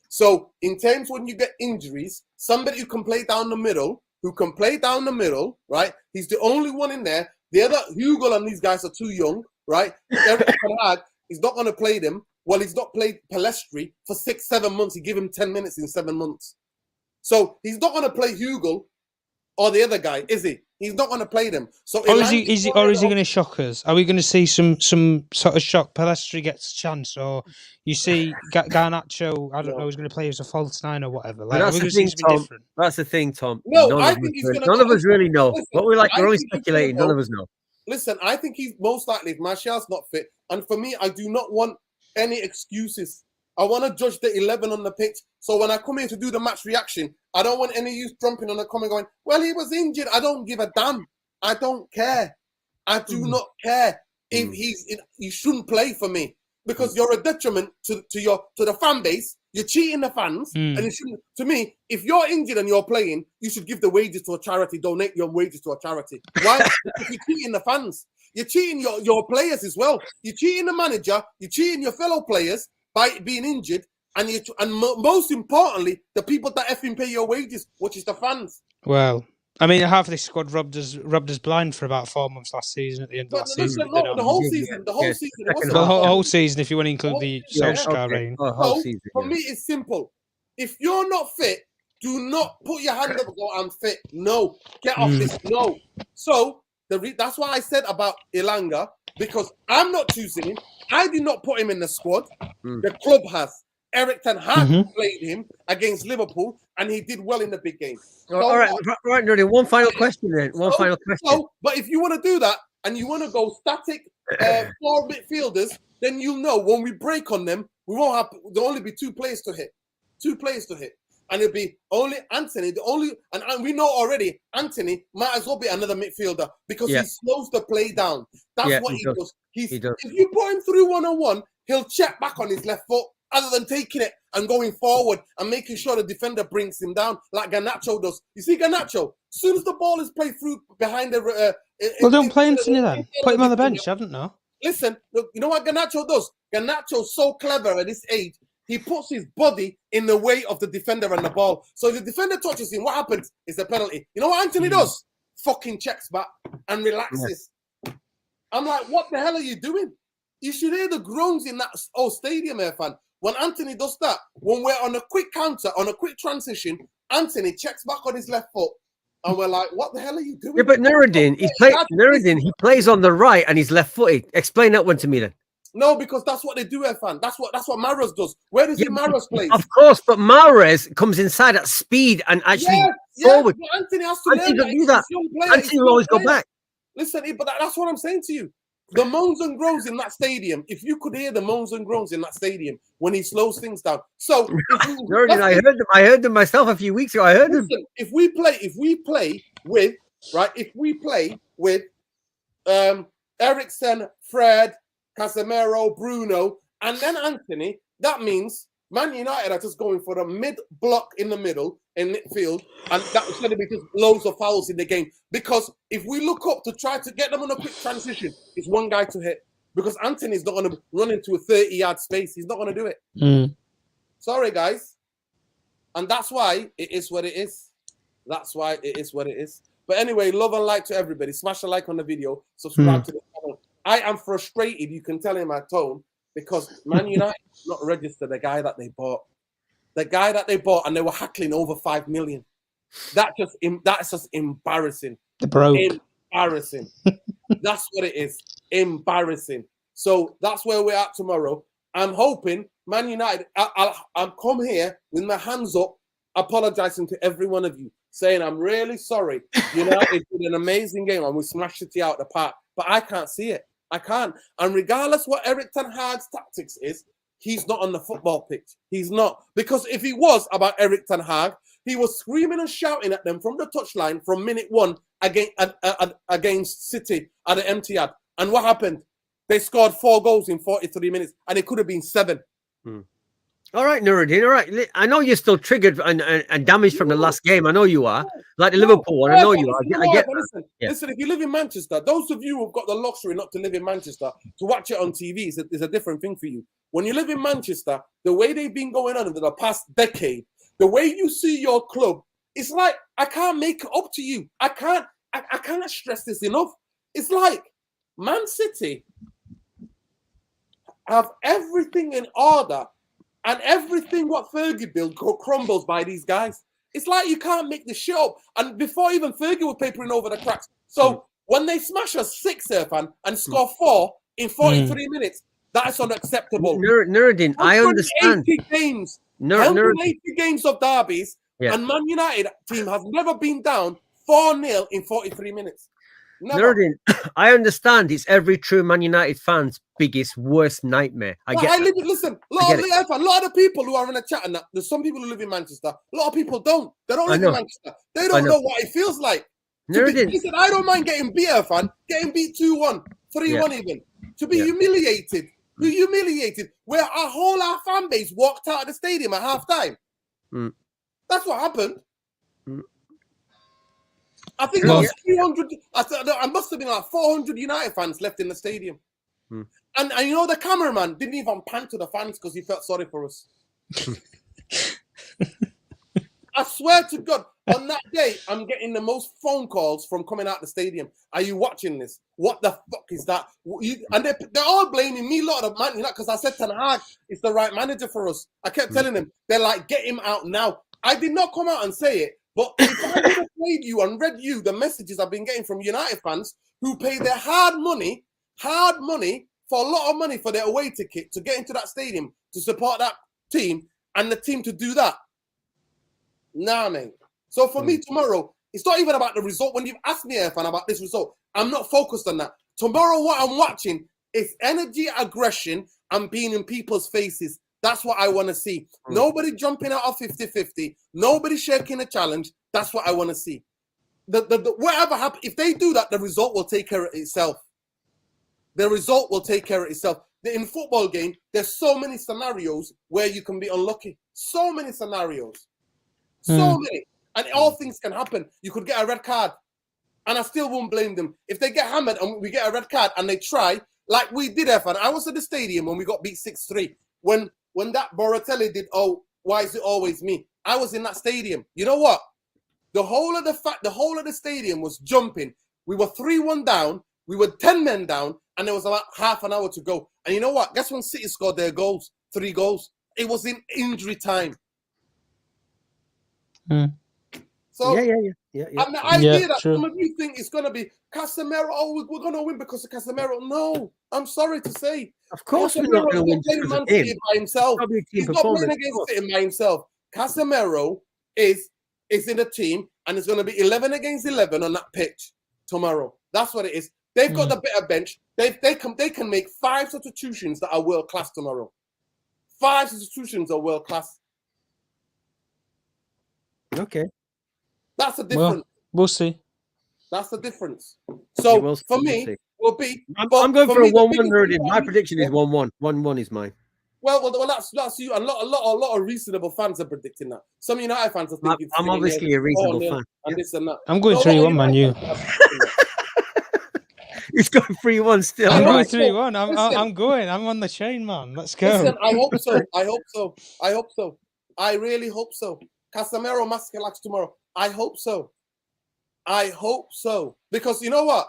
So in terms when you get injuries, somebody who can play down the middle, right? He's the only one in there. The other, Hugo and these guys are too young, right? Tenhag, he's not going to play them. Well, he's not played Palestri for 6-7 months. He gave him 10 minutes in 7 months. So he's not going to play Hugo or the other guy, is he? He's not going to play them. So or is he going to shock us? Are we going to see some sort of shock? Palestri gets a chance, or you see Garnacho? I don't know. He's going to play as a false nine or whatever. Like, that's the thing, Tom. different? That's the thing, Tom. No, I think he's going to. None of us really know. Listen, but we're only speculating. None of us know. Listen, I think he's most likely if Martial's not fit, and for me, I do not want any excuses. I want to judge the 11 on the pitch. So when I come here to do the match reaction, I don't want any youth jumping on the comment going, well, he was injured. I don't give a damn. I don't care. I do not care if he shouldn't play for me because you're a detriment to the fan base. You're cheating the fans, and you shouldn't. To me, if you're injured and you're playing, you should give the wages to a charity. Donate your wages to a charity. Why? Because you're cheating the fans. You're cheating your players as well. You're cheating the manager. You're cheating your fellow players by being injured, and most importantly, the people that effing pay your wages, which is the fans. Well, I mean, half of this squad rubbed us blind for about 4 months last season. At the end of last season, the whole season, the whole season, if you want to include the Solskjaer reign. For me, it's simple. If you're not fit, do not put your hand up and go, "I'm fit." No, get off this. No. So that's why I said about Elanga, because I'm not choosing him. I did not put him in the squad. The club has. Eric Tenhag played him against Liverpool, and he did well in the big game. So, all right, Nerdy. One final question then. Final question. But if you want to do that, and you want to go static 4 midfielders, then you'll know when we break on them, we won't have. There'll only be 2 players to hit. 2 players to hit. And it'll be only Anthony. And we know already Anthony might as well be another midfielder because he slows the play down. That's what he does. He does. If you put him through 1-on-1, he'll check back on his left foot other than taking it and going forward and making sure the defender brings him down like Garnacho does. You see Garnacho, as soon as the ball is played through behind the... don't play Anthony then. Put him on the bench, haven't you? Listen, look, you know what Garnacho does? Garnacho's so clever at this age. He puts his body in the way of the defender and the ball. So if the defender touches him, what happens? It's a penalty. You know what Anthony does? Fucking checks back and relaxes. I'm like, what the hell are you doing? You should hear the groans in that stadium, fan. When Anthony does that, when we're on a quick counter, on a quick transition, Anthony checks back on his left foot. And we're like, what the hell are you doing? Yeah, but Nuruddin, he plays on the right and he's left-footed. Explain that one to me then. No, because that's what they do, fan. That's what Mahrez does. Where does Mahrez play? Of course, but Mahrez comes inside at speed and actually forward. But Anthony has to learn that. Do that. Anthony will always go back. Listen, but that's what I'm saying to you. The moans and groans in that stadium, if you could hear the moans and groans in that stadium when he slows things down. So I heard them myself a few weeks ago. I heard them. If we play with Eriksen, Fred, Casemiro, Bruno, and then Anthony, that means Man United are just going for a mid-block in the middle in midfield, and that's going to be just loads of fouls in the game. Because if we look up to try to get them on a quick transition, it's one guy to hit. Because Anthony's not going to run into a 30-yard space. He's not going to do it. Sorry, guys. And that's why it is what it is. That's why it is what it is. But anyway, love and like to everybody. Smash a like on the video. Subscribe to the channel. I am frustrated. You can tell in my tone. Because Man United not registered the guy that they bought. The guy that they bought, and they were hackling over 5 million. That's just embarrassing. The broke. Embarrassing. That's what it is. Embarrassing. So that's where we're at tomorrow. I'm hoping Man United, I'll come here with my hands up, apologizing to every one of you, saying I'm really sorry. United did an amazing game and we smashed City out the park. But I can't see it. I can't. And regardless what Eric Ten Hag's tactics is, he's not on the football pitch. He's not. Because if he was about Erik ten Hag, he was screaming and shouting at them from the touchline from minute 1 against City at the Etihad. And what happened? They scored 4 goals in 43 minutes, and it could have been 7. All right, Nuruddin. All right. I know you're still triggered and damaged from the last game. I know you are. Like the Liverpool one. I know you are. I get that. Listen, if you live in Manchester, those of you who've got the luxury not to live in Manchester, to watch it on TV is a different thing for you. When you live in Manchester, the way they've been going on in the past decade, the way you see your club, it's like, I can't make it up to you. I can't stress this enough. It's like Man City have everything in order, and everything what Fergie built crumbles by these guys. It's like you can't make the shit up. And before even Fergie was papering over the cracks. So when they smash us 6, Irfan, and score 4 in 43 minutes, that's unacceptable. Nuruddin, I understand. 80 games, 80 games of derbies, and Man United team has never been down 4-0 in 43 minutes. Nuruddin, I understand. It's every true Man United fan's biggest, worst nightmare. Listen, a lot of the people who are in the chat and that, there's some people who live in Manchester. A lot of people don't. They don't live in Manchester. They don't know what it feels like. Listen, I don't mind getting beat, getting beat 2-1, 3-1 even. To be humiliated. Be humiliated. Where our fan base walked out of the stadium at half-time. That's what happened. I think there was 300. I must have been like 400 United fans left in the stadium. And you know, the cameraman didn't even pan to the fans because he felt sorry for us. I swear to God, on that day, I'm getting the most phone calls from coming out the stadium. Are you watching this? What the fuck is that? And they're all blaming me, lot of man, because I said Ten Hag is the right manager for us. I kept telling them, they're like, get him out now. I did not come out and say it, but if I would have played you and read you the messages I've been getting from United fans who pay their hard money for a lot of money for their away ticket to get into that stadium to support that team and the team to do that. Nah, man. So for me tomorrow, it's not even about the result. When you've asked me, Irfan, about this result, I'm not focused on that. Tomorrow, what I'm watching is energy, aggression, and being in people's faces. That's what I want to see. Nobody jumping out of 50-50. Nobody shaking a challenge. That's what I want to see. Whatever happens, if they do that, the result will take care of itself. The result will take care of itself. In football game, there's so many scenarios where you can be unlucky. So many scenarios. So many. And all things can happen. You could get a red card. And I still won't blame them. If they get hammered and we get a red card and they try, like we did, Irfan. I was at the stadium when we got beat 6-3. When that Borotelli did, oh, why is it always me? I was in that stadium. You know what? The whole of the stadium was jumping. We were 3-1 down. We were 10 men down, and there was about half an hour to go. And you know what? Guess when City scored their goals? 3 goals. It was in injury time. So and the idea that some of you think it's going to be Casemiro, oh, we're going to win because of Casemiro. No, I'm sorry to say. Of course we're not going to win because of him. By himself. He's not playing against City by himself. Casemiro is in a team, and it's going to be 11 against 11 on that pitch tomorrow. That's what it is. They've got the better bench. They can make 5 substitutions that are world class tomorrow. 5 substitutions are world class. Okay. That's the difference. Well, we'll see. That's the difference. So for me, will be. I'm going for a 1-1. My prediction is 1-1. 1-1 is mine. Well, that's you. And a lot of reasonable fans are predicting that. Some United fans are thinking. I'm obviously a reasonable fan. And this and that. I'm going 3-1, Man U. He's going 3-1 still. I'm going 3-1. I'm going. I'm on the chain, man. Let's go. Listen, I hope so. I really hope so. Casemiro Mascalax tomorrow. I hope so. Because you know what?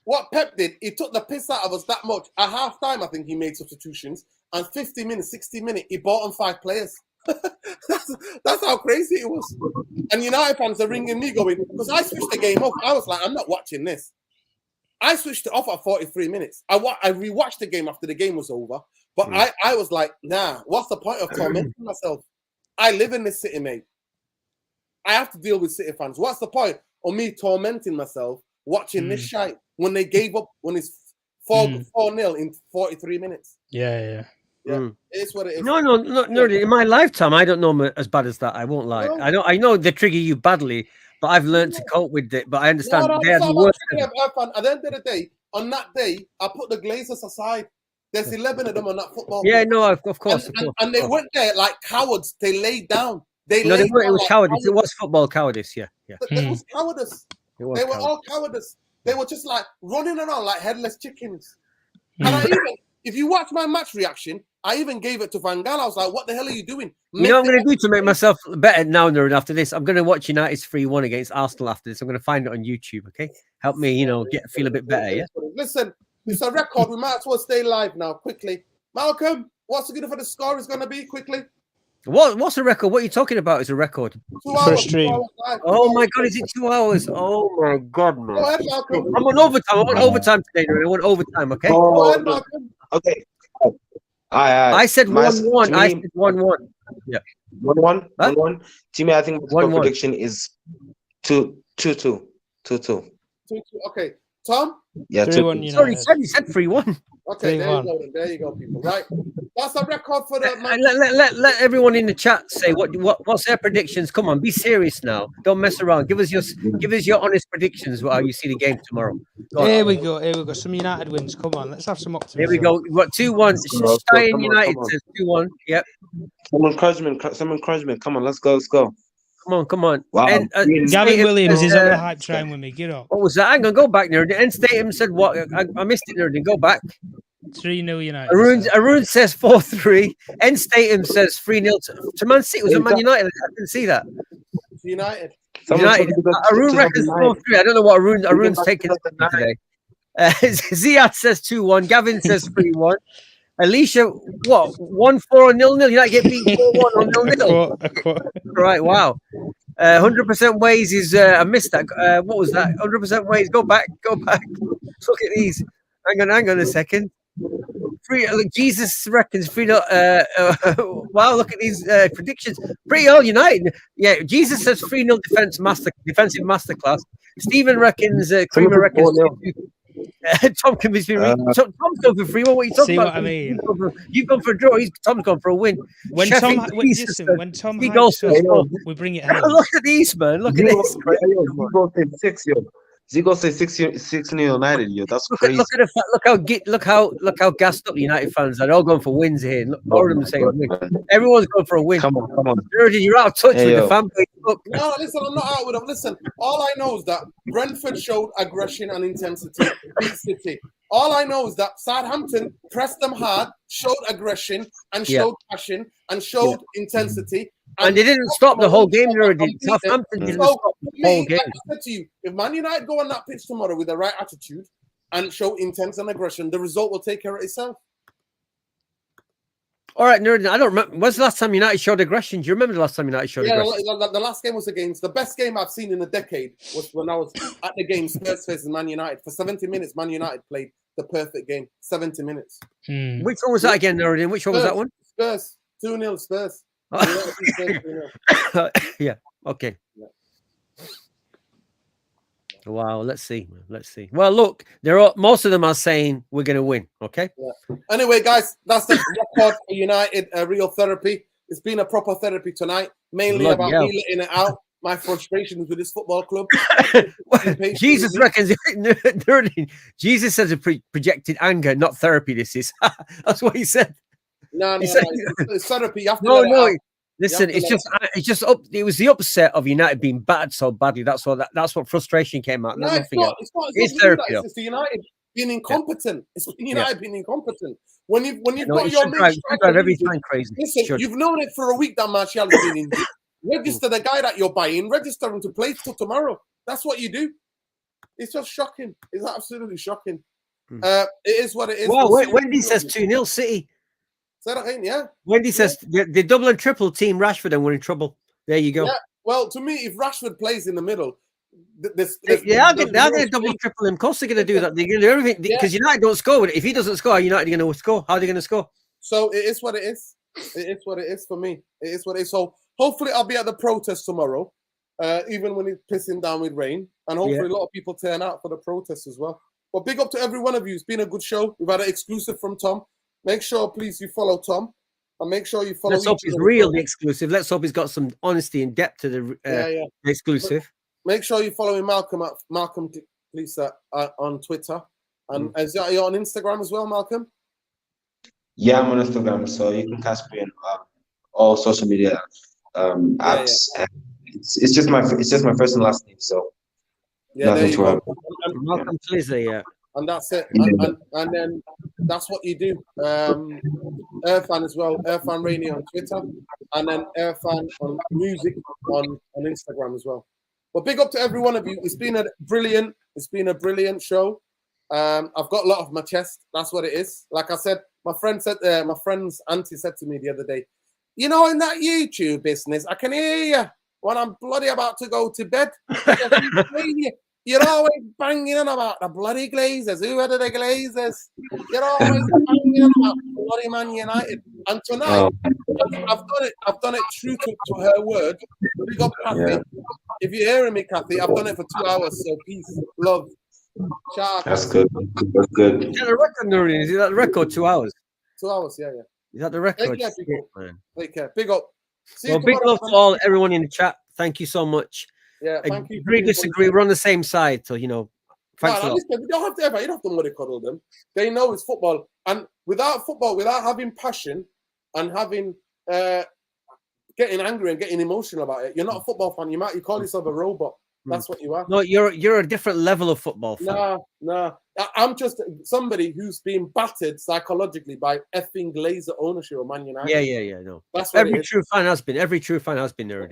What Pep did, he took the piss out of us that much. At half time, I think he made substitutions. And 50 minutes, 60 minutes, he bought on 5 players. That's how crazy it was. And United fans are ringing me going, because I switched the game off. I was like, I'm not watching this. I switched it off at 43 minutes. I rewatched the game after the game was over. But I was like, nah, what's the point of tormenting myself? I live in this city, mate. I have to deal with City fans. What's the point of me tormenting myself watching this shite when they gave up when it's 4-0 in 43 minutes? Yeah. Mm. It is what it is. No. In my lifetime, I don't know them as bad as that. I won't lie. No. I know they trigger you badly, but I've learned to cope with it. But I understand No, they are it's the not worst. about triggering. At the end of the day, on that day, I put the Glazers aside. There's 11 of them on that football. Yeah, pitch. no, of course. And they went there like cowards. They laid down. No, they weren't. It was cowardice. It was football cowardice. Yeah. It was cowardice. It was They were cowardice. all cowardice. They were just like running around like headless chickens. And I even, if you watch my match reaction, I even gave it to Van Gaal. I was like, what the hell are you doing? You know what I'm going to do to make myself better now, Nerd, after this? I'm going to watch United's 3-1 against Arsenal after this. I'm going to find it on YouTube, okay? Help me, feel a bit better, yeah? Listen, it's a record. We might as well stay live now, quickly. Malcolm, what's it for the score is going to be, quickly? What's a record? What are you talking about is a record? 2 hours. stream. 2 hours live. Oh, my God, is it 2 hours? Oh, my God, man. Go ahead, Malcolm. I'm on overtime. I want overtime today, Nerd. I want overtime, okay? Go ahead, Malcolm. Okay. I said 1-1. I said 1-1. Yeah. 1-1. Huh? 1-1. To me, I think the 1-1. prediction is 2-2. 2-2. Okay. Tom? Yeah, 3-1 2-2. Sorry, United. you said 3-1. Okay, there you 3-1. go. Then. There you go, people. Right. That's a record for the man. Let everyone in the chat say what's their predictions. Come on, be serious now. Don't mess around. Give us your honest predictions. How you see the game tomorrow. Go on. Here we go. Some United wins. Come on, let's have some optimism. Here we go. We've got 2-1. Stein United says 2-1. Yep. Some encouragement. Come on, let's go. Come on. Wow. And, Gavin Williams is on the uh, hype train with me. Get up. what was that? I'm gonna go back there. The end Statham said what? I missed it there. Go back. 3-0 United. Arun says 4-3. End Statham says 3-0 to Man City. Was it Man United? I didn't see that. United. United. Arun reckons 4-3. I don't know what Arun's taking today. Ziad says 2-1. Gavin says 3-1. Alicia, what? 1-4 or 0-0? United get beat 4-1 or 0-0. Right, wow. 100% ways is I missed that. What was that? 100% ways. Go back. Look at these. Hang on a second. Look, Jesus reckons 3-0. Wow, look at these predictions. Pretty all United. Yeah, Jesus says 3-0 defensive masterclass. Stephen reckons Creamer reckons. Tom convinced me. Tom's going for 3-1. What are you talking See about? what I mean? You've gone for a draw. Tom's gone for a win. When Sheffield Tom Jesus hypes goes us for- up, we bring it home. Look at these, man. Look at this. Zigo said 6, yo. Zigo said 6 United, yo. That's crazy. Look how gassed up the United fans are. They're all going for wins here. Look, all of them saying win. Everyone's going for a win. Come on. You're out of touch with the fan base. Look, No, listen, I'm not out with them. Listen, all I know is that Brentford showed aggression and intensity. Big City. All I know is that Southampton pressed them hard, showed aggression and showed passion and showed intensity. and they didn't stop the whole game. Southampton didn't stop the whole game. Like I said to you, if Man United go on that pitch tomorrow with the right attitude and show intense and aggression, the result will take care of itself. All right, Nerd, I don't remember. When's the last time United showed aggression? Do you remember the last time United showed aggression? The last game was against the best game I've seen in a decade was when I was at the game Spurs versus Man United. For 70 minutes, Man United played the perfect game. 70 minutes. Which one was that again, Nerd? Which one was that one? Spurs. 2-0 Spurs. Yeah. Okay. Yeah. Wow. Let's see. Well, look, most of them are saying we're going to win. Okay. Yeah. Anyway, guys, that's the record for United. Real therapy. It's been a proper therapy tonight, mainly about me letting it out. My frustrations with this football club. Jesus reckons. Jesus says a projected anger, not therapy. This is. That's what he said. No. It's therapy. You have to let it out. Listen, it's just up. It was the upset of United being battered so badly. That's what frustration came out. No, it's not. It's therapy. It's the United being incompetent. It's United being incompetent. When you've No, got it your should main drive striker every injured, time crazy. listen, you've known it for a week that Martial has been injured. Register the guy that you're buying. Register him to play till tomorrow. That's what you do. It's just shocking. It's absolutely shocking. It is what it is. Well, Wendy says 2-0 City. Say that again, yeah. Wendy says the double and triple team Rashford and we're in trouble. There you go. Yeah. Well, to me, if Rashford plays in the middle, they're going to double and triple him. Of course, they're going to do that. They're going to do everything because United don't score with it. If he doesn't score, United are going to score. How are they going to score? So it is what it is. It is what it is for me. It is what it is. So hopefully, I'll be at the protest tomorrow, even when it's pissing down with rain, and hopefully a lot of people turn out for the protest as well. But big up to every one of you. It's been a good show. We've had an exclusive from Tom. Make sure, please, you follow Tom, and make sure you follow. Let's hope he's real, the exclusive. Let's hope he's got some honesty and depth to the exclusive. Make sure you're following Malcolm at Malcolm Lisa on Twitter, and is that you on Instagram as well, Malcolm? Yeah, I'm on Instagram, so you can catch me on all social media apps. Yeah. It's just my first and last name, so nothing to worry. Malcolm Lisa, yeah. And that's it. And then that's what you do. Irfan as well. Irfan Rainey on Twitter, and then Irfan on music on Instagram as well. But big up to every one of you. It's been a brilliant show. I've got a lot off my chest. That's what it is. Like I said, my friend's auntie said to me the other day, you know, in that YouTube business, I can hear you when I'm bloody about to go to bed. You're always banging on about the bloody Glazers. Who are the Glazers? You're always banging on about bloody Man United. And tonight, I've done it true to her word. Big up, Kathy. Yeah. If you're hearing me, Kathy, I've done it for 2 hours. So peace, love. Ciao. That's good. That's good. Is that the record, Nuri? Is that the record? 2 hours. 2 hours, yeah. Is that the record? Take care, people. Take care. Big up. Well, big love to everyone in the chat. Thank you so much. Yeah, thank you. Agree, disagree. We're on the same side, so thanks a lot. You don't have to ever. You don't have to mollycoddle them. They know it's football, and without football, without having passion and having getting angry and getting emotional about it, you're not a football fan. You call yourself a robot. That's what you are. No, you're a different level of football fan. Nah. I'm just somebody who's been battered psychologically by effing Glazer ownership of Man United. Yeah. No, that's what every true fan has been. Every true fan has been there.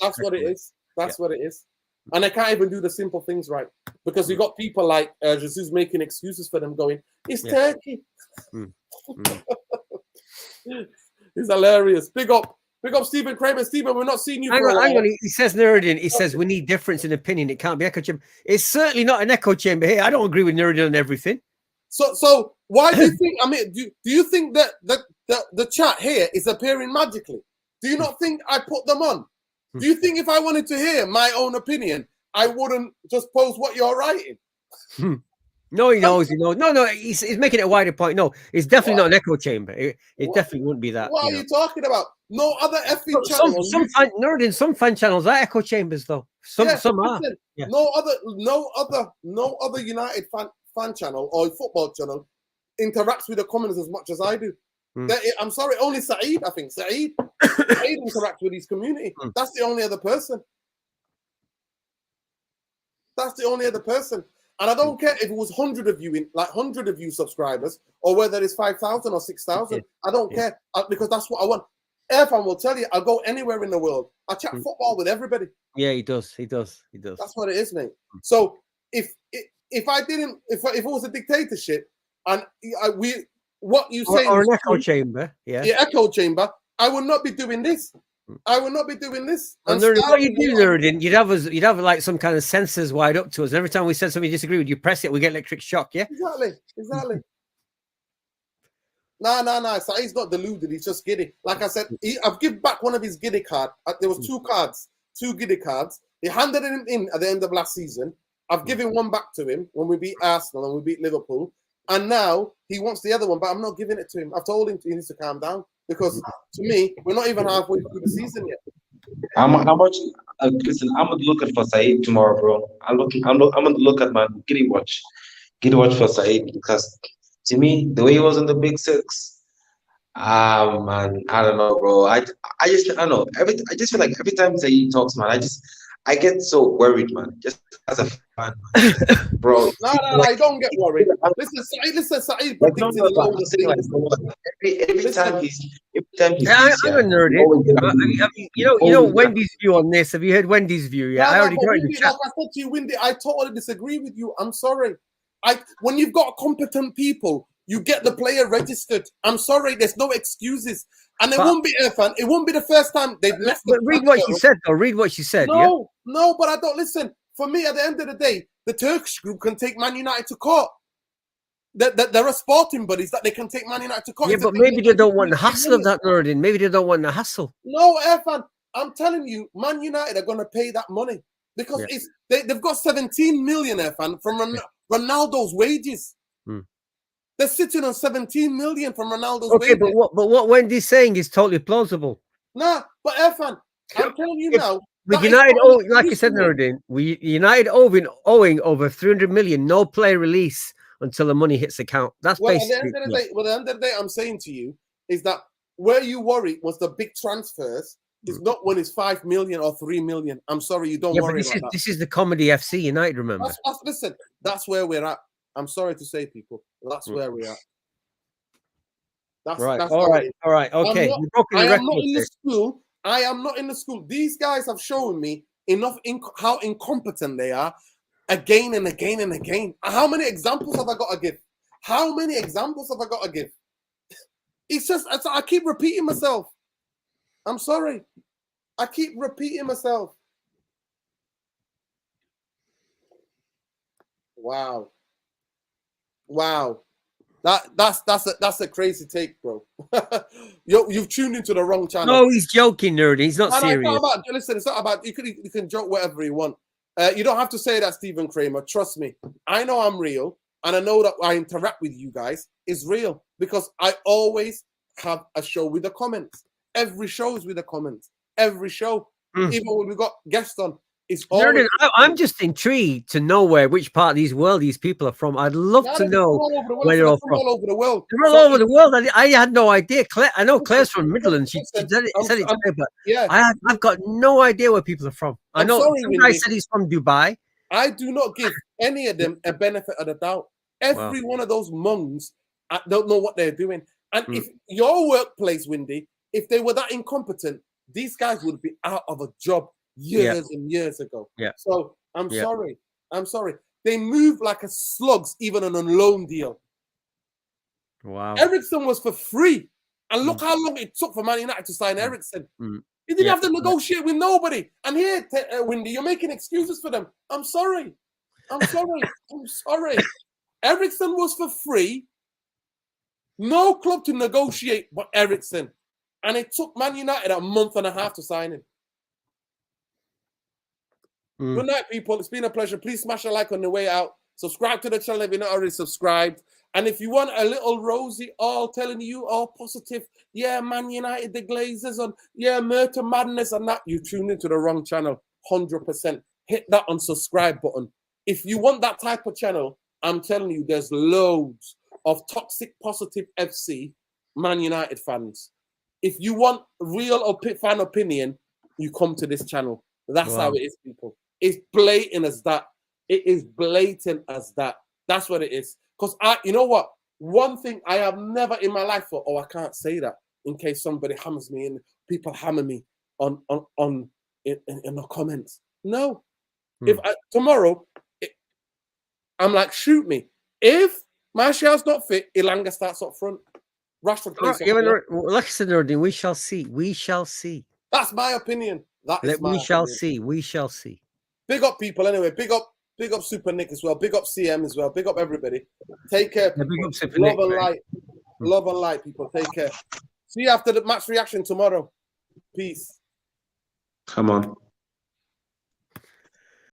That's what it is. That's what it is. And they can't even do the simple things right because you got people like Jesus making excuses for them, going, "It's Turkey." He's hilarious. Big up Stephen Kramer. Stephen, we're not seeing you. Hang on. He says Nuruddin. He says we need difference in opinion. It can't be echo chamber. It's certainly not an echo chamber here. I don't agree with Nuruddin on everything. So why do you think? I mean, do you think that the chat here is appearing magically? Do you not think I put them on? Do you think if I wanted to hear my own opinion, I wouldn't just post what you're writing? No, he knows. No, he's making it a wider point. No, it's definitely not an echo chamber. It definitely wouldn't be that. What are you talking about? No other effing channel. Some fan channels are echo chambers, though. Some are. Yeah. No other United fan channel or football channel interacts with the comments as much as I do. I'm sorry, only Saeed, I think. Saeed interacts with his community. That's the only other person. And I don't care if it was 100 of you, 100 of you subscribers, or whether it's 5,000 or 6,000. I don't care because that's what I want. Irfan will tell you, I'll go anywhere in the world. I chat football with everybody. Yeah, he does. That's what it is, mate. So if it was a dictatorship and what you say or an echo chamber, echo chamber, I would not be doing this. And what you do, Nuruddin, you'd have like some kind of sensors wired up to us. And every time we said something you disagree with, you press it, we get electric shock. Yeah, exactly. No. So he's not deluded. He's just giddy. Like I said, I've given back one of his giddy cards. There was two giddy cards. He handed him in at the end of last season. I've given one back to him when we beat Arsenal and we beat Liverpool. And now he wants the other one, but I'm not giving it to him. I've told him he needs to calm down because to me, we're not even halfway through the season yet. How much? Listen, I'm gonna look at for Saeed tomorrow, bro. I'm gonna look at my giddy watch for Saeed because to me, the way he was in the Big Six, man, I don't know, bro. I don't know. I just feel like every time Saeed talks, man, I get so worried, man. Just as a fan, bro. No, I don't get worried. Listen, Saeed predicted the lowest thing. Every time he's I'm a nerd. You know Wendy's view on this. Have you heard Wendy's view? Yeah, I already got it in the chat. Like I said to you, Wendy, I totally disagree with you. I'm sorry. When you've got competent people, you get the player registered. I'm sorry, there's no excuses. And won't be Irfan. It won't be the first time they've left. But read what she said, though. Read what she said. No, but I don't listen. For me, at the end of the day, the Turkish group can take Man United to court. There are sporting buddies that they can take Man United to court. Yeah, but maybe they don't want the hassle of that, Nuruddin. Maybe they don't want the hassle. No, Irfan, I'm telling you, Man United are going to pay that money because they've got 17 million, Irfan, from Ronaldo's wages. They're sitting on 17 million from Ronaldo's Okay, wages. but what Wendy's saying is totally plausible. Nah, but Irfan, I'm telling you If- now. With that is United, not an like you excuse said, to me. Nuruddin, we United owing over 300 million, no player release until the money hits account. That's Well, at the basically. end of the day, well, at the end of the day, I'm saying to you is that where you worry was the big transfers is not when it's 5 million or 3 million. I'm sorry, you don't Yeah, but worry about that. this is the comedy FC United. Remember, Listen, that's where we're at. I'm sorry to say, people, that's where we're at. That's right? That's All how right, it is. all right. Okay, I'm not, you've broken I the am not record in the here. school. I am not in the school. These guys have shown me enough how incompetent they are again and again and again. How many examples have I got to give? How many examples have I got to give? It's just, I keep repeating myself. I'm sorry. I keep repeating myself. Wow. Wow. That's a crazy take, bro. You've tuned into the wrong channel. No, he's joking, Nerd. He's not serious. Listen, it's not about you can joke whatever you want. You don't have to say that, Stephen Kramer. Trust me. I know I'm real, and I know that I interact with you guys is real because I always have a show with the comments. Every show is with the comments. Every show, even when we got guests on, it's always. I'm just intrigued to know which part of these world these people are from. I'd love to know where they're all from. All over the world. They're all over the world. I had no idea. Claire, I know Claire's from Midlands. She said it today, but yeah, I've got no idea where people are from. I know some guy said he's from Dubai. I do not give any of them a benefit of the doubt. Every one of those monks, I don't know what they're doing. And if your workplace, Windy, if they were that incompetent, these guys would be out of a job years and years ago. Yeah. So I'm sorry. I'm sorry. They move like a slugs, even on a loan deal. Wow. Ericsson was for free. And look how long it took for Man United to sign Ericsson. He didn't have to negotiate with nobody. And here, Windy, you're making excuses for them. I'm sorry. I'm sorry. I'm sorry. Ericsson was for free. No club to negotiate but Ericsson. And it took Man United a month and a half to sign him. Good night, people. It's been a pleasure. Please smash a like on the way out. Subscribe to the channel if you're not already subscribed. And if you want a little rosy, all telling you all positive, yeah, Man United, the Glazers, and yeah, Murder Madness and that, you tuned into the wrong channel, 100%. Hit that unsubscribe button. If you want that type of channel, I'm telling you, there's loads of toxic positive FC Man United fans. If you want real fan opinion, you come to this channel. That's how it is, people. It's blatant as that. It is blatant as that. That's what it is. Because you know what? One thing I have never in my life thought, I can't say that in case somebody hammers me and people hammer me in the comments. No. If tomorrow, I'm like, shoot me. If Martial's not fit, Ilanga starts up front. Rashford plays like I said, Nordin, we shall see. We shall see. That's my opinion. We shall see. We shall see. Big up people anyway. Big up Super Nick as well. Big up CM as well. Big up everybody. Take care. Yeah, big up Super Love Nick, and light. Love and light, people. Take care. See you after the match reaction tomorrow. Peace. Come on.